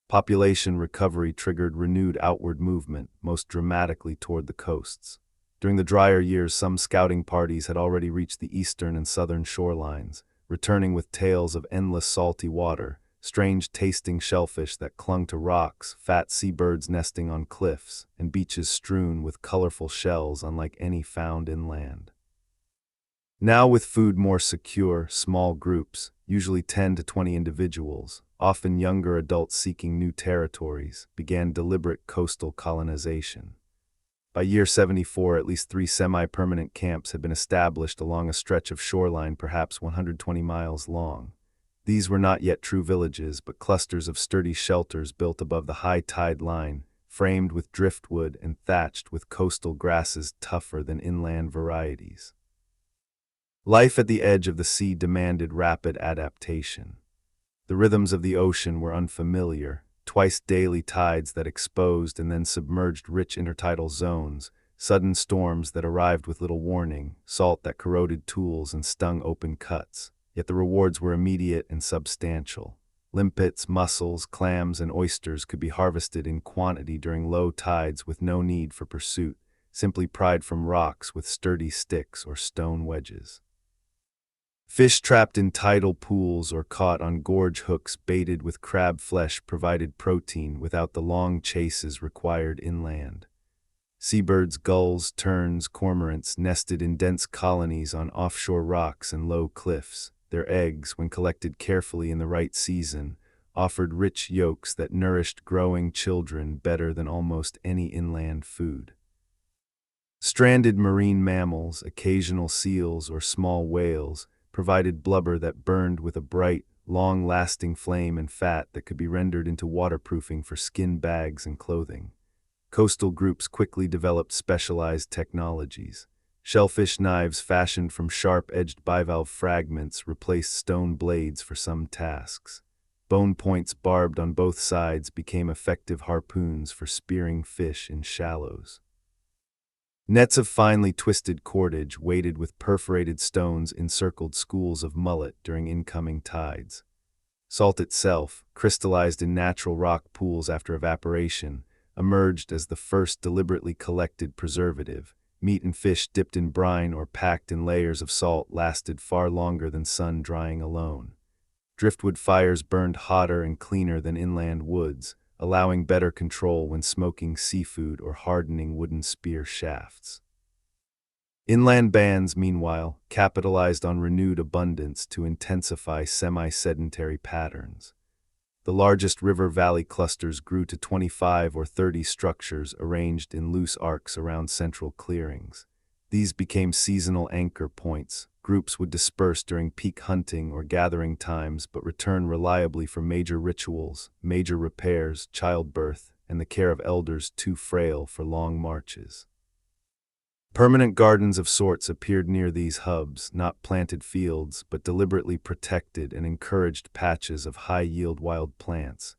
Population recovery triggered renewed outward movement, most dramatically toward the coasts. During the drier years, some scouting parties had already reached the eastern and southern shorelines, returning with tales of endless salty water, strange tasting shellfish that clung to rocks, fat seabirds nesting on cliffs, and beaches strewn with colorful shells unlike any found inland. Now with food more secure, small groups, usually 10 to 20 individuals, often younger adults seeking new territories, began deliberate coastal colonization. By year 74, at least 3 semi-permanent camps had been established along a stretch of shoreline perhaps 120 miles long. These were not yet true villages, but clusters of sturdy shelters built above the high tide line, framed with driftwood and thatched with coastal grasses tougher than inland varieties. Life at the edge of the sea demanded rapid adaptation. The rhythms of the ocean were unfamiliar, twice daily tides that exposed and then submerged rich intertidal zones, sudden storms that arrived with little warning, salt that corroded tools and stung open cuts. Yet the rewards were immediate and substantial. Limpets, mussels, clams, and oysters could be harvested in quantity during low tides with no need for pursuit, simply pried from rocks with sturdy sticks or stone wedges. Fish trapped in tidal pools or caught on gorge hooks baited with crab flesh provided protein without the long chases required inland. Seabirds, gulls, terns, cormorants nested in dense colonies on offshore rocks and low cliffs. Their eggs, when collected carefully in the right season, offered rich yolks that nourished growing children better than almost any inland food. Stranded marine mammals, occasional seals or small whales, provided blubber that burned with a bright, long-lasting flame and fat that could be rendered into waterproofing for skin bags and clothing. Coastal groups quickly developed specialized technologies. Shellfish knives fashioned from sharp-edged bivalve fragments replaced stone blades for some tasks. Bone points barbed on both sides became effective harpoons for spearing fish in shallows. Nets of finely twisted cordage weighted with perforated stones encircled schools of mullet during incoming tides. Salt itself, crystallized in natural rock pools after evaporation, emerged as the first deliberately collected preservative. Meat and fish dipped in brine or packed in layers of salt lasted far longer than sun drying alone. Driftwood fires burned hotter and cleaner than inland woods, allowing better control when smoking seafood or hardening wooden spear shafts. Inland bands, meanwhile, capitalized on renewed abundance to intensify semi-sedentary patterns. The largest river valley clusters grew to 25 or 30 structures arranged in loose arcs around central clearings. These became seasonal anchor points. Groups would disperse during peak hunting or gathering times but return reliably for major rituals, major repairs, childbirth, and the care of elders too frail for long marches. Permanent gardens of sorts appeared near these hubs, not planted fields, but deliberately protected and encouraged patches of high-yield wild plants.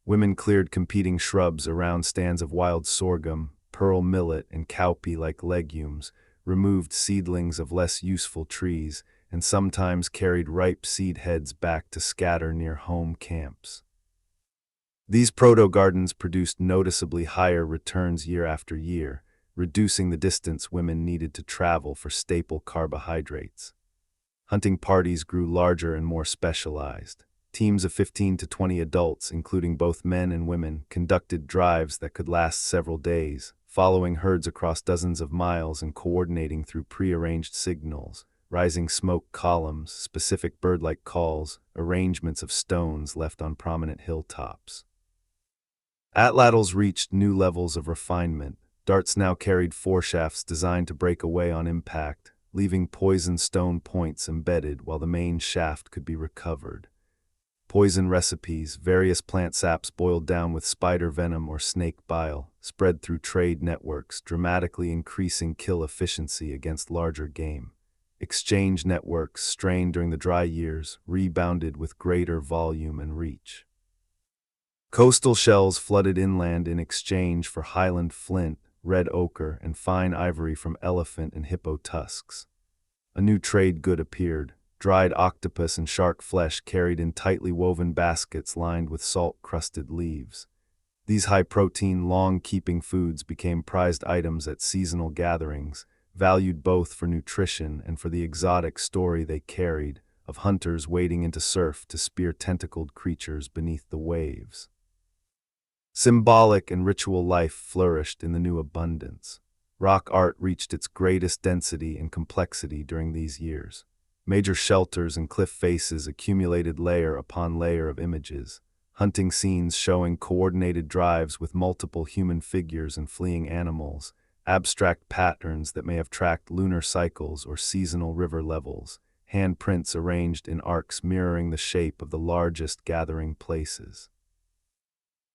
Women cleared competing shrubs around stands of wild sorghum, pearl millet, and cowpea-like legumes, removed seedlings of less useful trees, and sometimes carried ripe seed heads back to scatter near home camps. These proto-gardens produced noticeably higher returns year after year, reducing the distance women needed to travel for staple carbohydrates. Hunting parties grew larger and more specialized. Teams of 15 to 20 adults, including both men and women, conducted drives that could last several days, following herds across dozens of miles and coordinating through pre-arranged signals, rising smoke columns, specific bird-like calls, arrangements of stones left on prominent hilltops. Atlatls reached new levels of refinement. Darts now carried foreshafts designed to break away on impact, leaving poison stone points embedded while the main shaft could be recovered. Poison recipes, various plant saps boiled down with spider venom or snake bile, spread through trade networks, dramatically increasing kill efficiency against larger game. Exchange networks, strained during the dry years, rebounded with greater volume and reach. Coastal shells flooded inland in exchange for highland flint, red ochre, and fine ivory from elephant and hippo tusks. A new trade good appeared: dried octopus and shark flesh carried in tightly woven baskets lined with salt-crusted leaves. These high-protein, long-keeping foods became prized items at seasonal gatherings, valued both for nutrition and for the exotic story they carried of hunters wading into surf to spear tentacled creatures beneath the waves. Symbolic and ritual life flourished in the new abundance. Rock art reached its greatest density and complexity during these years. Major shelters and cliff faces accumulated layer upon layer of images, hunting scenes showing coordinated drives with multiple human figures and fleeing animals, abstract patterns that may have tracked lunar cycles or seasonal river levels, handprints arranged in arcs mirroring the shape of the largest gathering places.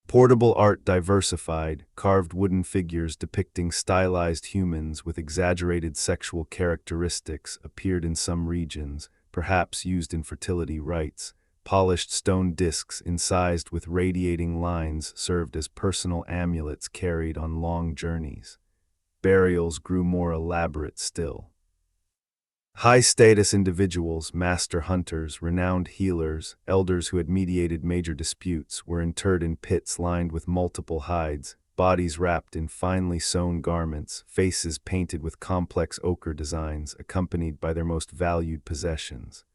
Portable art diversified, carved wooden figures depicting stylized humans with exaggerated sexual characteristics appeared in some regions, perhaps used in fertility rites. Polished stone discs incised with radiating lines served as personal amulets carried on long journeys. Burials grew more elaborate still. High-status individuals, master hunters, renowned healers, elders who had mediated major disputes, were interred in pits lined with multiple hides, bodies wrapped in finely sewn garments, faces painted with complex ochre designs accompanied by their most valued possessions.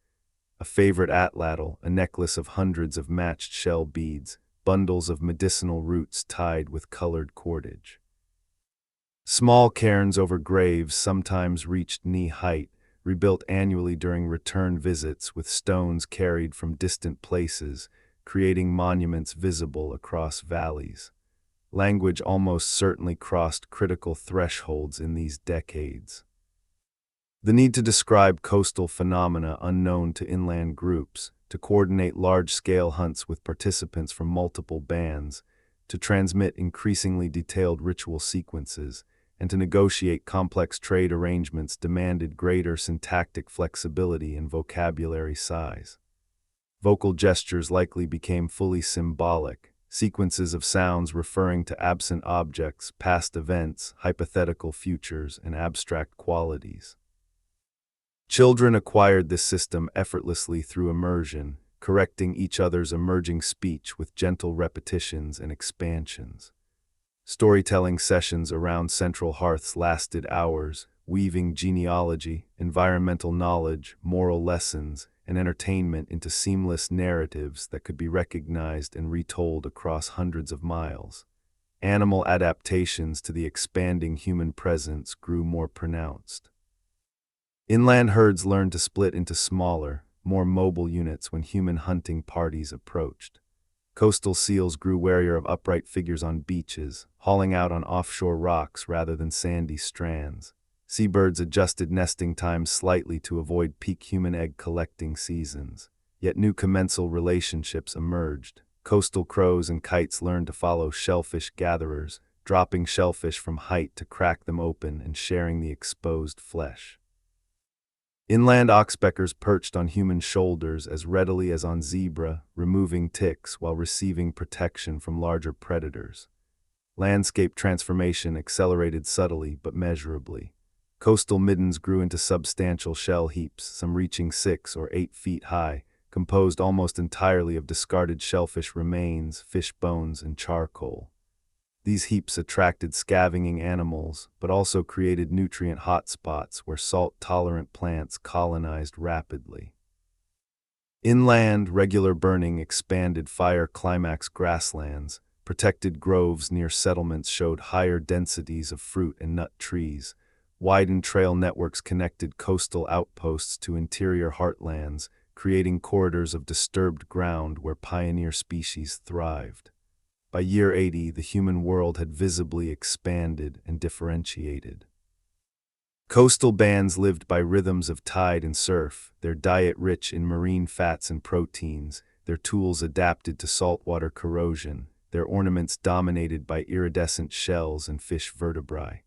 A favorite atlatl, a necklace of hundreds of matched shell beads, bundles of medicinal roots tied with colored cordage. Small cairns over graves sometimes reached knee height, rebuilt annually during return visits with stones carried from distant places, creating monuments visible across valleys. Language almost certainly crossed critical thresholds in these decades. The need to describe coastal phenomena unknown to inland groups, to coordinate large-scale hunts with participants from multiple bands, to transmit increasingly detailed ritual sequences, and to negotiate complex trade arrangements demanded greater syntactic flexibility and vocabulary size. Vocal gestures likely became fully symbolic, sequences of sounds referring to absent objects, past events, hypothetical futures, and abstract qualities. Children acquired this system effortlessly through immersion, correcting each other's emerging speech with gentle repetitions and expansions. Storytelling sessions around central hearths lasted hours, weaving genealogy, environmental knowledge, moral lessons, and entertainment into seamless narratives that could be recognized and retold across hundreds of miles. Animal adaptations to the expanding human presence grew more pronounced. Inland herds learned to split into smaller, more mobile units when human hunting parties approached. Coastal seals grew warier of upright figures on beaches, hauling out on offshore rocks rather than sandy strands. Seabirds adjusted nesting times slightly to avoid peak human egg collecting seasons. Yet new commensal relationships emerged. Coastal crows and kites learned to follow shellfish gatherers, dropping shellfish from height to crack them open and sharing the exposed flesh. Inland oxpeckers perched on human shoulders as readily as on zebra, removing ticks while receiving protection from larger predators. Landscape transformation accelerated subtly but measurably. Coastal middens grew into substantial shell heaps, some reaching 6 or 8 feet high, composed almost entirely of discarded shellfish remains, fish bones, and charcoal. These heaps attracted scavenging animals, but also created nutrient hotspots where salt-tolerant plants colonized rapidly. Inland, regular burning expanded fire climax grasslands. Protected groves near settlements showed higher densities of fruit and nut trees. Widened trail networks connected coastal outposts to interior heartlands, creating corridors of disturbed ground where pioneer species thrived. By year 80, the human world had visibly expanded and differentiated. Coastal bands lived by rhythms of tide and surf, their diet rich in marine fats and proteins, their tools adapted to saltwater corrosion, their ornaments dominated by iridescent shells and fish vertebrae.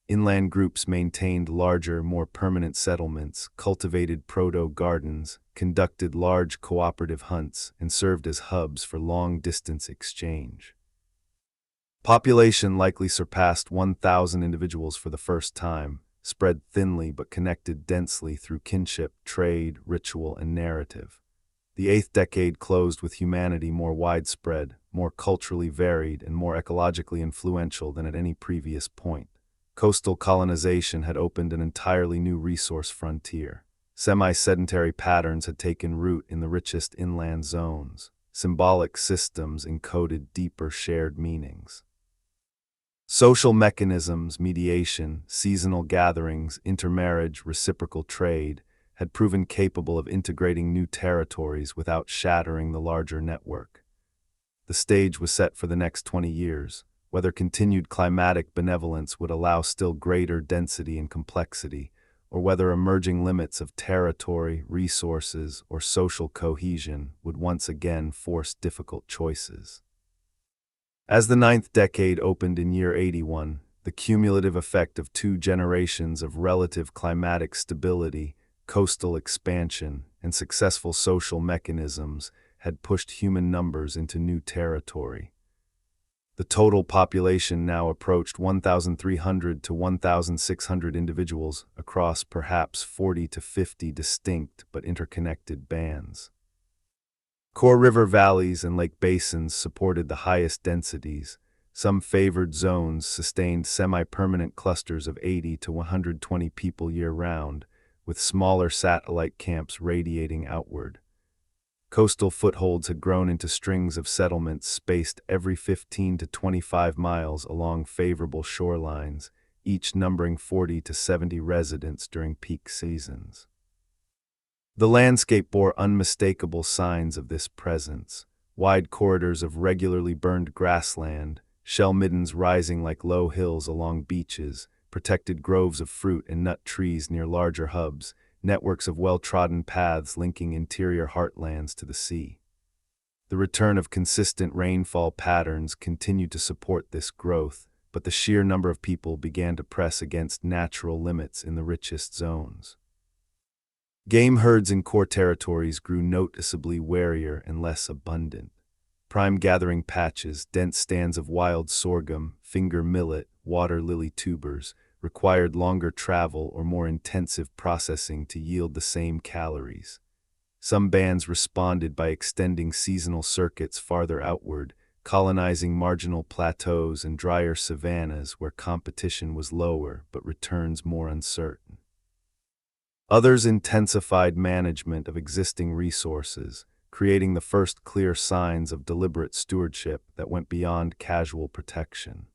Inland groups maintained larger, more permanent settlements, cultivated proto-gardens, conducted large cooperative hunts, and served as hubs for long-distance exchange. Population likely surpassed 1,000 individuals for the first time, spread thinly but connected densely through kinship, trade, ritual, and narrative. The 8th decade closed with humanity more widespread, more culturally varied, and more ecologically influential than at any previous point. Coastal colonization had opened an entirely new resource frontier. Semi-sedentary patterns had taken root in the richest inland zones. Symbolic systems encoded deeper shared meanings. Social mechanisms, mediation, seasonal gatherings, intermarriage, reciprocal trade, had proven capable of integrating new territories without shattering the larger network. The stage was set for the next 20 years. Whether continued climatic benevolence would allow still greater density and complexity, or whether emerging limits of territory, resources, or social cohesion would once again force difficult choices. As the 9th decade opened in year 81, the cumulative effect of 2 generations of relative climatic stability, coastal expansion, and successful social mechanisms had pushed human numbers into new territory. The total population now approached 1,300 to 1,600 individuals across perhaps 40 to 50 distinct but interconnected bands. Core river valleys and lake basins supported the highest densities. Some favored zones sustained semi-permanent clusters of 80 to 120 people year-round, with smaller satellite camps radiating outward. Coastal footholds had grown into strings of settlements spaced every 15 to 25 miles along favorable shorelines, each numbering 40 to 70 residents during peak seasons. The landscape bore unmistakable signs of this presence: wide corridors of regularly burned grassland, shell middens rising like low hills along beaches, protected groves of fruit and nut trees near larger hubs, networks of well-trodden paths linking interior heartlands to the sea. The return of consistent rainfall patterns continued to support this growth, but the sheer number of people began to press against natural limits in the richest zones. Game herds in core territories grew noticeably warier and less abundant. Prime gathering patches, dense stands of wild sorghum, finger millet, water lily tubers, required longer travel or more intensive processing to yield the same calories. Some bands responded by extending seasonal circuits farther outward, colonizing marginal plateaus and drier savannas where competition was lower but returns more uncertain. Others intensified management of existing resources, creating the first clear signs of deliberate stewardship that went beyond casual protection.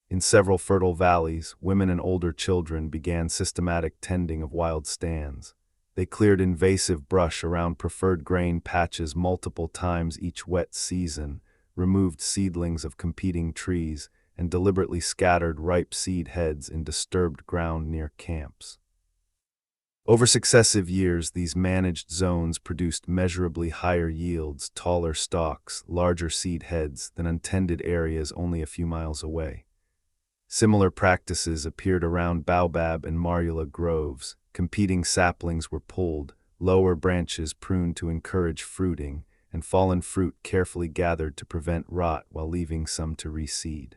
In several fertile valleys, women and older children began systematic tending of wild stands. They cleared invasive brush around preferred grain patches multiple times each wet season, removed seedlings of competing trees, and deliberately scattered ripe seed heads in disturbed ground near camps. Over successive years, these managed zones produced measurably higher yields, taller stalks, larger seed heads than untended areas only a few miles away. Similar practices appeared around baobab and marula groves. Competing saplings were pulled, lower branches pruned to encourage fruiting, and fallen fruit carefully gathered to prevent rot while leaving some to reseed.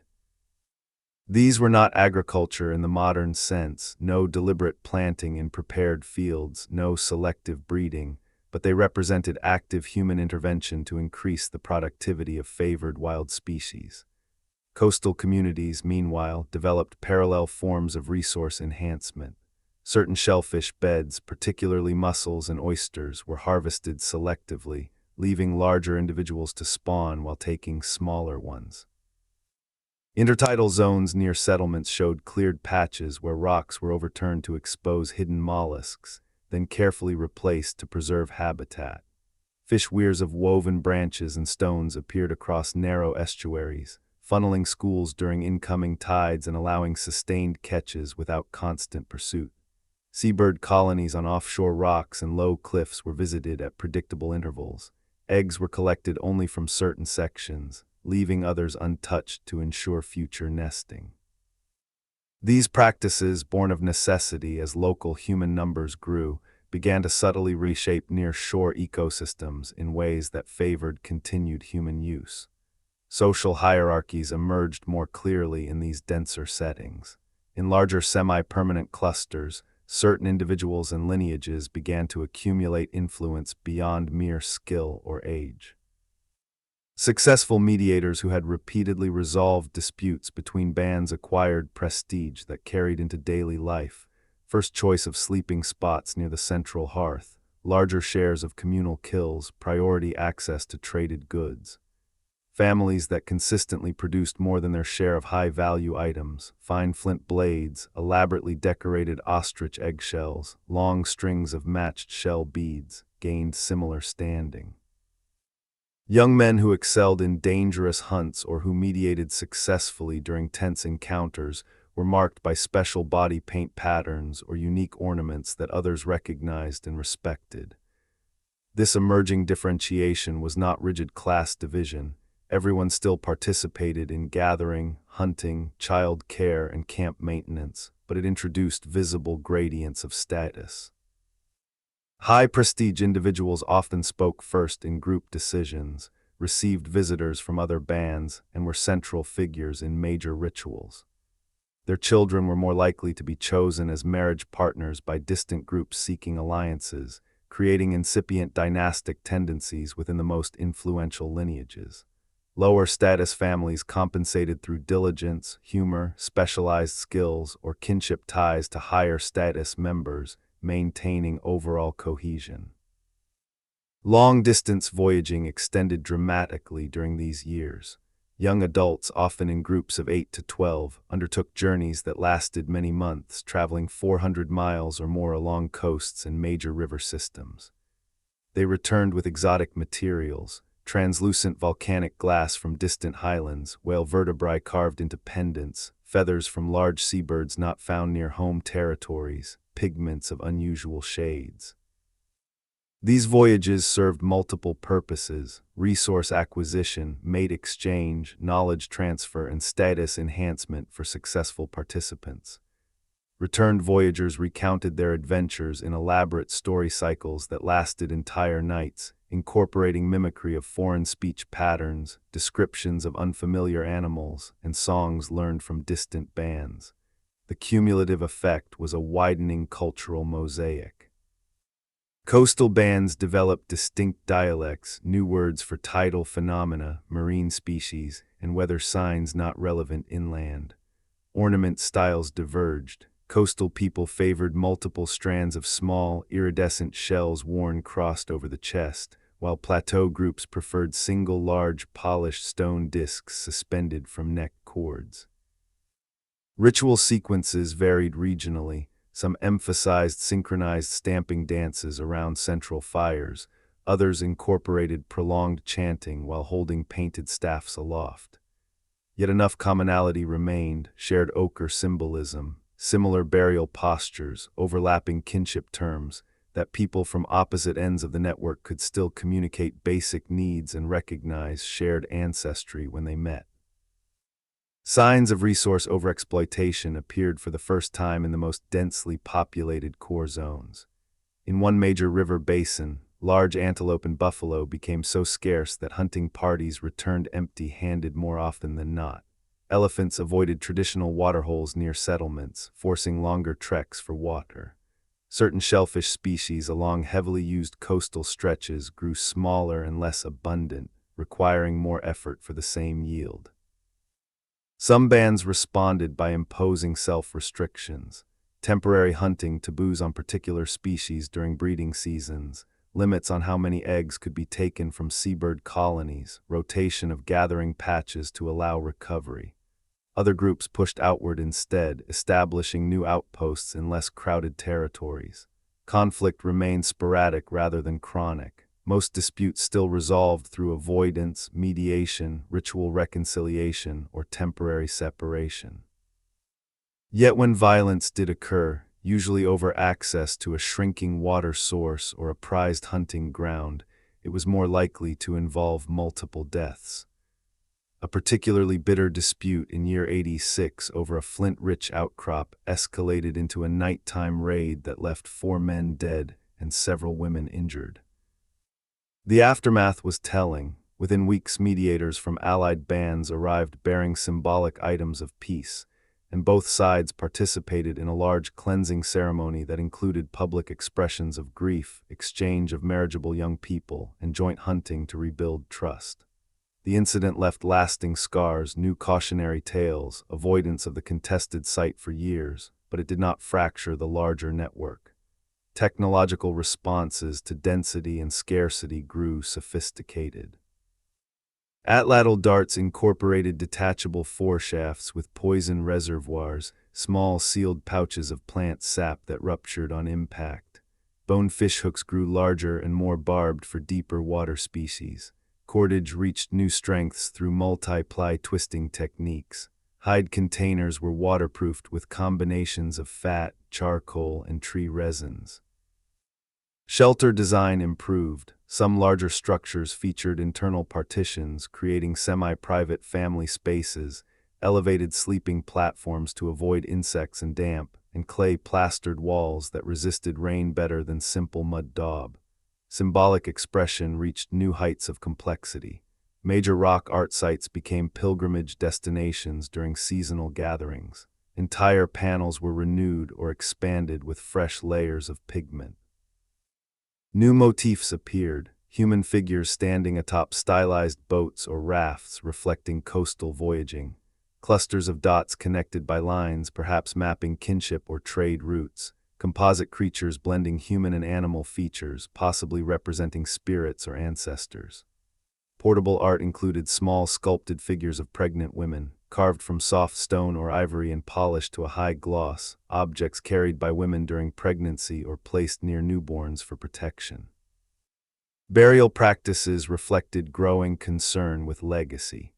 These were not agriculture in the modern sense, no deliberate planting in prepared fields, no selective breeding, but they represented active human intervention to increase the productivity of favored wild species. Coastal communities, meanwhile, developed parallel forms of resource enhancement. Certain shellfish beds, particularly mussels and oysters, were harvested selectively, leaving larger individuals to spawn while taking smaller ones. Intertidal zones near settlements showed cleared patches where rocks were overturned to expose hidden mollusks, then carefully replaced to preserve habitat. Fish weirs of woven branches and stones appeared across narrow estuaries, funneling schools during incoming tides and allowing sustained catches without constant pursuit. Seabird colonies on offshore rocks and low cliffs were visited at predictable intervals. Eggs were collected only from certain sections, leaving others untouched to ensure future nesting. These practices, born of necessity as local human numbers grew, began to subtly reshape near-shore ecosystems in ways that favored continued human use. Social hierarchies emerged more clearly in these denser settings. In larger semi-permanent clusters, certain individuals and lineages began to accumulate influence beyond mere skill or age. Successful mediators who had repeatedly resolved disputes between bands acquired prestige that carried into daily life: first choice of sleeping spots near the central hearth, larger shares of communal kills, priority access to traded goods. Families that consistently produced more than their share of high-value items, fine flint blades, elaborately decorated ostrich eggshells, long strings of matched shell beads, gained similar standing. Young men who excelled in dangerous hunts or who mediated successfully during tense encounters were marked by special body paint patterns or unique ornaments that others recognized and respected. This emerging differentiation was not rigid class division. Everyone still participated in gathering, hunting, child care, and camp maintenance, but it introduced visible gradients of status. High-prestige individuals often spoke first in group decisions, received visitors from other bands, and were central figures in major rituals. Their children were more likely to be chosen as marriage partners by distant groups seeking alliances, creating incipient dynastic tendencies within the most influential lineages. Lower status families compensated through diligence, humor, specialized skills, or kinship ties to higher status members, maintaining overall cohesion. Long-distance voyaging extended dramatically during these years. Young adults, often in groups of 8 to 12, undertook journeys that lasted many months, traveling 400 miles or more along coasts and major river systems. They returned with exotic materials, translucent volcanic glass from distant highlands, whale vertebrae carved into pendants, feathers from large seabirds not found near home territories, pigments of unusual shades. These voyages served multiple purposes: resource acquisition, mate exchange, knowledge transfer, and status enhancement for successful participants. Returned voyagers recounted their adventures in elaborate story cycles that lasted entire nights, incorporating mimicry of foreign speech patterns, descriptions of unfamiliar animals, and songs learned from distant bands. The cumulative effect was a widening cultural mosaic. Coastal bands developed distinct dialects, new words for tidal phenomena, marine species, and weather signs not relevant inland. Ornament styles diverged. Coastal people favored multiple strands of small, iridescent shells worn crossed over the chest, while plateau groups preferred single large polished stone discs suspended from neck cords. Ritual sequences varied regionally. Some emphasized synchronized stamping dances around central fires, others incorporated prolonged chanting while holding painted staffs aloft. Yet enough commonality remained: shared ochre symbolism, similar burial postures, overlapping kinship terms, that people from opposite ends of the network could still communicate basic needs and recognize shared ancestry when they met. Signs of resource overexploitation appeared for the first time in the most densely populated core zones. In one major river basin, large antelope and buffalo became so scarce that hunting parties returned empty-handed more often than not. Elephants avoided traditional waterholes near settlements, forcing longer treks for water. Certain shellfish species along heavily used coastal stretches grew smaller and less abundant, requiring more effort for the same yield. Some bands responded by imposing self-restrictions: temporary hunting taboos on particular species during breeding seasons, limits on how many eggs could be taken from seabird colonies, rotation of gathering patches to allow recovery. Other groups pushed outward instead, establishing new outposts in less crowded territories. Conflict remained sporadic rather than chronic. Most disputes still resolved through avoidance, mediation, ritual reconciliation, or temporary separation. Yet when violence did occur, usually over access to a shrinking water source or a prized hunting ground, it was more likely to involve multiple deaths. A particularly bitter dispute in year 86 over a flint-rich outcrop escalated into a nighttime raid that left 4 men dead and several women injured. The aftermath was telling. Within weeks, mediators from allied bands arrived bearing symbolic items of peace, and both sides participated in a large cleansing ceremony that included public expressions of grief, exchange of marriageable young people, and joint hunting to rebuild trust. The incident left lasting scars, new cautionary tales, avoidance of the contested site for years, but it did not fracture the larger network. Technological responses to density and scarcity grew sophisticated. Atlatl darts incorporated detachable foreshafts with poison reservoirs, small sealed pouches of plant sap that ruptured on impact. Bone fishhooks grew larger and more barbed for deeper water species. Cordage reached new strengths through multi-ply twisting techniques. Hide containers were waterproofed with combinations of fat, charcoal, and tree resins. Shelter design improved. Some larger structures featured internal partitions, creating semi-private family spaces, elevated sleeping platforms to avoid insects and damp, and clay-plastered walls that resisted rain better than simple mud daub. Symbolic expression reached new heights of complexity. Major rock art sites became pilgrimage destinations during seasonal gatherings. Entire panels were renewed or expanded with fresh layers of pigment. New motifs appeared: human figures standing atop stylized boats or rafts reflecting coastal voyaging, clusters of dots connected by lines perhaps mapping kinship or trade routes, composite creatures blending human and animal features, possibly representing spirits or ancestors. Portable art included small sculpted figures of pregnant women, carved from soft stone or ivory and polished to a high gloss, objects carried by women during pregnancy or placed near newborns for protection. Burial practices reflected growing concern with legacy.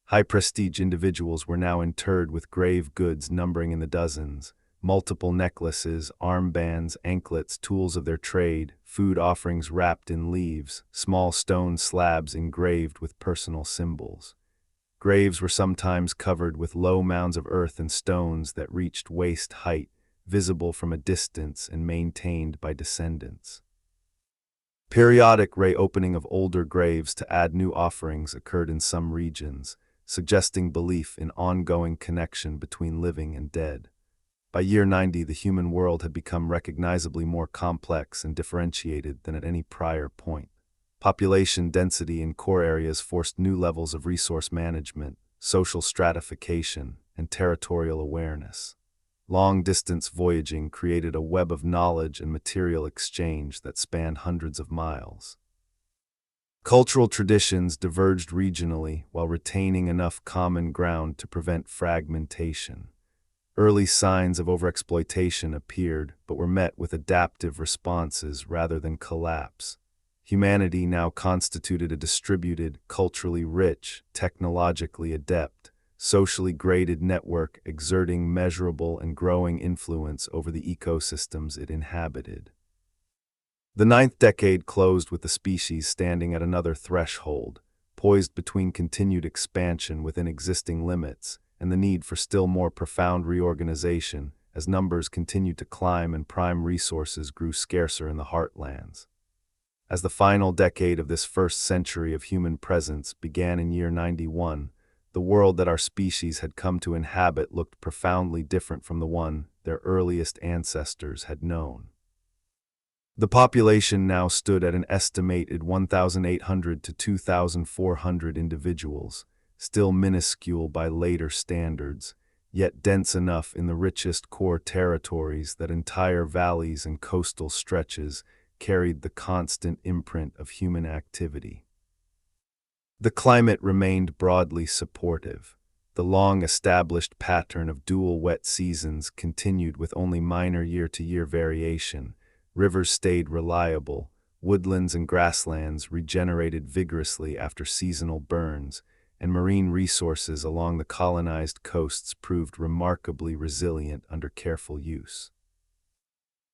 High-prestige individuals were now interred with grave goods numbering in the dozens, multiple necklaces, armbands, anklets, tools of their trade, food offerings wrapped in leaves, small stone slabs engraved with personal symbols. Graves were sometimes covered with low mounds of earth and stones that reached waist height, visible from a distance and maintained by descendants. Periodic reopening of older graves to add new offerings occurred in some regions, suggesting belief in ongoing connection between living and dead. By year 90, the human world had become recognizably more complex and differentiated than at any prior point. Population density in core areas forced new levels of resource management, social stratification, and territorial awareness. Long-distance voyaging created a web of knowledge and material exchange that spanned hundreds of miles. Cultural traditions diverged regionally while retaining enough common ground to prevent fragmentation. Early signs of overexploitation appeared, but were met with adaptive responses rather than collapse. Humanity now constituted a distributed, culturally rich, technologically adept, socially graded network exerting measurable and growing influence over the ecosystems it inhabited. The ninth decade closed with the species standing at another threshold, poised between continued expansion within existing limits and the need for still more profound reorganization as numbers continued to climb and prime resources grew scarcer in the heartlands. As the final decade of this first century of human presence began in year 91, the world that our species had come to inhabit looked profoundly different from the one their earliest ancestors had known. The population now stood at an estimated 1,800 to 2,400 individuals, still minuscule by later standards, yet dense enough in the richest core territories that entire valleys and coastal stretches carried the constant imprint of human activity. The climate remained broadly supportive. The long-established pattern of dual wet seasons continued with only minor year-to-year variation. Rivers stayed reliable, woodlands and grasslands regenerated vigorously after seasonal burns, and marine resources along the colonized coasts proved remarkably resilient under careful use.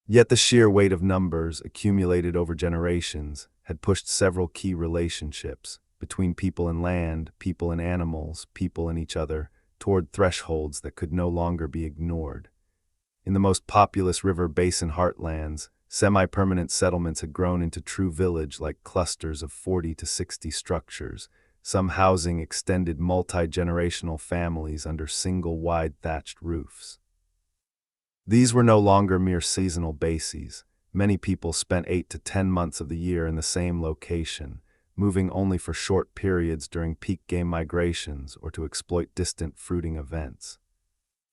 Yet the sheer weight of numbers accumulated over generations had pushed several key relationships between people and land, people and animals, people and each other, toward thresholds that could no longer be ignored. In the most populous river basin heartlands, semi-permanent settlements had grown into true village-like clusters of 40 to 60 structures, some housing extended multi-generational families under single wide thatched roofs. These were no longer mere seasonal bases. Many people spent 8 to 10 months of the year in the same location, moving only for short periods during peak game migrations or to exploit distant fruiting events.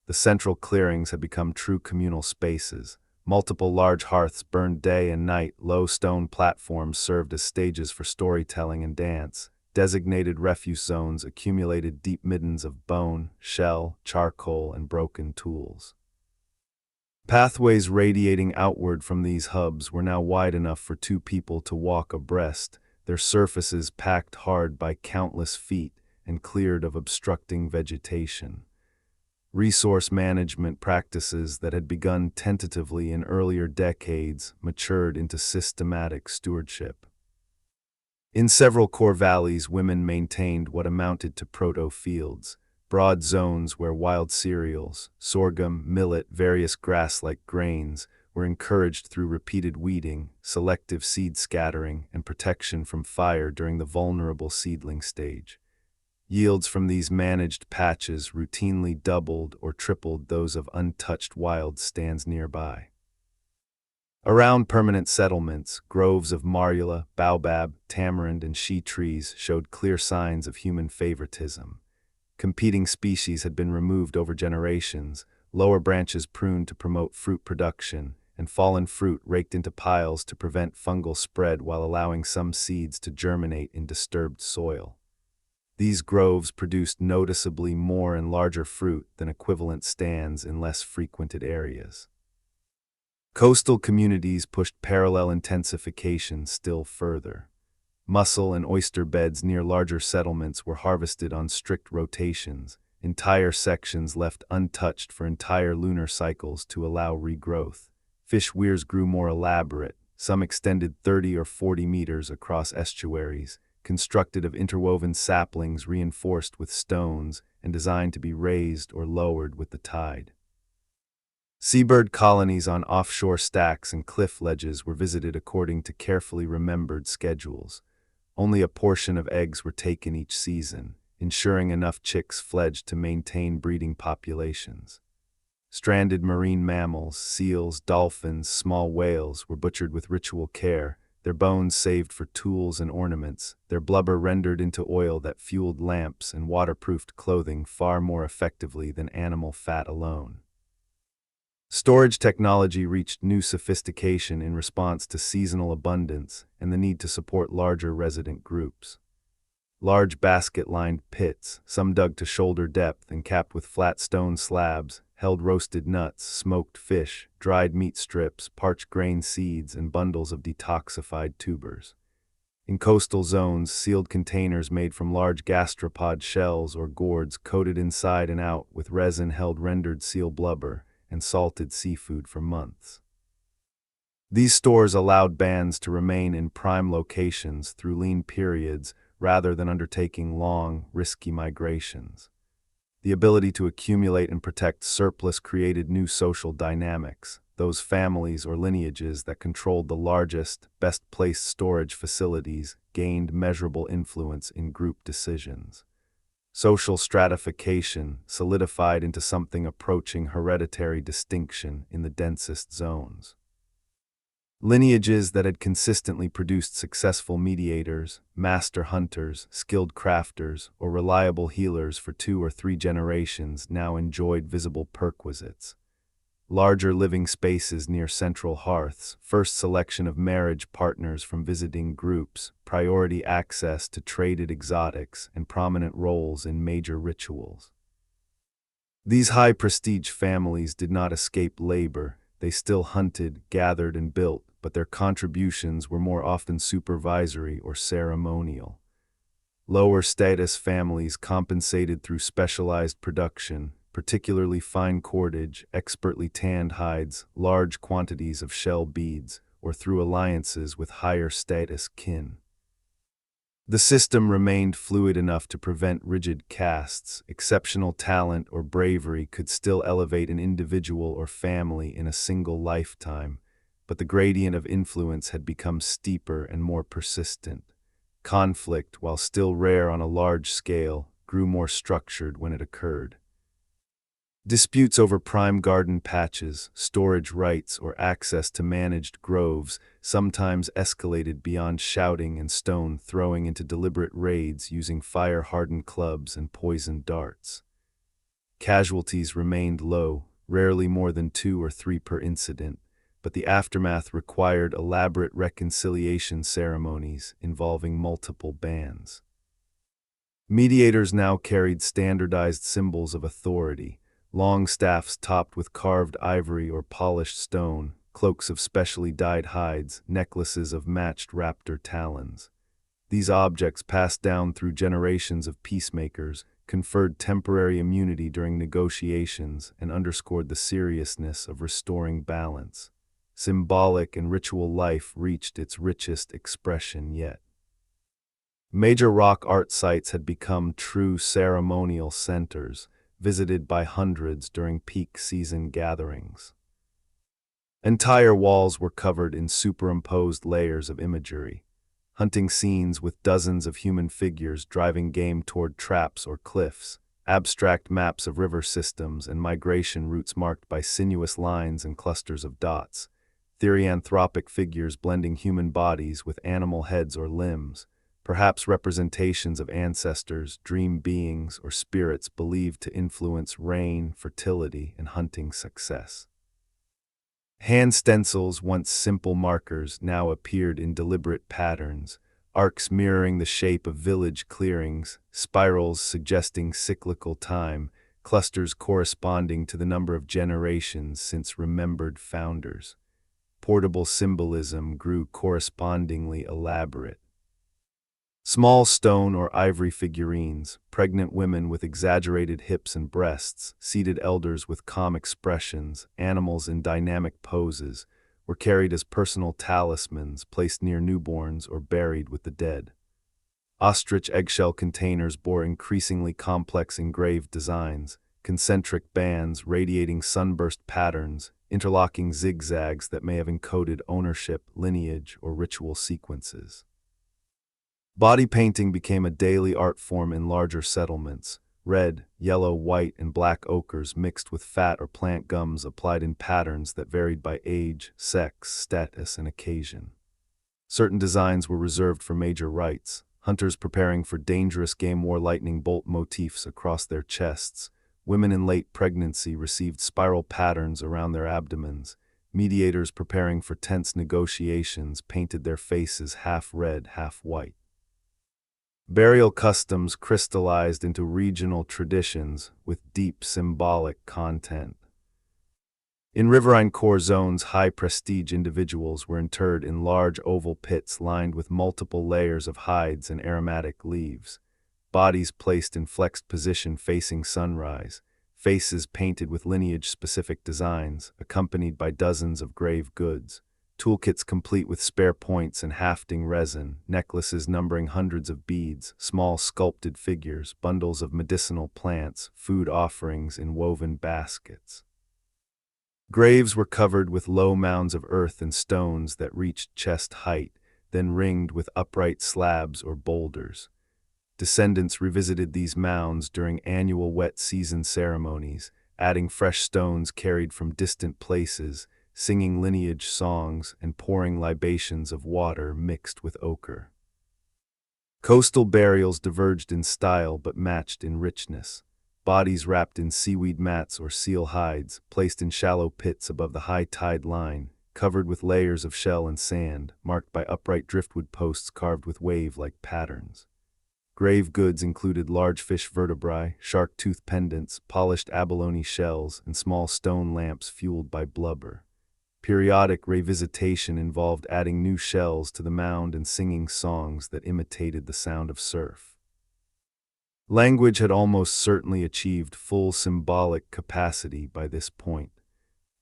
The central clearings had become true communal spaces. Multiple large hearths burned day and night, low stone platforms served as stages for storytelling and dance, designated refuse zones accumulated deep middens of bone, shell, charcoal, and broken tools. Pathways radiating outward from these hubs were now wide enough for two people to walk abreast, their surfaces packed hard by countless feet and cleared of obstructing vegetation. Resource management practices that had begun tentatively in earlier decades matured into systematic stewardship. In several core valleys, women maintained what amounted to proto-fields, broad zones where wild cereals, sorghum, millet, various grass-like grains, were encouraged through repeated weeding, selective seed scattering, and protection from fire during the vulnerable seedling stage. Yields from these managed patches routinely doubled or tripled those of untouched wild stands nearby. Around permanent settlements, groves of marula, baobab, tamarind, and shea trees showed clear signs of human favoritism. Competing species had been removed over generations, lower branches pruned to promote fruit production, and fallen fruit raked into piles to prevent fungal spread while allowing some seeds to germinate in disturbed soil. These groves produced noticeably more and larger fruit than equivalent stands in less frequented areas. Coastal communities pushed parallel intensification still further. Mussel and oyster beds near larger settlements were harvested on strict rotations, entire sections left untouched for entire lunar cycles to allow regrowth. Fish weirs grew more elaborate, some extended 30 or 40 meters across estuaries, constructed of interwoven saplings reinforced with stones and designed to be raised or lowered with the tide. Seabird colonies on offshore stacks and cliff ledges were visited according to carefully remembered schedules. Only a portion of eggs were taken each season, ensuring enough chicks fledged to maintain breeding populations. Stranded marine mammals, seals, dolphins, small whales were butchered with ritual care, their bones saved for tools and ornaments, their blubber rendered into oil that fueled lamps and waterproofed clothing far more effectively than animal fat alone. Storage technology reached new sophistication in response to seasonal abundance and the need to support larger resident groups. Large basket-lined pits, some dug to shoulder depth and capped with flat stone slabs, held roasted nuts, smoked fish, dried meat strips, parched grain seeds, and bundles of detoxified tubers. In coastal zones, sealed containers made from large gastropod shells or gourds coated inside and out with resin held rendered seal blubber and salted seafood for months. These stores allowed bands to remain in prime locations through lean periods rather than undertaking long, risky migrations. The ability to accumulate and protect surplus created new social dynamics. Those families or lineages that controlled the largest, best-placed storage facilities gained measurable influence in group decisions. Social stratification solidified into something approaching hereditary distinction in the densest zones. Lineages that had consistently produced successful mediators, master hunters, skilled crafters, or reliable healers for 2 or 3 generations now enjoyed visible perquisites. Larger living spaces near central hearths, first selection of marriage partners from visiting groups, priority access to traded exotics, and prominent roles in major rituals. These high-prestige families did not escape labor. They still hunted, gathered, and built, but their contributions were more often supervisory or ceremonial. Lower-status families compensated through specialized production, particularly fine cordage, expertly tanned hides, large quantities of shell beads, or through alliances with higher-status kin. The system remained fluid enough to prevent rigid castes. Exceptional talent or bravery could still elevate an individual or family in a single lifetime, but the gradient of influence had become steeper and more persistent. Conflict, while still rare on a large scale, grew more structured when it occurred. Disputes over prime garden patches, storage rights, or access to managed groves sometimes escalated beyond shouting and stone throwing into deliberate raids using fire-hardened clubs and poisoned darts. Casualties remained low, rarely more than 2 or 3 per incident, but the aftermath required elaborate reconciliation ceremonies involving multiple bands. Mediators now carried standardized symbols of authority, long staffs topped with carved ivory or polished stone, cloaks of specially dyed hides, necklaces of matched raptor talons. These objects, passed down through generations of peacemakers, conferred temporary immunity during negotiations and underscored the seriousness of restoring balance. Symbolic and ritual life reached its richest expression yet. Major rock art sites had become true ceremonial centers, visited by hundreds during peak season gatherings. Entire walls were covered in superimposed layers of imagery, hunting scenes with dozens of human figures driving game toward traps or cliffs, abstract maps of river systems and migration routes marked by sinuous lines and clusters of dots, therianthropic figures blending human bodies with animal heads or limbs, perhaps representations of ancestors, dream beings, or spirits believed to influence rain, fertility, and hunting success. Hand stencils, once simple markers, now appeared in deliberate patterns, arcs mirroring the shape of village clearings, spirals suggesting cyclical time, clusters corresponding to the number of generations since remembered founders. Portable symbolism grew correspondingly elaborate. Small stone or ivory figurines, pregnant women with exaggerated hips and breasts, seated elders with calm expressions, animals in dynamic poses, were carried as personal talismans placed near newborns or buried with the dead. Ostrich eggshell containers bore increasingly complex engraved designs, concentric bands radiating sunburst patterns, interlocking zigzags that may have encoded ownership, lineage, or ritual sequences. Body painting became a daily art form in larger settlements. Red, yellow, white, and black ochres mixed with fat or plant gums applied in patterns that varied by age, sex, status, and occasion. Certain designs were reserved for major rites. Hunters preparing for dangerous game wore lightning bolt motifs across their chests. Women in late pregnancy received spiral patterns around their abdomens. Mediators preparing for tense negotiations painted their faces half red, half white. Burial customs crystallized into regional traditions with deep symbolic content. In riverine core zones, high-prestige individuals were interred in large oval pits lined with multiple layers of hides and aromatic leaves, bodies placed in flexed position facing sunrise, faces painted with lineage-specific designs, accompanied by dozens of grave goods. Toolkits complete with spare points and hafting resin, necklaces numbering hundreds of beads, small sculpted figures, bundles of medicinal plants, food offerings in woven baskets. Graves were covered with low mounds of earth and stones that reached chest height, then ringed with upright slabs or boulders. Descendants revisited these mounds during annual wet season ceremonies, adding fresh stones carried from distant places, singing lineage songs and pouring libations of water mixed with ochre. Coastal burials diverged in style but matched in richness. Bodies wrapped in seaweed mats or seal hides, placed in shallow pits above the high tide line, covered with layers of shell and sand, marked by upright driftwood posts carved with wave-like patterns. Grave goods included large fish vertebrae, shark tooth pendants, polished abalone shells, and small stone lamps fueled by blubber. Periodic revisitation involved adding new shells to the mound and singing songs that imitated the sound of surf. Language had almost certainly achieved full symbolic capacity by this point.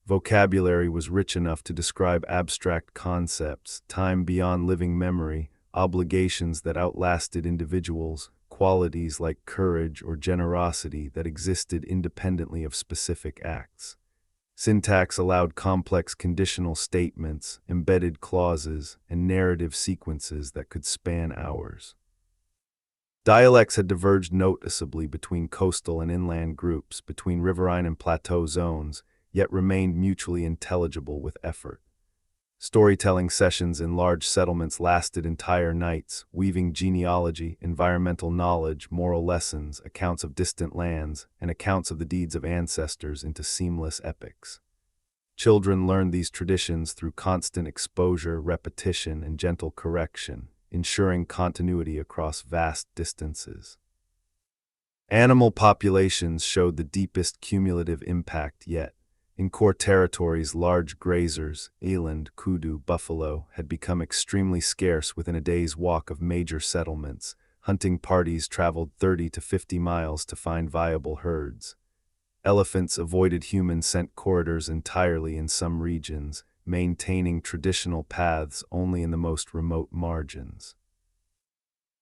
Vocabulary was rich enough to describe abstract concepts, time beyond living memory, obligations that outlasted individuals, qualities like courage or generosity that existed independently of specific acts. Syntax allowed complex conditional statements, embedded clauses, and narrative sequences that could span hours. Dialects had diverged noticeably between coastal and inland groups, between riverine and plateau zones, yet remained mutually intelligible with effort. Storytelling sessions in large settlements lasted entire nights, weaving genealogy, environmental knowledge, moral lessons, accounts of distant lands, and accounts of the deeds of ancestors into seamless epics. Children learned these traditions through constant exposure, repetition, and gentle correction, ensuring continuity across vast distances. Animal populations showed the deepest cumulative impact yet. In core territories, large grazers, eland, kudu, buffalo, had become extremely scarce within a day's walk of major settlements. Hunting parties traveled 30 to 50 miles to find viable herds. Elephants avoided human-scent corridors entirely in some regions, maintaining traditional paths only in the most remote margins.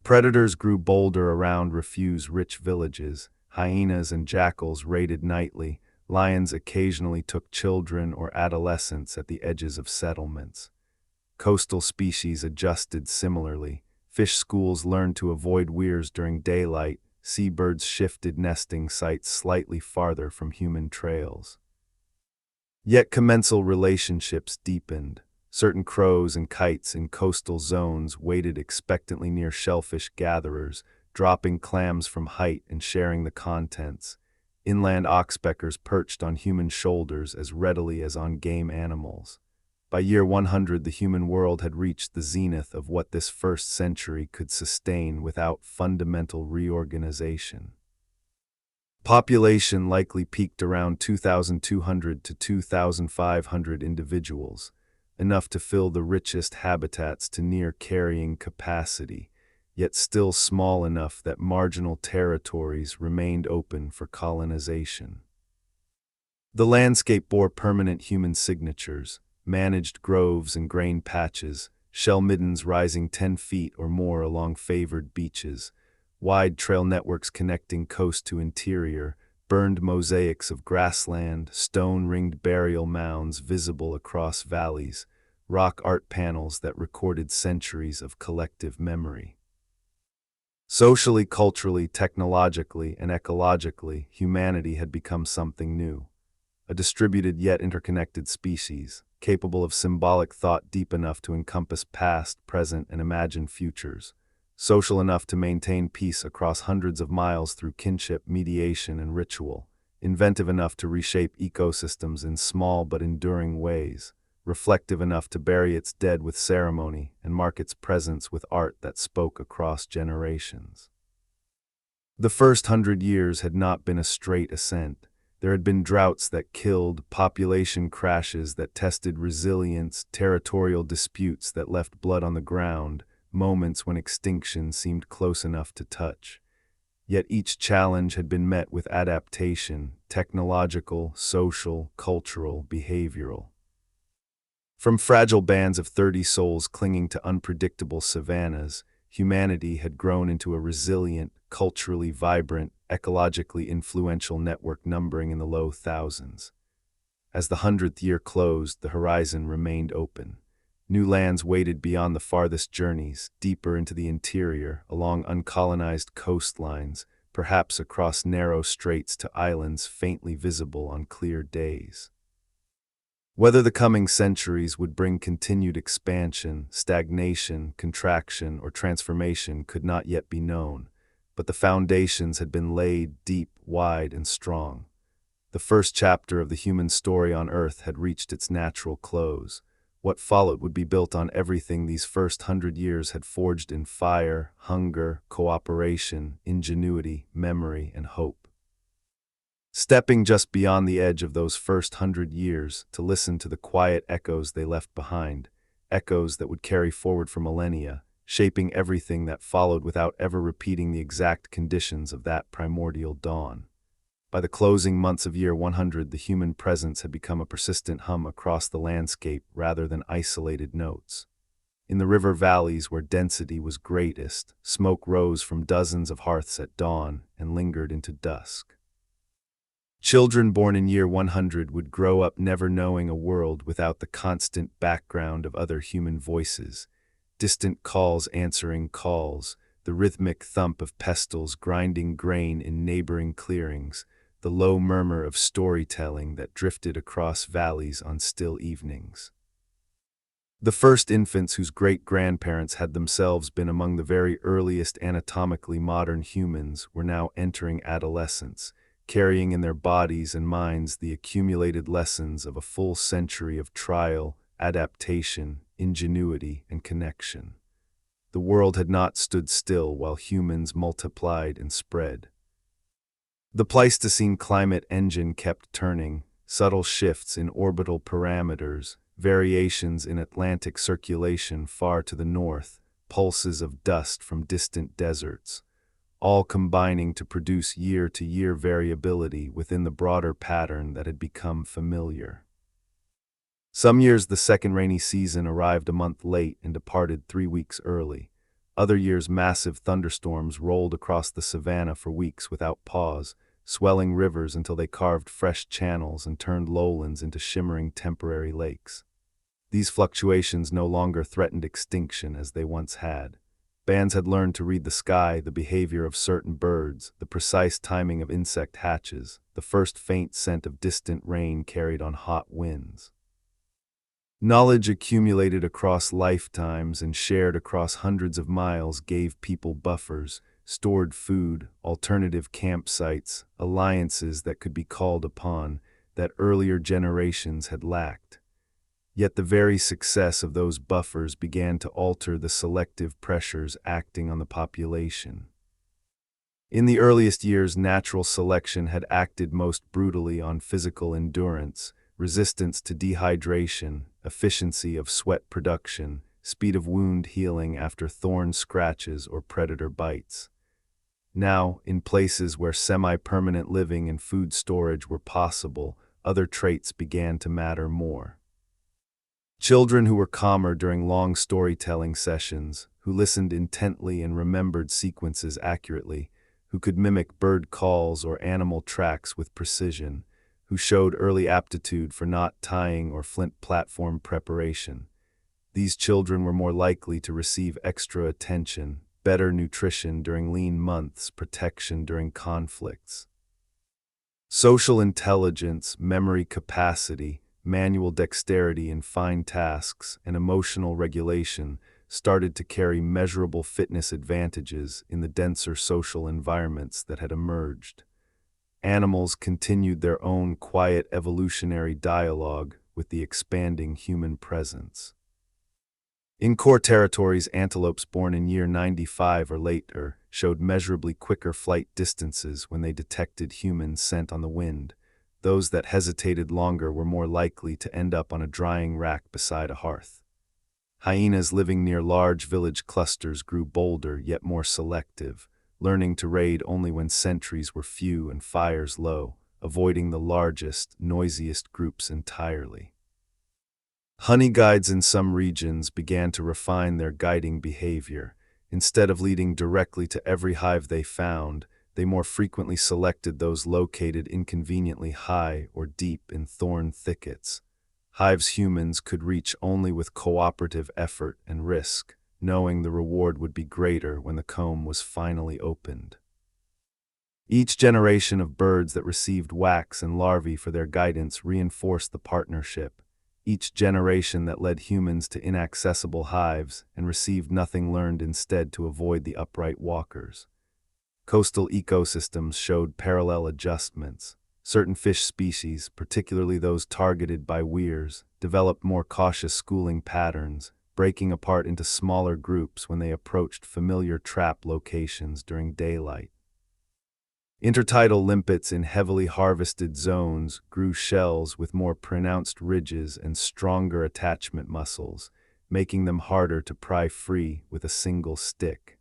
Predators grew bolder around refuse-rich villages. Hyenas and jackals raided nightly. Lions occasionally took children or adolescents at the edges of settlements. Coastal species adjusted similarly. Fish schools learned to avoid weirs during daylight. Seabirds shifted nesting sites slightly farther from human trails. Yet commensal relationships deepened. Certain crows and kites in coastal zones waited expectantly near shellfish gatherers, dropping clams from height and sharing the contents. inland oxpeckers perched on human shoulders as readily as on game animals. By year 100, the human world had reached the zenith of what this first century could sustain without fundamental reorganization. Population likely peaked around 2,200 to 2,500 individuals, enough to fill the richest habitats to near carrying capacity, yet still small enough that marginal territories remained open for colonization. The landscape bore permanent human signatures, managed groves and grain patches, shell middens rising 10 feet or more along favored beaches, wide trail networks connecting coast to interior, burned mosaics of grassland, stone-ringed burial mounds visible across valleys, rock art panels that recorded centuries of collective memory. Socially, culturally, technologically, and ecologically, humanity had become something new. A distributed yet interconnected species, capable of symbolic thought deep enough to encompass past, present, and imagined futures. Social enough to maintain peace across hundreds of miles through kinship, mediation, and ritual. Inventive enough to reshape ecosystems in small but enduring ways. Reflective enough to bury its dead with ceremony and mark its presence with art that spoke across generations. The first 100 years had not been a straight ascent. There had been droughts that killed, population crashes that tested resilience, territorial disputes that left blood on the ground, moments when extinction seemed close enough to touch. Yet each challenge had been met with adaptation, technological, social, cultural, behavioral. From fragile bands of 30 souls clinging to unpredictable savannas, humanity had grown into a resilient, culturally vibrant, ecologically influential network numbering in the low thousands. As the 100th year closed, the horizon remained open. New lands waited beyond the farthest journeys, deeper into the interior, along uncolonized coastlines, perhaps across narrow straits to islands faintly visible on clear days. Whether the coming centuries would bring continued expansion, stagnation, contraction, or transformation could not yet be known, but the foundations had been laid deep, wide, and strong. The first chapter of the human story on Earth had reached its natural close. What followed would be built on everything these first 100 years had forged in fire, hunger, cooperation, ingenuity, memory, and hope. Stepping just beyond the edge of those first 100 years to listen to the quiet echoes they left behind, echoes that would carry forward for millennia, shaping everything that followed without ever repeating the exact conditions of that primordial dawn. By the closing months of year 100, the human presence had become a persistent hum across the landscape rather than isolated notes. In the river valleys where density was greatest, smoke rose from dozens of hearths at dawn and lingered into dusk. Children born in year 100 would grow up never knowing a world without the constant background of other human voices, distant calls answering calls, the rhythmic thump of pestles grinding grain in neighboring clearings, the low murmur of storytelling that drifted across valleys on still evenings. The first infants whose great-grandparents had themselves been among the very earliest anatomically modern humans were now entering adolescence, carrying in their bodies and minds the accumulated lessons of a full century of trial, adaptation, ingenuity, and connection. The world had not stood still while humans multiplied and spread. The Pleistocene climate engine kept turning, subtle shifts in orbital parameters, variations in Atlantic circulation far to the north, pulses of dust from distant deserts, all combining to produce year-to-year variability within the broader pattern that had become familiar. Some years the second rainy season arrived a month late and departed 3 weeks early. Other years massive thunderstorms rolled across the savanna for weeks without pause, swelling rivers until they carved fresh channels and turned lowlands into shimmering temporary lakes. These fluctuations no longer threatened extinction as they once had. Bands had learned to read the sky, the behavior of certain birds, the precise timing of insect hatches, the first faint scent of distant rain carried on hot winds. Knowledge accumulated across lifetimes and shared across hundreds of miles gave people buffers, stored food, alternative campsites, alliances that could be called upon, that earlier generations had lacked. Yet the very success of those buffers began to alter the selective pressures acting on the population. In the earliest years, natural selection had acted most brutally on physical endurance, resistance to dehydration, efficiency of sweat production, speed of wound healing after thorn scratches or predator bites. Now, in places where semi-permanent living and food storage were possible, other traits began to matter more. Children who were calmer during long storytelling sessions, who listened intently and remembered sequences accurately, who could mimic bird calls or animal tracks with precision, who showed early aptitude for knot tying or flint platform preparation. These children were more likely to receive extra attention, better nutrition during lean months, protection during conflicts. Social intelligence, memory capacity, manual dexterity in fine tasks, and emotional regulation started to carry measurable fitness advantages in the denser social environments that had emerged. Animals continued their own quiet evolutionary dialogue with the expanding human presence. In core territories, antelopes born in year 95 or later showed measurably quicker flight distances when they detected human scent on the wind. Those that hesitated longer were more likely to end up on a drying rack beside a hearth. Hyenas living near large village clusters grew bolder yet more selective, learning to raid only when sentries were few and fires low, avoiding the largest, noisiest groups entirely. Honey guides in some regions began to refine their guiding behavior. Instead of leading directly to every hive they found, they more frequently selected those located inconveniently high or deep in thorn thickets. Hives humans could reach only with cooperative effort and risk, knowing the reward would be greater when the comb was finally opened. Each generation of birds that received wax and larvae for their guidance reinforced the partnership. Each generation that led humans to inaccessible hives and received nothing learned instead to avoid the upright walkers. Coastal ecosystems showed parallel adjustments. Certain fish species, particularly those targeted by weirs, developed more cautious schooling patterns, breaking apart into smaller groups when they approached familiar trap locations during daylight. Intertidal limpets in heavily harvested zones grew shells with more pronounced ridges and stronger attachment muscles, making them harder to pry free with a single stick.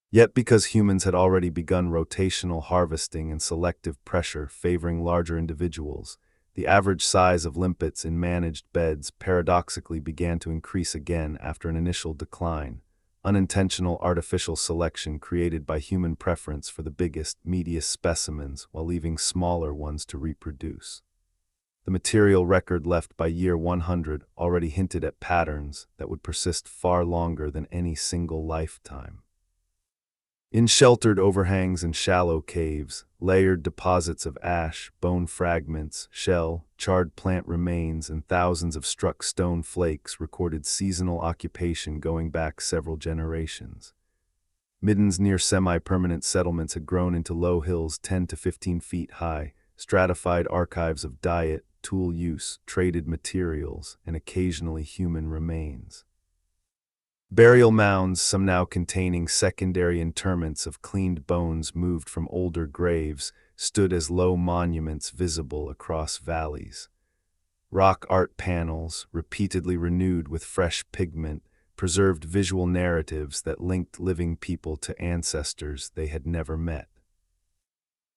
Yet because humans had already begun rotational harvesting and selective pressure favoring larger individuals, the average size of limpets in managed beds paradoxically began to increase again after an initial decline. Unintentional artificial selection created by human preference for the biggest, meatiest specimens while leaving smaller ones to reproduce. The material record left by year 100 already hinted at patterns that would persist far longer than any single lifetime. In sheltered overhangs and shallow caves, layered deposits of ash, bone fragments, shell, charred plant remains, and thousands of struck stone flakes recorded seasonal occupation going back several generations. Middens near semi-permanent settlements had grown into low hills 10 to 15 feet high, stratified archives of diet, tool use, traded materials, and occasionally human remains. Burial mounds, some now containing secondary interments of cleaned bones moved from older graves, stood as low monuments visible across valleys. Rock art panels, repeatedly renewed with fresh pigment, preserved visual narratives that linked living people to ancestors they had never met.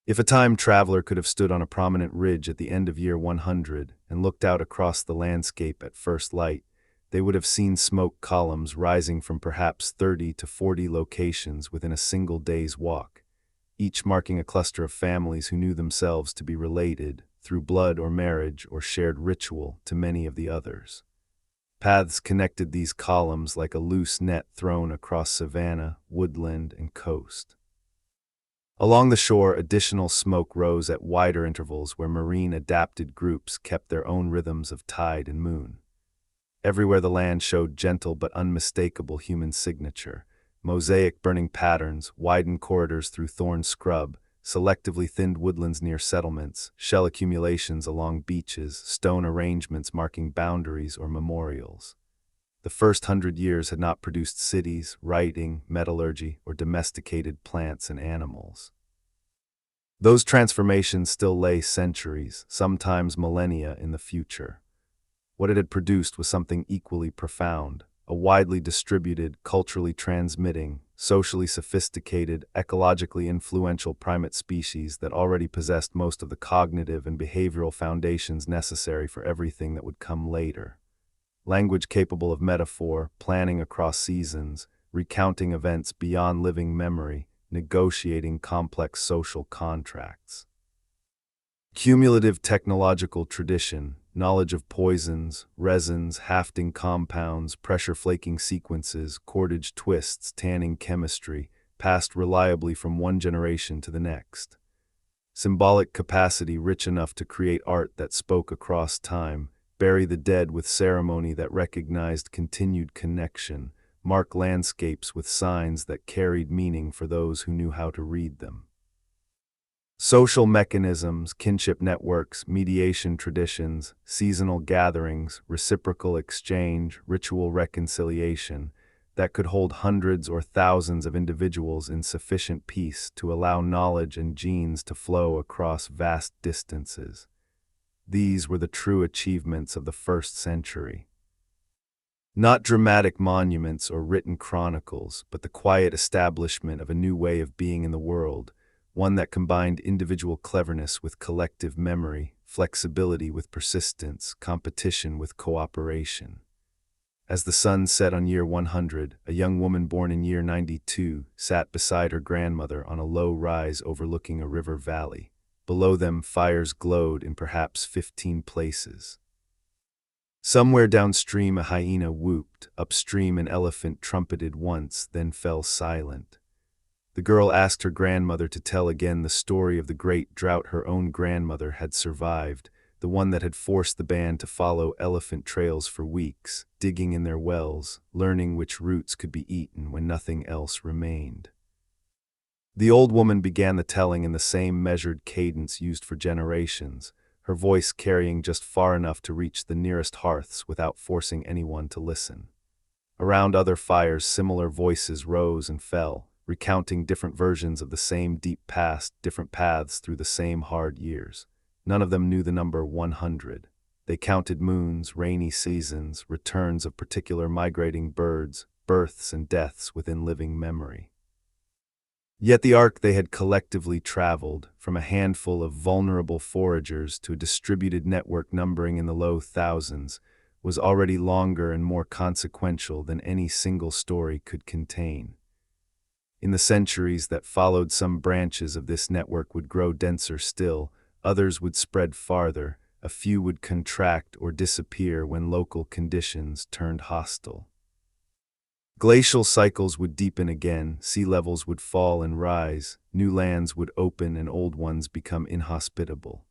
If a time traveler could have stood on a prominent ridge at the end of year 100 and looked out across the landscape at first light, they would have seen smoke columns rising from perhaps 30 to 40 locations within a single day's walk, each marking a cluster of families who knew themselves to be related, through blood or marriage or shared ritual, to many of the others. Paths connected these columns like a loose net thrown across savanna, woodland, and coast. Along the shore, additional smoke rose at wider intervals where marine-adapted groups kept their own rhythms of tide and moon. Everywhere the land showed gentle but unmistakable human signature, mosaic burning patterns, widened corridors through thorn scrub, selectively thinned woodlands near settlements, shell accumulations along beaches, stone arrangements marking boundaries or memorials. The first 100 years had not produced cities, writing, metallurgy, or domesticated plants and animals. Those transformations still lay centuries, sometimes millennia, in the future. What it had produced was something equally profound, a widely distributed, culturally transmitting, socially sophisticated, ecologically influential primate species that already possessed most of the cognitive and behavioral foundations necessary for everything that would come later. Language capable of metaphor, planning across seasons, recounting events beyond living memory, negotiating complex social contracts. Cumulative technological tradition, knowledge of poisons, resins, hafting compounds, pressure-flaking sequences, cordage twists, tanning chemistry, passed reliably from one generation to the next. Symbolic capacity rich enough to create art that spoke across time, bury the dead with ceremony that recognized continued connection, mark landscapes with signs that carried meaning for those who knew how to read them. Social mechanisms, kinship networks, mediation traditions, seasonal gatherings, reciprocal exchange, ritual reconciliation, that could hold hundreds or thousands of individuals in sufficient peace to allow knowledge and genes to flow across vast distances. These were the true achievements of the first century. Not dramatic monuments or written chronicles, but the quiet establishment of a new way of being in the world, one that combined individual cleverness with collective memory, flexibility with persistence, competition with cooperation. As the sun set on year 100, a young woman born in year 92 sat beside her grandmother on a low rise overlooking a river valley. Below them, fires glowed in perhaps 15 places. Somewhere downstream, a hyena whooped. Upstream, an elephant trumpeted once, then fell silent. The girl asked her grandmother to tell again the story of the great drought her own grandmother had survived, the one that had forced the band to follow elephant trails for weeks, digging in their wells, learning which roots could be eaten when nothing else remained. The old woman began the telling in the same measured cadence used for generations, her voice carrying just far enough to reach the nearest hearths without forcing anyone to listen. Around other fires, similar voices rose and fell, recounting different versions of the same deep past, different paths through the same hard years. None of them knew the number 100. They counted moons, rainy seasons, returns of particular migrating birds, births and deaths within living memory. Yet the arc they had collectively traveled, from a handful of vulnerable foragers to a distributed network numbering in the low thousands, was already longer and more consequential than any single story could contain. In the centuries that followed, some branches of this network would grow denser still, others would spread farther, a few would contract or disappear when local conditions turned hostile. Glacial cycles would deepen again, sea levels would fall and rise, new lands would open and old ones become inhospitable.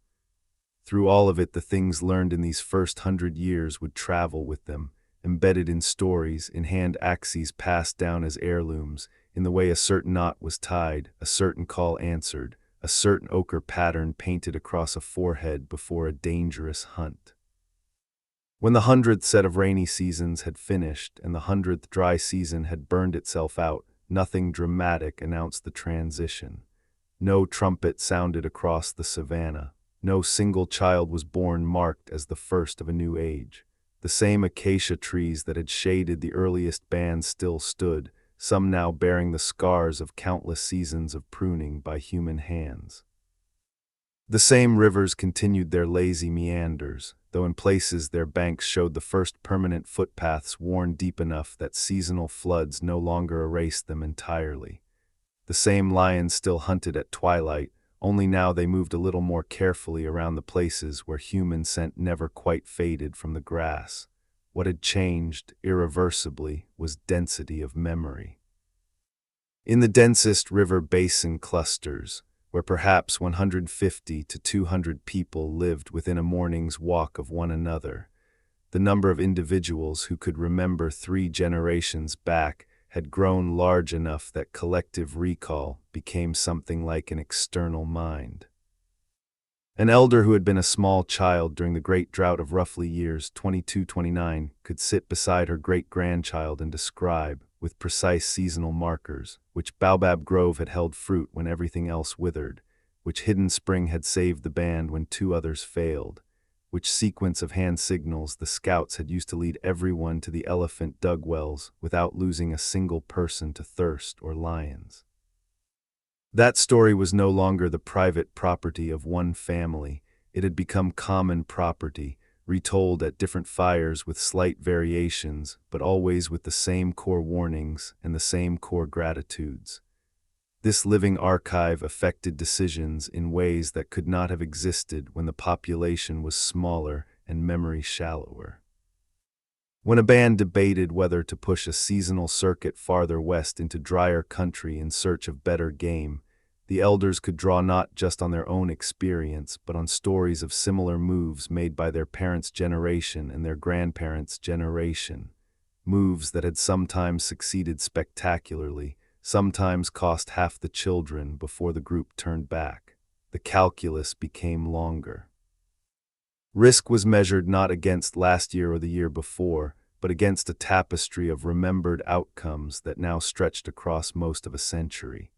Through all of it, the things learned in these first 100 years would travel with them, embedded in stories, in hand axes passed down as heirlooms, in the way a certain knot was tied, a certain call answered, a certain ochre pattern painted across a forehead before a dangerous hunt. When the 100th set of rainy seasons had finished and the 100th dry season had burned itself out, nothing dramatic announced the transition. No trumpet sounded across the savanna. No single child was born marked as the first of a new age. The same acacia trees that had shaded the earliest bands still stood, some now bearing the scars of countless seasons of pruning by human hands. The same rivers continued their lazy meanders, though in places their banks showed the first permanent footpaths worn deep enough that seasonal floods no longer erased them entirely. The same lions still hunted at twilight, only now they moved a little more carefully around the places where human scent never quite faded from the grass. What had changed, irreversibly, was density of memory. In the densest river basin clusters, where perhaps 150 to 200 people lived within a morning's walk of one another, the number of individuals who could remember 3 generations back had grown large enough that collective recall became something like an external mind. An elder who had been a small child during the Great Drought of roughly years 22-29 could sit beside her great-grandchild and describe, with precise seasonal markers, which baobab grove had held fruit when everything else withered, which hidden spring had saved the band when two others failed, which sequence of hand signals the scouts had used to lead everyone to the elephant dug wells without losing a single person to thirst or lions. That story was no longer the private property of one family. It had become common property, retold at different fires with slight variations, but always with the same core warnings and the same core gratitudes. This living archive affected decisions in ways that could not have existed when the population was smaller and memory shallower. When a band debated whether to push a seasonal circuit farther west into drier country in search of better game, the elders could draw not just on their own experience, but on stories of similar moves made by their parents' generation and their grandparents' generation, moves that had sometimes succeeded spectacularly, sometimes cost half the children before the group turned back. The calculus became longer. Risk was measured not against last year or the year before, but against a tapestry of remembered outcomes that now stretched across most of a century.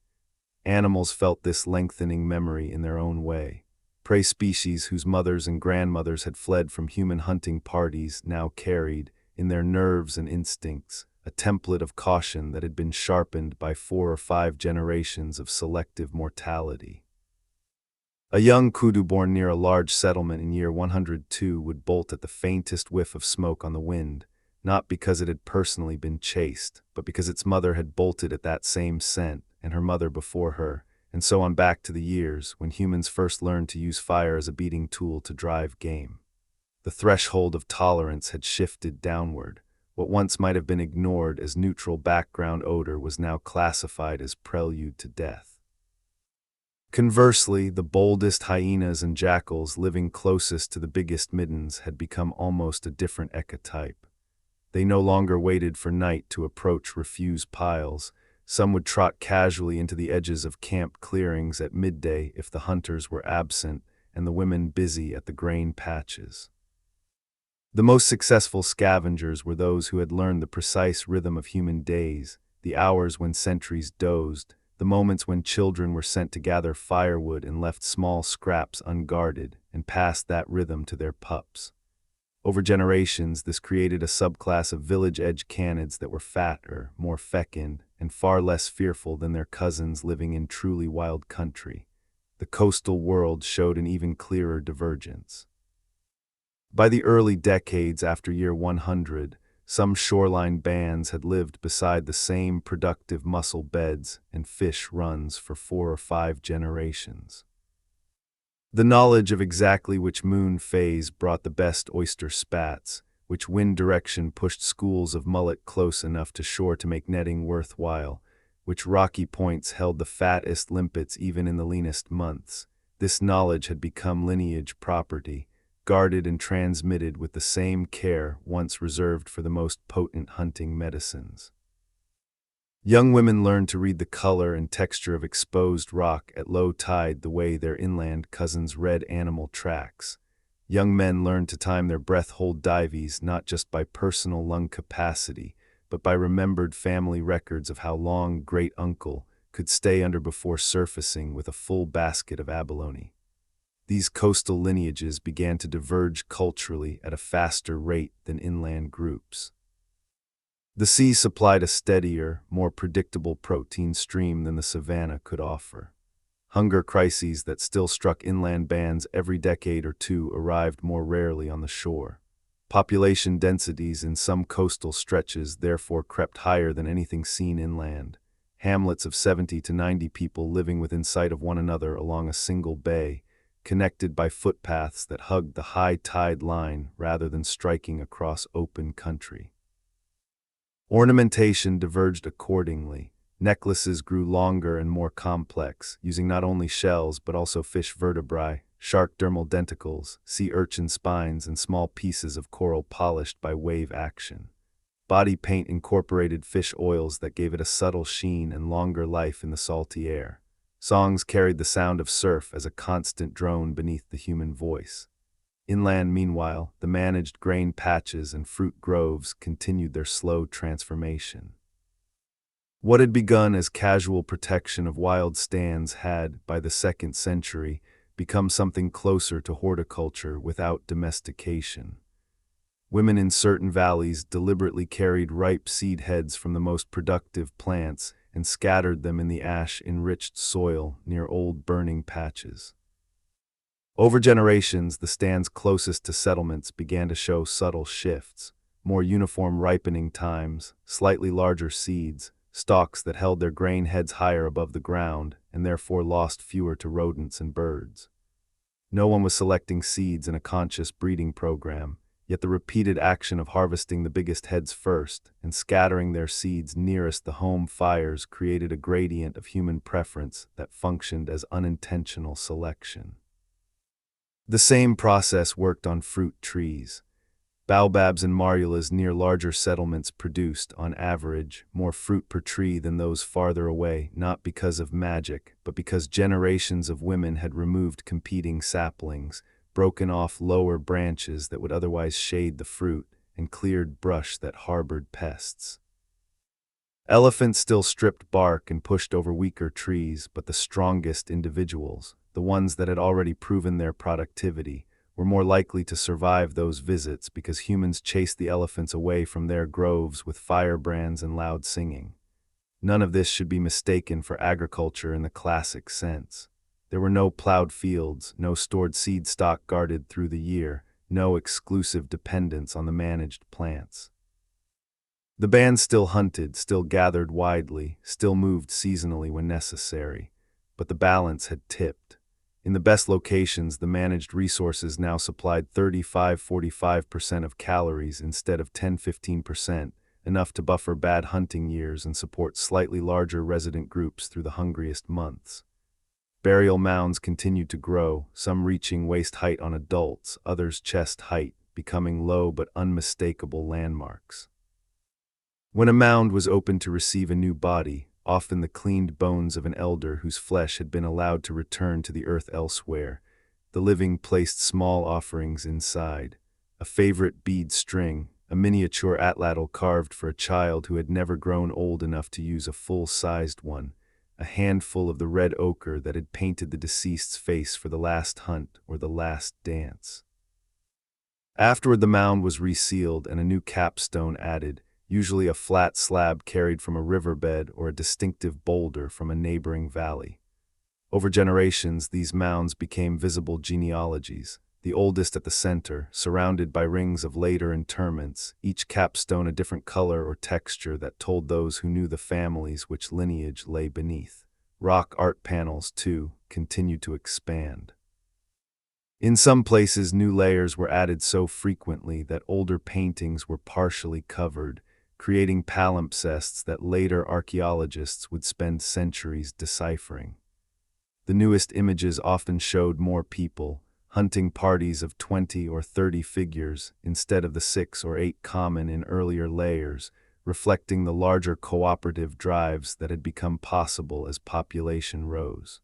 Animals felt this lengthening memory in their own way. Prey species whose mothers and grandmothers had fled from human hunting parties now carried, in their nerves and instincts, a template of caution that had been sharpened by 4 or 5 generations of selective mortality. A young kudu born near a large settlement in year 102 would bolt at the faintest whiff of smoke on the wind, not because it had personally been chased, but because its mother had bolted at that same scent, and her mother before her, and so on back to the years when humans first learned to use fire as a beating tool to drive game. The threshold of tolerance had shifted downward. What once might have been ignored as neutral background odor was now classified as prelude to death. Conversely, the boldest hyenas and jackals living closest to the biggest middens had become almost a different ecotype. They no longer waited for night to approach refuse piles. Some would trot casually into the edges of camp clearings at midday if the hunters were absent and the women busy at the grain patches. The most successful scavengers were those who had learned the precise rhythm of human days, the hours when sentries dozed, the moments when children were sent to gather firewood and left small scraps unguarded, and passed that rhythm to their pups. Over generations, this created a subclass of village-edge canids that were fatter, more fecund, and far less fearful than their cousins living in truly wild country. The coastal world showed an even clearer divergence. By the early decades after year 100, some shoreline bands had lived beside the same productive mussel beds and fish runs for 4 or 5 generations. The knowledge of exactly which moon phase brought the best oyster spats, which wind direction pushed schools of mullet close enough to shore to make netting worthwhile, which rocky points held the fattest limpets even in the leanest months. This knowledge had become lineage property, guarded and transmitted with the same care once reserved for the most potent hunting medicines. Young women learned to read the color and texture of exposed rock at low tide the way their inland cousins read animal tracks. Young men learned to time their breath-hold dives not just by personal lung capacity, but by remembered family records of how long great-uncle could stay under before surfacing with a full basket of abalone. These coastal lineages began to diverge culturally at a faster rate than inland groups. The sea supplied a steadier, more predictable protein stream than the savanna could offer. Hunger crises that still struck inland bands every decade or two arrived more rarely on the shore. Population densities in some coastal stretches therefore crept higher than anything seen inland. Hamlets of 70 to 90 people living within sight of one another along a single bay, connected by footpaths that hugged the high tide line rather than striking across open country. Ornamentation diverged accordingly. Necklaces grew longer and more complex, using not only shells but also fish vertebrae, shark dermal denticles, sea urchin spines, and small pieces of coral polished by wave action. Body paint incorporated fish oils that gave it a subtle sheen and longer life in the salty air. Songs carried the sound of surf as a constant drone beneath the human voice. Inland, meanwhile, the managed grain patches and fruit groves continued their slow transformation. What had begun as casual protection of wild stands had, by the 2nd century, become something closer to horticulture without domestication. Women in certain valleys deliberately carried ripe seed heads from the most productive plants and scattered them in the ash-enriched soil near old burning patches. Over generations, the stands closest to settlements began to show subtle shifts, more uniform ripening times, slightly larger seeds, stalks that held their grain heads higher above the ground and therefore lost fewer to rodents and birds. No one was selecting seeds in a conscious breeding program, yet the repeated action of harvesting the biggest heads first and scattering their seeds nearest the home fires created a gradient of human preference that functioned as unintentional selection. The same process worked on fruit trees. Baobabs and marulas near larger settlements produced, on average, more fruit per tree than those farther away, not because of magic, but because generations of women had removed competing saplings, broken off lower branches that would otherwise shade the fruit, and cleared brush that harbored pests. Elephants still stripped bark and pushed over weaker trees, but the strongest individuals, the ones that had already proven their productivity, were more likely to survive those visits because humans chased the elephants away from their groves with firebrands and loud singing. None of this should be mistaken for agriculture in the classic sense. There were no plowed fields, no stored seed stock guarded through the year, no exclusive dependence on the managed plants. The band still hunted, still gathered widely, still moved seasonally when necessary, but the balance had tipped. In the best locations, the managed resources now supplied 35–45% of calories instead of 10–15%, enough to buffer bad hunting years and support slightly larger resident groups through the hungriest months. Burial mounds continued to grow, some reaching waist height on adults, others chest height, becoming low but unmistakable landmarks. When a mound was opened to receive a new body, often the cleaned bones of an elder whose flesh had been allowed to return to the earth elsewhere, the living placed small offerings inside: a favorite bead string, a miniature atlatl carved for a child who had never grown old enough to use a full-sized one, a handful of the red ochre that had painted the deceased's face for the last hunt or the last dance. Afterward, the mound was resealed and a new capstone added, usually a flat slab carried from a riverbed or a distinctive boulder from a neighboring valley. Over generations, these mounds became visible genealogies, the oldest at the center, surrounded by rings of later interments, each capstone a different color or texture that told those who knew the families which lineage lay beneath. Rock art panels, too, continued to expand. In some places, new layers were added so frequently that older paintings were partially covered, creating palimpsests that later archaeologists would spend centuries deciphering. The newest images often showed more people, hunting parties of 20 or 30 figures instead of the 6 or 8 common in earlier layers, reflecting the larger cooperative drives that had become possible as population rose.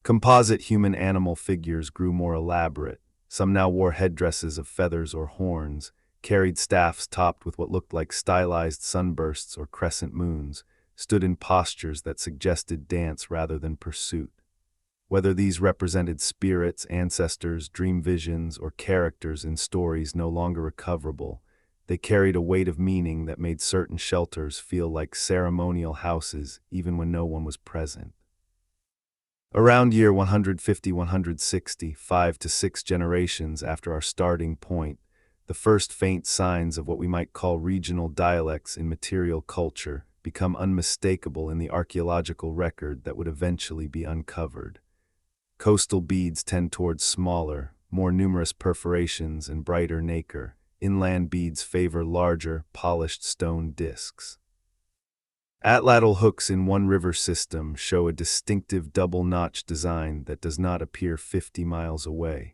Composite human-animal figures grew more elaborate. Some now wore headdresses of feathers or horns, carried staffs topped with what looked like stylized sunbursts or crescent moons, stood in postures that suggested dance rather than pursuit. Whether these represented spirits, ancestors, dream visions, or characters in stories no longer recoverable, they carried a weight of meaning that made certain shelters feel like ceremonial houses even when no one was present. Around year 150–160, 5 to 6 generations after our starting point, the first faint signs of what we might call regional dialects in material culture become unmistakable in the archaeological record that would eventually be uncovered. Coastal beads tend towards smaller, more numerous perforations and brighter nacre. Inland beads favor larger, polished stone discs. Atlatl hooks in one river system show a distinctive double-notch design that does not appear 50 miles away.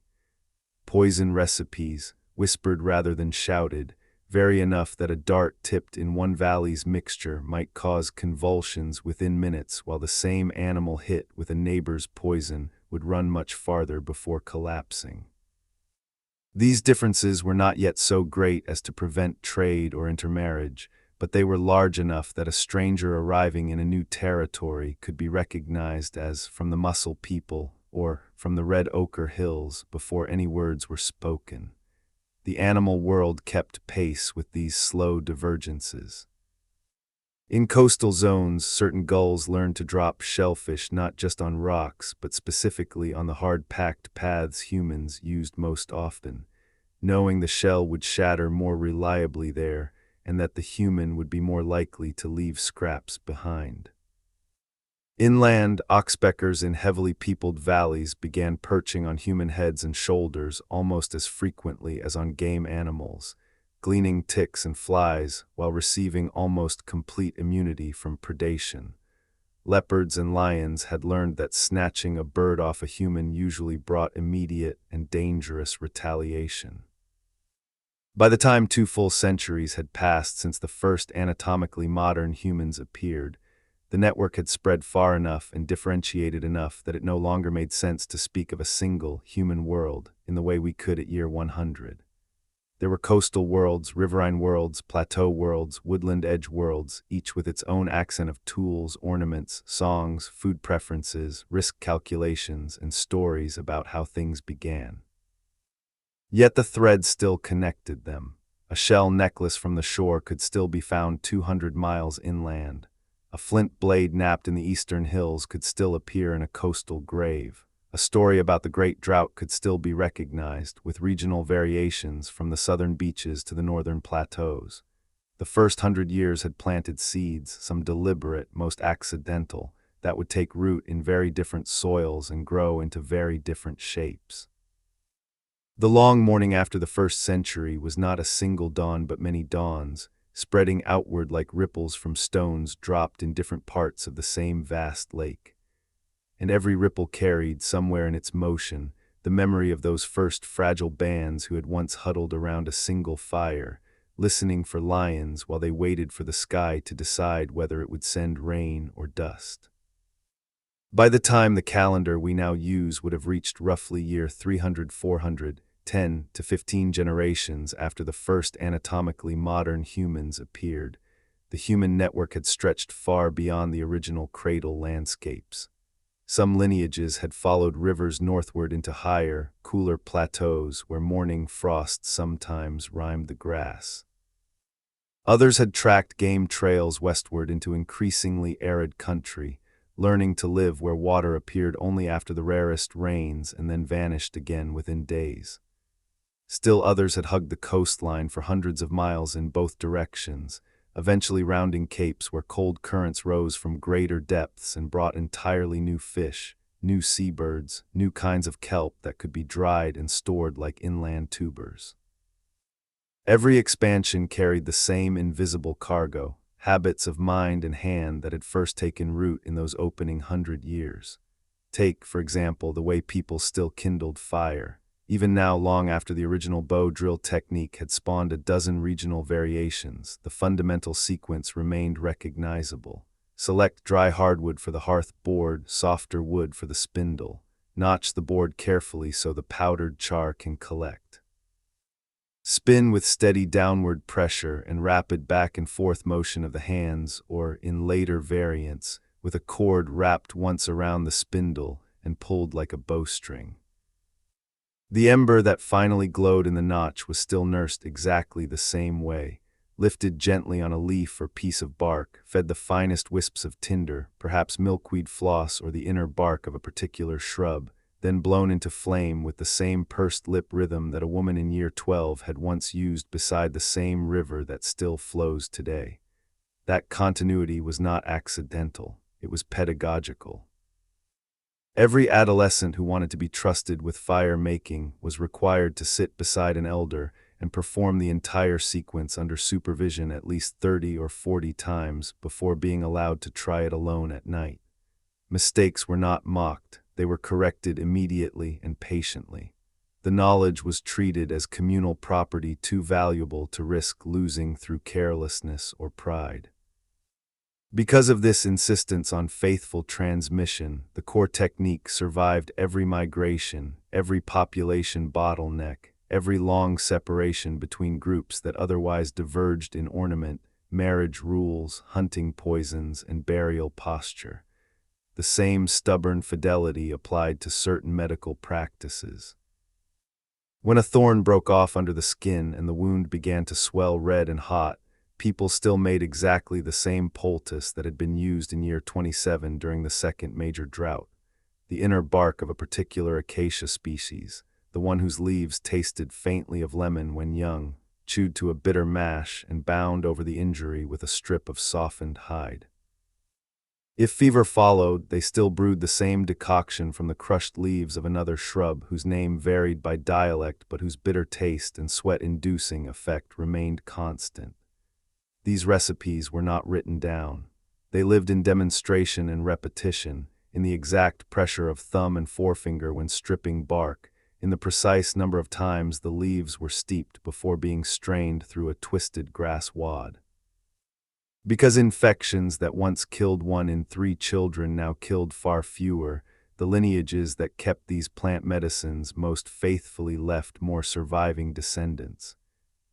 Poison recipes, whispered rather than shouted, vary enough that a dart tipped in one valley's mixture might cause convulsions within minutes, while the same animal hit with a neighbor's poison would run much farther before collapsing. These differences were not yet so great as to prevent trade or intermarriage, but they were large enough that a stranger arriving in a new territory could be recognized as from the Muscle people or from the Red Ochre Hills before any words were spoken. The animal world kept pace with these slow divergences. In coastal zones, certain gulls learned to drop shellfish not just on rocks, but specifically on the hard-packed paths humans used most often, knowing the shell would shatter more reliably there and that the human would be more likely to leave scraps behind. Inland, oxpeckers in heavily peopled valleys began perching on human heads and shoulders almost as frequently as on game animals, gleaning ticks and flies while receiving almost complete immunity from predation. Leopards and lions had learned that snatching a bird off a human usually brought immediate and dangerous retaliation. By the time 2 full centuries had passed since the first anatomically modern humans appeared, the network had spread far enough and differentiated enough that it no longer made sense to speak of a single human world in the way we could at year 100. There were coastal worlds, riverine worlds, plateau worlds, woodland edge worlds, each with its own accent of tools, ornaments, songs, food preferences, risk calculations, and stories about how things began. Yet the thread still connected them. A shell necklace from the shore could still be found 200 miles inland. A flint blade napped in the eastern hills could still appear in a coastal grave. A story about the Great Drought could still be recognized, with regional variations from the southern beaches to the northern plateaus. The first 100 years had planted seeds, some deliberate, most accidental, that would take root in very different soils and grow into very different shapes. The long morning after the first century was not a single dawn but many dawns, spreading outward like ripples from stones dropped in different parts of the same vast lake. And every ripple carried, somewhere in its motion, the memory of those first fragile bands who had once huddled around a single fire, listening for lions while they waited for the sky to decide whether it would send rain or dust. By the time the calendar we now use would have reached roughly year 300, 400, 10 to 15 generations after the first anatomically modern humans appeared, the human network had stretched far beyond the original cradle landscapes. Some lineages had followed rivers northward into higher, cooler plateaus where morning frost sometimes rhymed the grass. Others had tracked game trails westward into increasingly arid country, learning to live where water appeared only after the rarest rains and then vanished again within days. Still others had hugged the coastline for hundreds of miles in both directions, eventually rounding capes where cold currents rose from greater depths and brought entirely new fish, new seabirds, new kinds of kelp that could be dried and stored like inland tubers. Every expansion carried the same invisible cargo, habits of mind and hand that had first taken root in those opening 100 years. Take, for example, the way people still kindled fire. Even now, long after the original bow drill technique had spawned a dozen regional variations, the fundamental sequence remained recognizable. Select dry hardwood for the hearth board, softer wood for the spindle. Notch the board carefully so the powdered char can collect. Spin with steady downward pressure and rapid back and forth motion of the hands, or, in later variants, with a cord wrapped once around the spindle and pulled like a bowstring. The ember that finally glowed in the notch was still nursed exactly the same way, lifted gently on a leaf or piece of bark, fed the finest wisps of tinder, perhaps milkweed floss or the inner bark of a particular shrub, then blown into flame with the same pursed lip rhythm that a woman in year 12 had once used beside the same river that still flows today. That continuity was not accidental, it was pedagogical. Every adolescent who wanted to be trusted with fire making was required to sit beside an elder and perform the entire sequence under supervision at least 30 or 40 times before being allowed to try it alone at night. Mistakes were not mocked, they were corrected immediately and patiently. The knowledge was treated as communal property too valuable to risk losing through carelessness or pride. Because of this insistence on faithful transmission, the core technique survived every migration, every population bottleneck, every long separation between groups that otherwise diverged in ornament, marriage rules, hunting poisons, and burial posture. The same stubborn fidelity applied to certain medical practices. When a thorn broke off under the skin and the wound began to swell red and hot, people still made exactly the same poultice that had been used in year 27 during the second major drought. The inner bark of a particular acacia species, the one whose leaves tasted faintly of lemon when young, chewed to a bitter mash and bound over the injury with a strip of softened hide. If fever followed, they still brewed the same decoction from the crushed leaves of another shrub whose name varied by dialect but whose bitter taste and sweat-inducing effect remained constant. These recipes were not written down. They lived in demonstration and repetition, in the exact pressure of thumb and forefinger when stripping bark, in the precise number of times the leaves were steeped before being strained through a twisted grass wad. Because infections that once killed 1 in 3 children now killed far fewer, the lineages that kept these plant medicines most faithfully left more surviving descendants.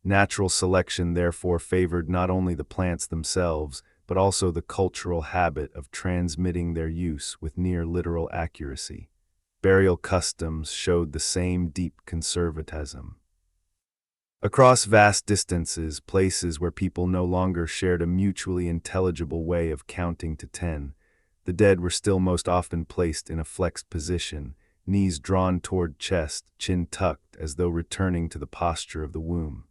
Natural selection therefore favored not only the plants themselves, but also the cultural habit of transmitting their use with near literal accuracy. Burial customs showed the same deep conservatism. Across vast distances, places where people no longer shared a mutually intelligible way of counting to 10, the dead were still most often placed in a flexed position, knees drawn toward chest, chin tucked as though returning to the posture of the womb.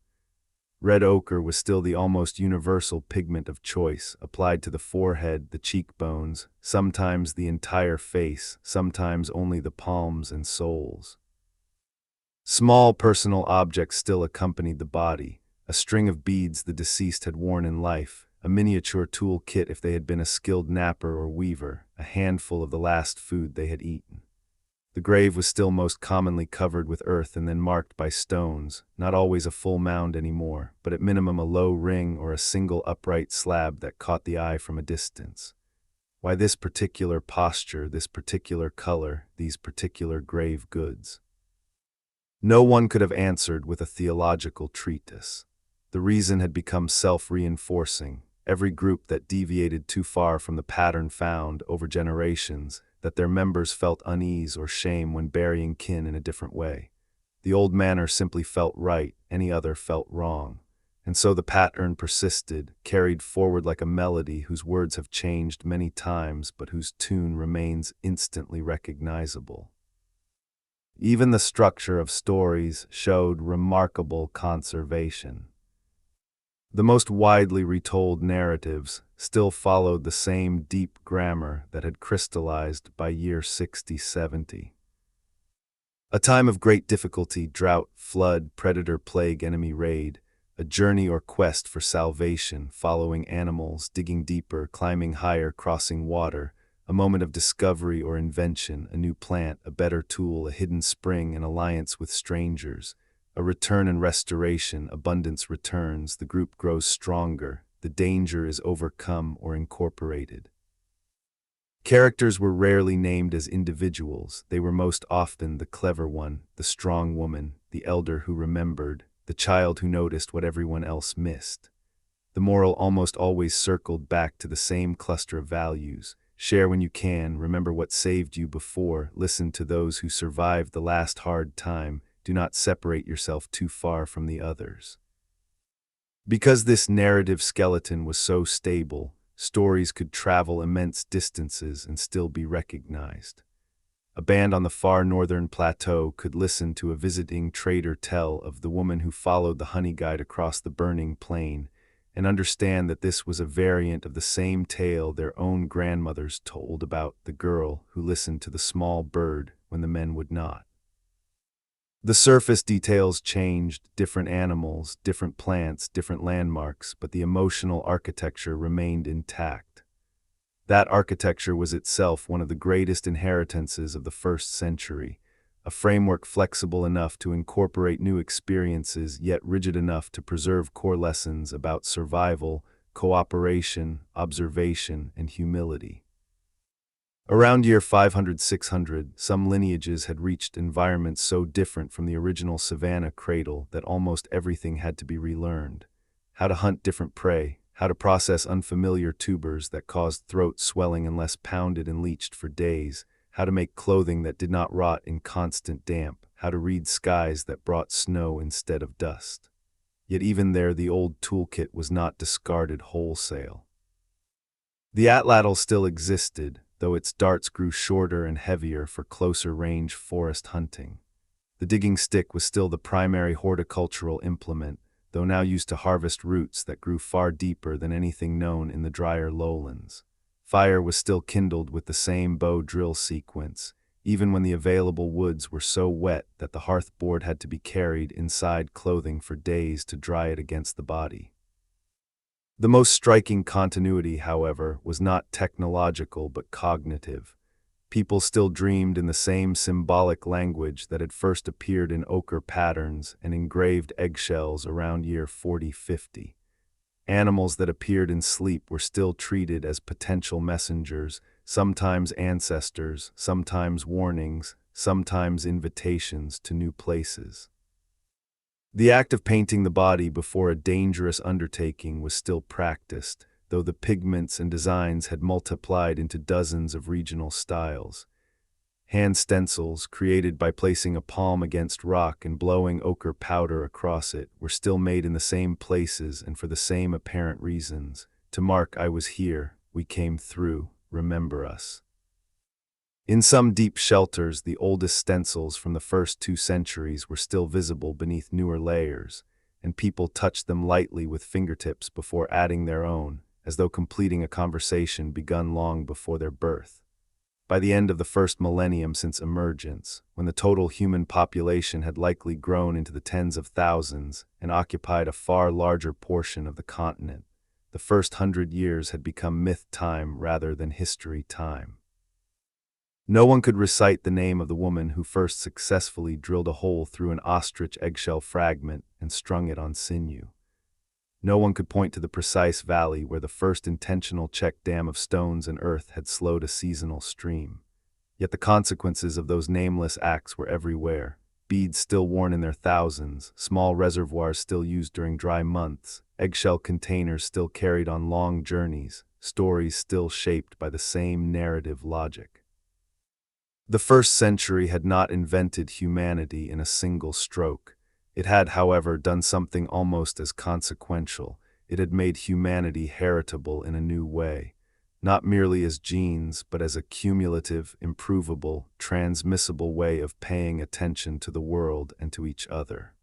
Red ochre was still the almost universal pigment of choice, applied to the forehead, the cheekbones, sometimes the entire face, sometimes only the palms and soles. Small personal objects still accompanied the body, a string of beads the deceased had worn in life, a miniature tool kit if they had been a skilled napper or weaver, a handful of the last food they had eaten. The grave was still most commonly covered with earth and then marked by stones, not always a full mound anymore, but at minimum a low ring or a single upright slab that caught the eye from a distance. Why this particular posture, this particular color, these particular grave goods? No one could have answered with a theological treatise. The reason had become self-reinforcing. Every group that deviated too far from the pattern found, over generations, that their members felt unease or shame when burying kin in a different way. The old manner simply felt right, any other felt wrong. And so the pattern persisted, carried forward like a melody whose words have changed many times but whose tune remains instantly recognizable. Even the structure of stories showed remarkable conservation. The most widely retold narratives still followed the same deep grammar that had crystallized by year 60-70. A time of great difficulty, drought, flood, predator, plague, enemy raid, a journey or quest for salvation, following animals, digging deeper, climbing higher, crossing water, a moment of discovery or invention, a new plant, a better tool, a hidden spring, an alliance with strangers, a return and restoration, abundance returns, the group grows stronger, the danger is overcome or incorporated. Characters were rarely named as individuals. They were most often the clever one, the strong woman, the elder who remembered, the child who noticed what everyone else missed. The moral almost always circled back to the same cluster of values. Share when you can, remember what saved you before, listen to those who survived the last hard time, do not separate yourself too far from the others. Because this narrative skeleton was so stable, stories could travel immense distances and still be recognized. A band on the far northern plateau could listen to a visiting trader tell of the woman who followed the honey guide across the burning plain, and understand that this was a variant of the same tale their own grandmothers told about the girl who listened to the small bird when the men would not. The surface details changed, different animals, different plants, different landmarks, but the emotional architecture remained intact. That architecture was itself one of the greatest inheritances of the 1st century, a framework flexible enough to incorporate new experiences yet rigid enough to preserve core lessons about survival, cooperation, observation, and humility. Around year 500-600, some lineages had reached environments so different from the original savanna cradle that almost everything had to be relearned. How to hunt different prey, how to process unfamiliar tubers that caused throat swelling unless pounded and leached for days, how to make clothing that did not rot in constant damp, how to read skies that brought snow instead of dust. Yet even there the old toolkit was not discarded wholesale. The atlatl still existed, though its darts grew shorter and heavier for closer-range forest hunting. The digging stick was still the primary horticultural implement, though now used to harvest roots that grew far deeper than anything known in the drier lowlands. Fire was still kindled with the same bow drill sequence, even when the available woods were so wet that the hearth board had to be carried inside clothing for days to dry it against the body. The most striking continuity, however, was not technological but cognitive. People still dreamed in the same symbolic language that had first appeared in ochre patterns and engraved eggshells around year 40-50. Animals that appeared in sleep were still treated as potential messengers, sometimes ancestors, sometimes warnings, sometimes invitations to new places. The act of painting the body before a dangerous undertaking was still practiced, though the pigments and designs had multiplied into dozens of regional styles. Hand stencils, created by placing a palm against rock and blowing ochre powder across it, were still made in the same places and for the same apparent reasons: to mark "I was here, we came through, remember us." In some deep shelters, the oldest stencils from the first 2 centuries were still visible beneath newer layers, and people touched them lightly with fingertips before adding their own, as though completing a conversation begun long before their birth. By the end of the first millennium since Emergence, when the total human population had likely grown into the tens of thousands and occupied a far larger portion of the continent, the first 100 years had become myth time rather than history time. No one could recite the name of the woman who first successfully drilled a hole through an ostrich eggshell fragment and strung it on sinew. No one could point to the precise valley where the first intentional check dam of stones and earth had slowed a seasonal stream. Yet the consequences of those nameless acts were everywhere: beads still worn in their thousands, small reservoirs still used during dry months, eggshell containers still carried on long journeys, stories still shaped by the same narrative logic. The first century had not invented humanity in a single stroke. It had, however, done something almost as consequential. It had made humanity heritable in a new way, not merely as genes, but as a cumulative, improvable, transmissible way of paying attention to the world and to each other.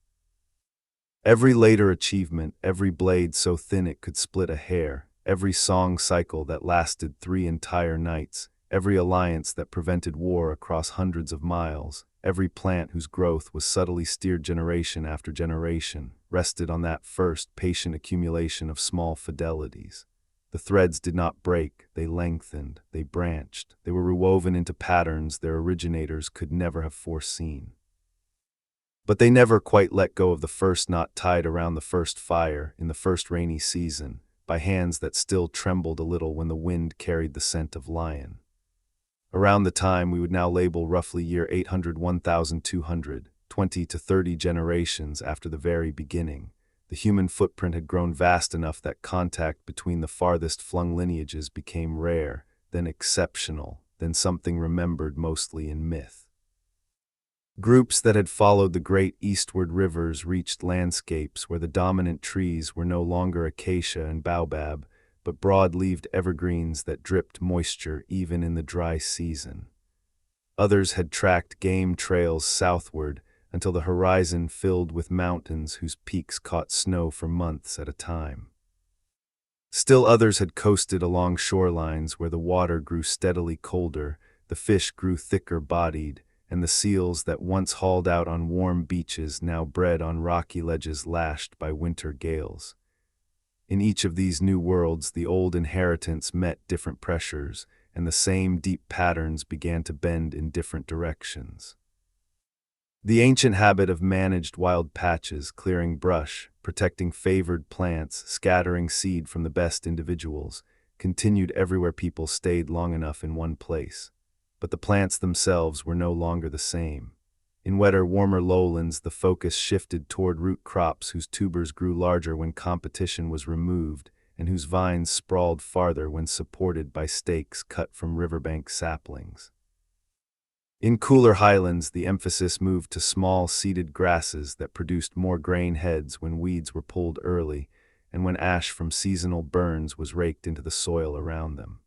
Every later achievement, every blade so thin it could split a hair, every song cycle that lasted 3 entire nights, every alliance that prevented war across hundreds of miles, every plant whose growth was subtly steered generation after generation, rested on that first patient accumulation of small fidelities. The threads did not break, they lengthened, they branched, they were rewoven into patterns their originators could never have foreseen. But they never quite let go of the first knot tied around the first fire in the first rainy season, by hands that still trembled a little when the wind carried the scent of lion. Around the time we would now label roughly year 800-1200, 20 to 30 generations after the very beginning, the human footprint had grown vast enough that contact between the farthest flung lineages became rare, then exceptional, then something remembered mostly in myth. Groups that had followed the great eastward rivers reached landscapes where the dominant trees were no longer acacia and baobab, but broad-leaved evergreens that dripped moisture even in the dry season. Others had tracked game trails southward until the horizon filled with mountains whose peaks caught snow for months at a time. Still others had coasted along shorelines where the water grew steadily colder, the fish grew thicker-bodied, and the seals that once hauled out on warm beaches now bred on rocky ledges lashed by winter gales. In each of these new worlds, the old inheritance met different pressures, and the same deep patterns began to bend in different directions. The ancient habit of managed wild patches, clearing brush, protecting favored plants, scattering seed from the best individuals, continued everywhere people stayed long enough in one place. But the plants themselves were no longer the same. In wetter, warmer lowlands, the focus shifted toward root crops whose tubers grew larger when competition was removed, and whose vines sprawled farther when supported by stakes cut from riverbank saplings. In cooler highlands, the emphasis moved to small, seeded grasses that produced more grain heads when weeds were pulled early, and when ash from seasonal burns was raked into the soil around them.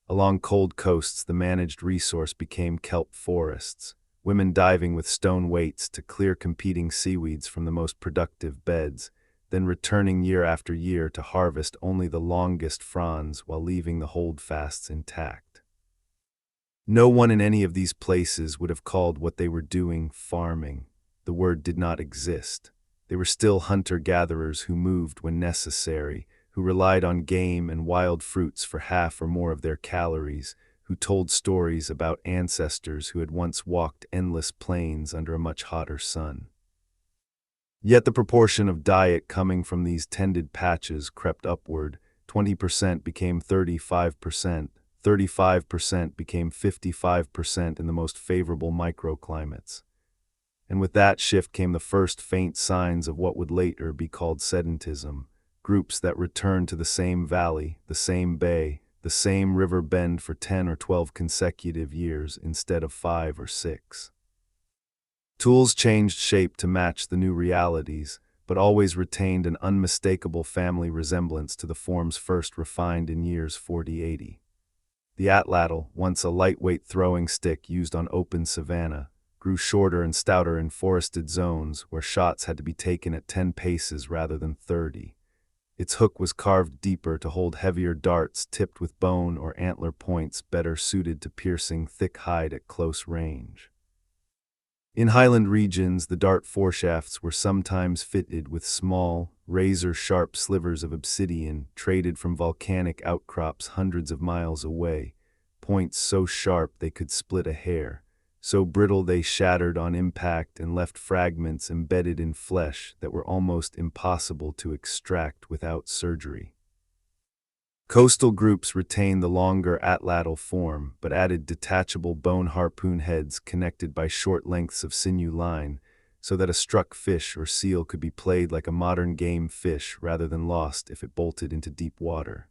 Along cold coasts, the managed resource became kelp forests, women diving with stone weights to clear competing seaweeds from the most productive beds, then returning year after year to harvest only the longest fronds while leaving the holdfasts intact. No one in any of these places would have called what they were doing farming. The word did not exist. They were still hunter-gatherers who moved when necessary, who relied on game and wild fruits for half or more of their calories, who told stories about ancestors who had once walked endless plains under a much hotter sun. Yet the proportion of diet coming from these tended patches crept upward. 20% became 35%, 35% became 55% in the most favorable microclimates. And with that shift came the first faint signs of what would later be called sedentism, groups that returned to the same valley, the same bay, the same river bend for 10 or 12 consecutive years instead of 5 or 6. Tools changed shape to match the new realities, but always retained an unmistakable family resemblance to the forms first refined in years 40-80. The atlatl, once a lightweight throwing stick used on open savanna, grew shorter and stouter in forested zones where shots had to be taken at 10 paces rather than 30. Its hook was carved deeper to hold heavier darts tipped with bone or antler points better suited to piercing thick hide at close range. In highland regions, the dart foreshafts were sometimes fitted with small, razor-sharp slivers of obsidian traded from volcanic outcrops hundreds of miles away, points so sharp they could split a hair, so brittle they shattered on impact and left fragments embedded in flesh that were almost impossible to extract without surgery. Coastal groups retained the longer atlatl form, but added detachable bone harpoon heads connected by short lengths of sinew line, so that a struck fish or seal could be played like a modern game fish rather than lost if it bolted into deep water.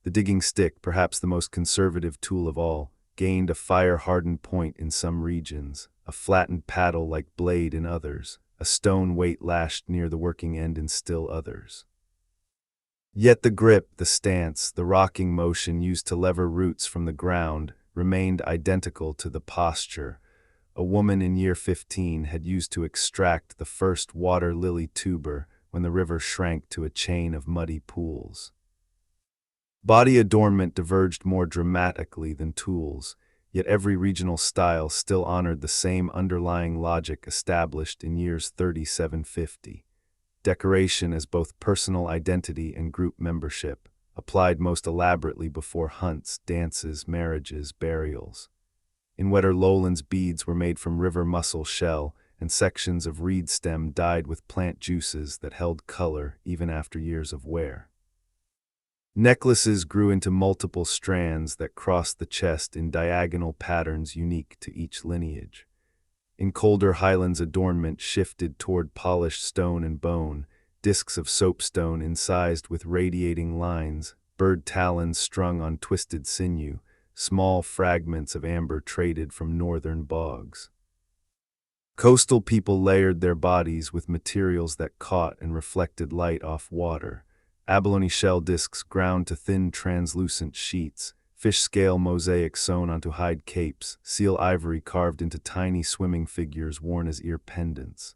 The digging stick, perhaps the most conservative tool of all, gained a fire-hardened point in some regions, a flattened paddle-like blade in others, a stone weight lashed near the working end in still others. Yet the grip, the stance, the rocking motion used to lever roots from the ground remained identical to the posture a woman in year 15 had used to extract the first water lily tuber when the river shrank to a chain of muddy pools. Body adornment diverged more dramatically than tools, yet every regional style still honored the same underlying logic established in years 3750. Decoration as both personal identity and group membership, applied most elaborately before hunts, dances, marriages, burials. In wetter lowlands, beads were made from river mussel shell, and sections of reed stem dyed with plant juices that held color even after years of wear. Necklaces grew into multiple strands that crossed the chest in diagonal patterns unique to each lineage. In colder highlands, adornment shifted toward polished stone and bone, discs of soapstone incised with radiating lines, bird talons strung on twisted sinew, small fragments of amber traded from northern bogs. Coastal people layered their bodies with materials that caught and reflected light off water, abalone shell discs ground to thin translucent sheets, fish scale mosaic sewn onto hide capes, seal ivory carved into tiny swimming figures worn as ear pendants.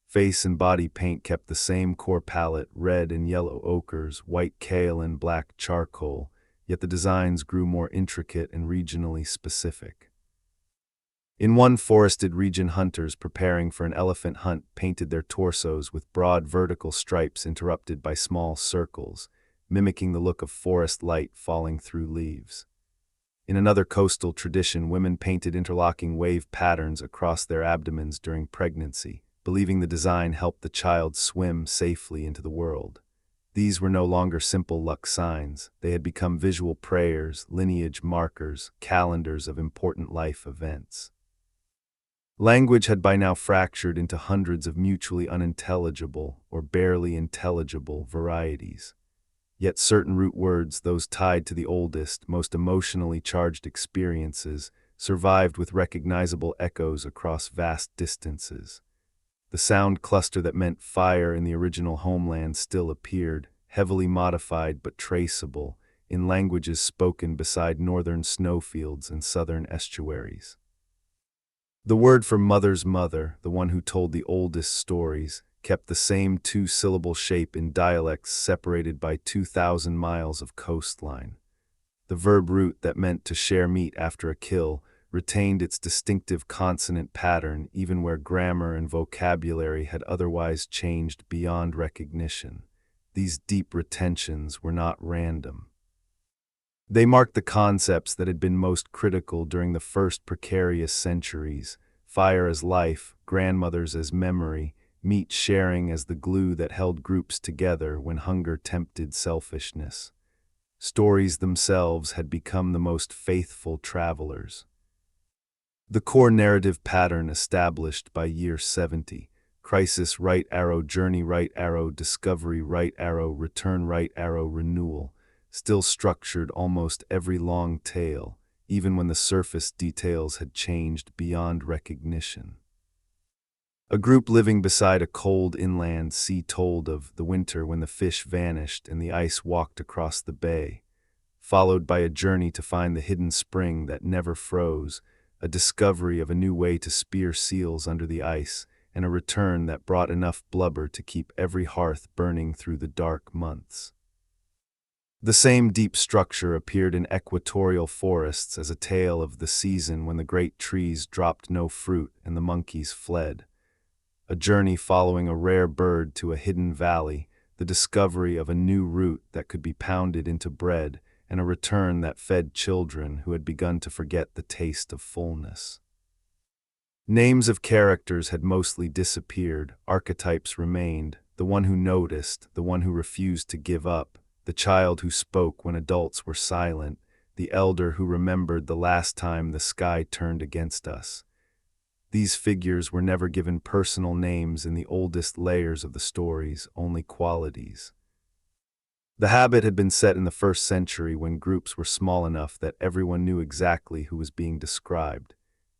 Face and body paint kept the same core palette, red and yellow ochres, white kale and black charcoal, yet the designs grew more intricate and regionally specific. In one forested region, hunters preparing for an elephant hunt painted their torsos with broad vertical stripes interrupted by small circles, mimicking the look of forest light falling through leaves. In another coastal tradition, women painted interlocking wave patterns across their abdomens during pregnancy, believing the design helped the child swim safely into the world. These were no longer simple luck signs. They had become visual prayers, lineage markers, calendars of important life events. Language had by now fractured into hundreds of mutually unintelligible or barely intelligible varieties. Yet certain root words, those tied to the oldest, most emotionally charged experiences, survived with recognizable echoes across vast distances. The sound cluster that meant fire in the original homeland still appeared, heavily modified but traceable, in languages spoken beside northern snowfields and southern estuaries. The word for mother's mother, the one who told the oldest stories, kept the same two-syllable shape in dialects separated by 2,000 miles of coastline. The verb root that meant to share meat after a kill retained its distinctive consonant pattern even where grammar and vocabulary had otherwise changed beyond recognition. These deep retentions were not random. They marked the concepts that had been most critical during the first precarious centuries: fire as life, grandmothers as memory, meat sharing as the glue that held groups together when hunger tempted selfishness. Stories themselves had become the most faithful travelers. The core narrative pattern established by year 70, crisis right arrow, journey right arrow, discovery right arrow, return right arrow, renewal, still structured almost every long tale, even when the surface details had changed beyond recognition. A group living beside a cold inland sea told of the winter when the fish vanished and the ice walked across the bay, followed by a journey to find the hidden spring that never froze, a discovery of a new way to spear seals under the ice, and a return that brought enough blubber to keep every hearth burning through the dark months. The same deep structure appeared in equatorial forests as a tale of the season when the great trees dropped no fruit and the monkeys fled. A journey following a rare bird to a hidden valley, the discovery of a new root that could be pounded into bread, and a return that fed children who had begun to forget the taste of fullness. Names of characters had mostly disappeared, archetypes remained: the one who noticed, the one who refused to give up, the child who spoke when adults were silent, the elder who remembered the last time the sky turned against us. These figures were never given personal names in the oldest layers of the stories, only qualities. The habit had been set in the 1st century when groups were small enough that everyone knew exactly who was being described.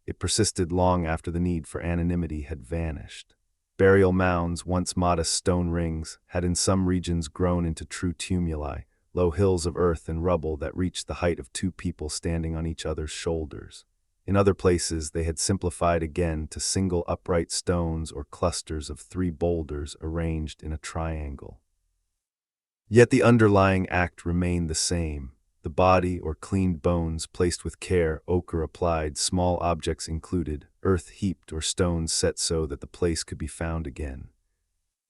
It persisted long after the need for anonymity had vanished. Burial mounds, once modest stone rings, had in some regions grown into true tumuli, low hills of earth and rubble that reached the height of 2 people standing on each other's shoulders. In other places, they had simplified again to single upright stones or clusters of 3 boulders arranged in a triangle. Yet the underlying act remained the same: the body or cleaned bones placed with care, ochre applied, small objects included, earth heaped or stones set so that the place could be found again.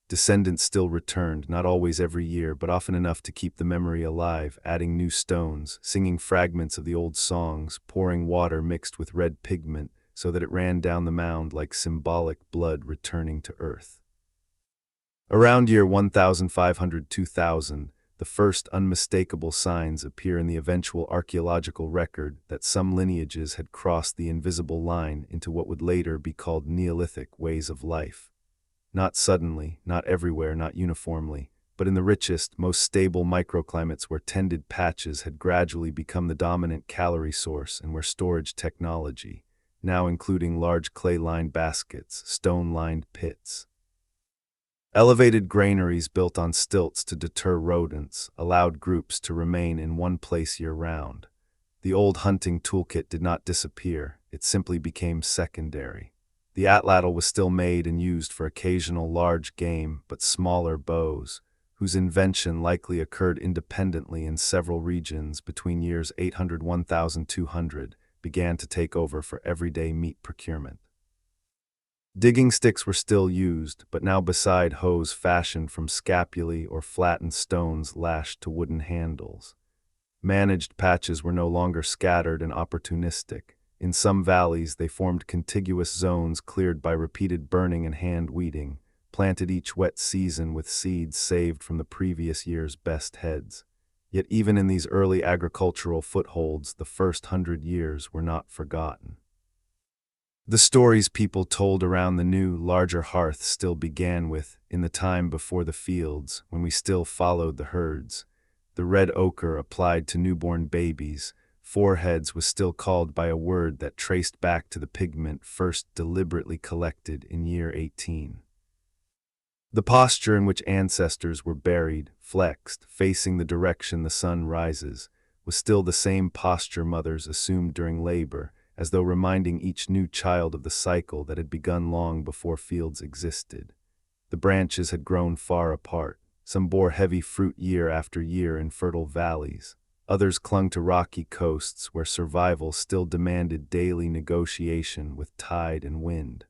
Descendants still returned, not always every year, but often enough to keep the memory alive, adding new stones, singing fragments of the old songs, pouring water mixed with red pigment so that it ran down the mound like symbolic blood returning to earth. Around year 1500–2000, the first unmistakable signs appear in the eventual archaeological record that some lineages had crossed the invisible line into what would later be called Neolithic ways of life. Not suddenly, not everywhere, not uniformly, but in the richest, most stable microclimates where tended patches had gradually become the dominant calorie source and where storage technology, now including large clay-lined baskets, stone-lined pits, elevated granaries built on stilts to deter rodents, allowed groups to remain in one place year-round. The old hunting toolkit did not disappear, it simply became secondary. The atlatl was still made and used for occasional large game, but smaller bows, whose invention likely occurred independently in several regions between years 800–1200, began to take over for everyday meat procurement. Digging sticks were still used, but now beside hoes fashioned from scapulae or flattened stones lashed to wooden handles. Managed patches were no longer scattered and opportunistic. In some valleys, they formed contiguous zones cleared by repeated burning and hand weeding, planted each wet season with seeds saved from the previous year's best heads. Yet even in these early agricultural footholds, the first 100 years were not forgotten. The stories people told around the new, larger hearth still began with, in the time before the fields, when we still followed the herds. The red ochre applied to newborn babies, foreheads was still called by a word that traced back to the pigment first deliberately collected in year 18. The posture in which ancestors were buried, flexed, facing the direction the sun rises, was still the same posture mothers assumed during labor, as though reminding each new child of the cycle that had begun long before fields existed. The branches had grown far apart. Some bore heavy fruit year after year in fertile valleys. Others clung to rocky coasts where survival still demanded daily negotiation with tide and wind.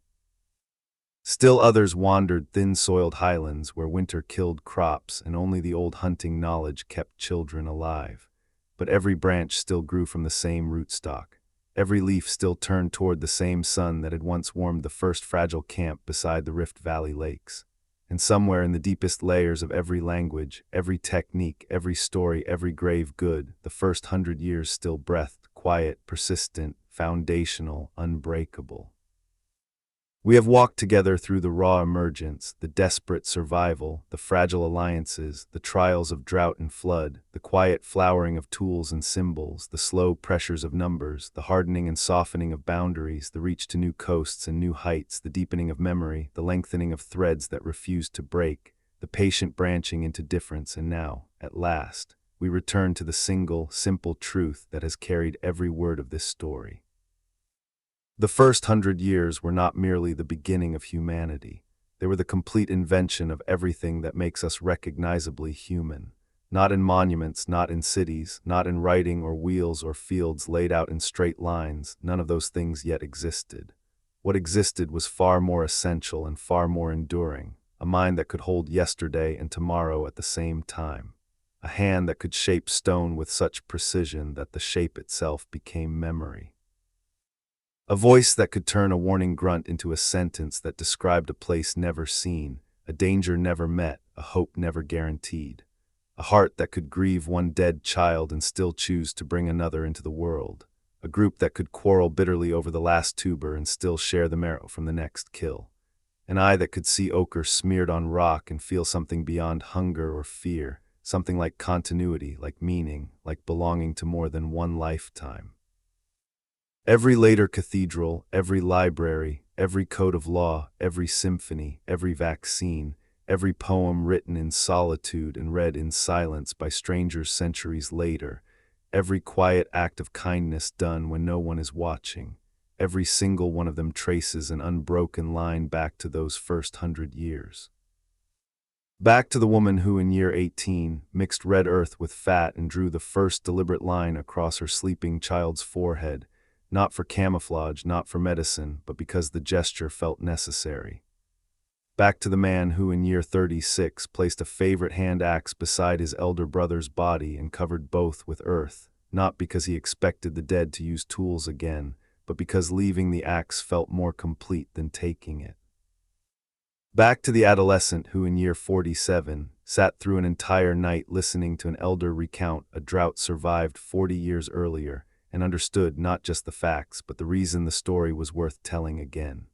Still others wandered thin-soiled highlands where winter killed crops and only the old hunting knowledge kept children alive. But every branch still grew from the same rootstock. Every leaf still turned toward the same sun that had once warmed the first fragile camp beside the Rift Valley lakes. And somewhere in the deepest layers of every language, every technique, every story, every grave good, the first 100 years still breathed, quiet, persistent, foundational, unbreakable. We have walked together through the raw emergence, the desperate survival, the fragile alliances, the trials of drought and flood, the quiet flowering of tools and symbols, the slow pressures of numbers, the hardening and softening of boundaries, the reach to new coasts and new heights, the deepening of memory, the lengthening of threads that refused to break, the patient branching into difference, and now, at last, we return to the single, simple truth that has carried every word of this story. The first 100 years were not merely the beginning of humanity. They were the complete invention of everything that makes us recognizably human. Not in monuments, not in cities, not in writing or wheels or fields laid out in straight lines, none of those things yet existed. What existed was far more essential and far more enduring, a mind that could hold yesterday and tomorrow at the same time. A hand that could shape stone with such precision that the shape itself became memory. A voice that could turn a warning grunt into a sentence that described a place never seen, a danger never met, a hope never guaranteed. A heart that could grieve one dead child and still choose to bring another into the world. A group that could quarrel bitterly over the last tuber and still share the marrow from the next kill. An eye that could see ochre smeared on rock and feel something beyond hunger or fear, something like continuity, like meaning, like belonging to more than one lifetime. Every later cathedral, every library, every code of law, every symphony, every vaccine, every poem written in solitude and read in silence by strangers centuries later, every quiet act of kindness done when no one is watching, every single one of them traces an unbroken line back to those first 100 years. Back to the woman who, in year 18, mixed red earth with fat and drew the first deliberate line across her sleeping child's forehead, not for camouflage, not for medicine, but because the gesture felt necessary. Back to the man who, in year 36, placed a favorite hand axe beside his elder brother's body and covered both with earth, not because he expected the dead to use tools again, but because leaving the axe felt more complete than taking it. Back to the adolescent who, in year 47, sat through an entire night listening to an elder recount a drought survived 40 years earlier, and understood not just the facts, but the reason the story was worth telling again.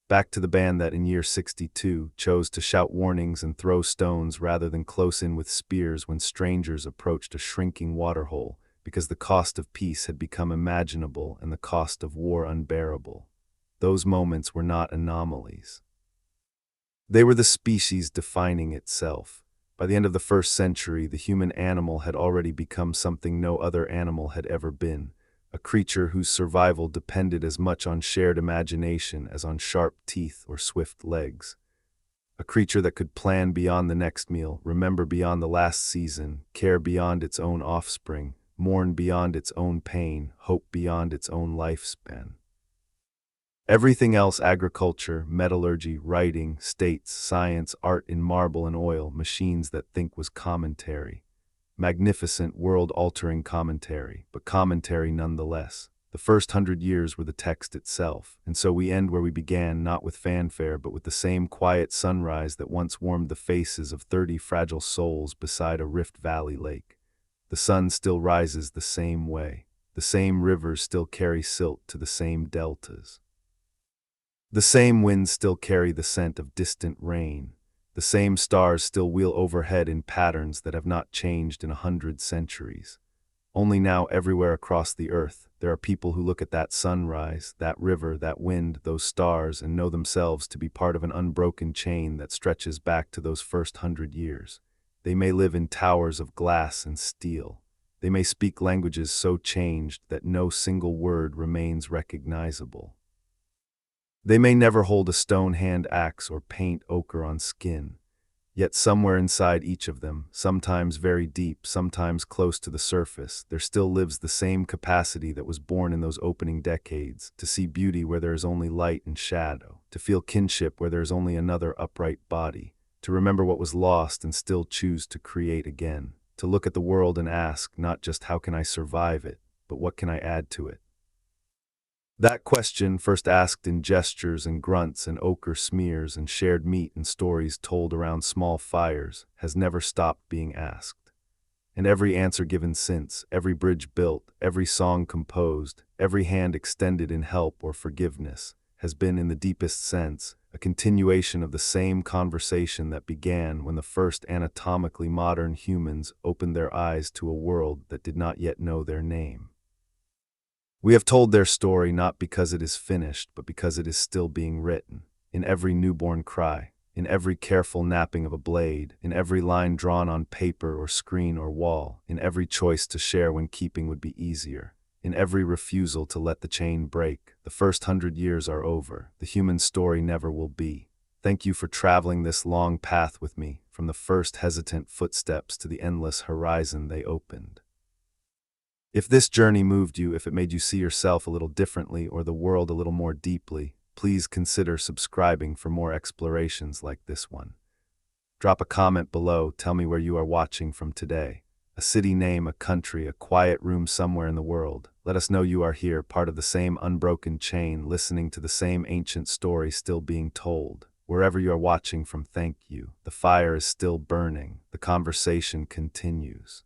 Back to the band that in year 62 chose to shout warnings and throw stones rather than close in with spears when strangers approached a shrinking waterhole, because the cost of peace had become imaginable and the cost of war unbearable. Those moments were not anomalies. They were the species defining itself. By the end of the first century, the human animal had already become something no other animal had ever been, a creature whose survival depended as much on shared imagination as on sharp teeth or swift legs. A creature that could plan beyond the next meal, remember beyond the last season, care beyond its own offspring, mourn beyond its own pain, hope beyond its own lifespan. Everything else, agriculture, metallurgy, writing, states, science, art in marble and oil, machines that think, was commentary. magnificent, world-altering commentary, but commentary nonetheless. The first 100 years were the text itself, and so we end where we began, not with fanfare, but with the same quiet sunrise that once warmed the faces of 30 fragile souls beside a Rift Valley lake. The sun still rises the same way. The same rivers still carry silt to the same deltas. The same winds still carry the scent of distant rain. The same stars still wheel overhead in patterns that have not changed in 100 centuries. Only now, everywhere across the earth, there are people who look at that sunrise, that river, that wind, those stars, and know themselves to be part of an unbroken chain that stretches back to those first 100 years. They may live in towers of glass and steel. They may speak languages so changed that no single word remains recognizable. They may never hold a stone hand axe or paint ochre on skin. Yet somewhere inside each of them, sometimes very deep, sometimes close to the surface, there still lives the same capacity that was born in those opening decades, to see beauty where there is only light and shadow, to feel kinship where there is only another upright body, to remember what was lost and still choose to create again, to look at the world and ask not just how can I survive it, but what can I add to it. That question, first asked in gestures and grunts and ochre smears and shared meat and stories told around small fires, has never stopped being asked. And every answer given since, every bridge built, every song composed, every hand extended in help or forgiveness, has been, in the deepest sense, a continuation of the same conversation that began when the first anatomically modern humans opened their eyes to a world that did not yet know their name. We have told their story not because it is finished, but because it is still being written, in every newborn cry, in every careful napping of a blade, in every line drawn on paper or screen or wall, in every choice to share when keeping would be easier, in every refusal to let the chain break. The first 100 years are over. The human story never will be. Thank you for traveling this long path with me, from the first hesitant footsteps to the endless horizon they opened. If this journey moved you, if it made you see yourself a little differently or the world a little more deeply, please consider subscribing for more explorations like this one. Drop a comment below, tell me where you are watching from today. A city name, a country, a quiet room somewhere in the world. Let us know you are here, part of the same unbroken chain, listening to the same ancient story still being told. Wherever you are watching from, thank you. The fire is still burning. The conversation continues.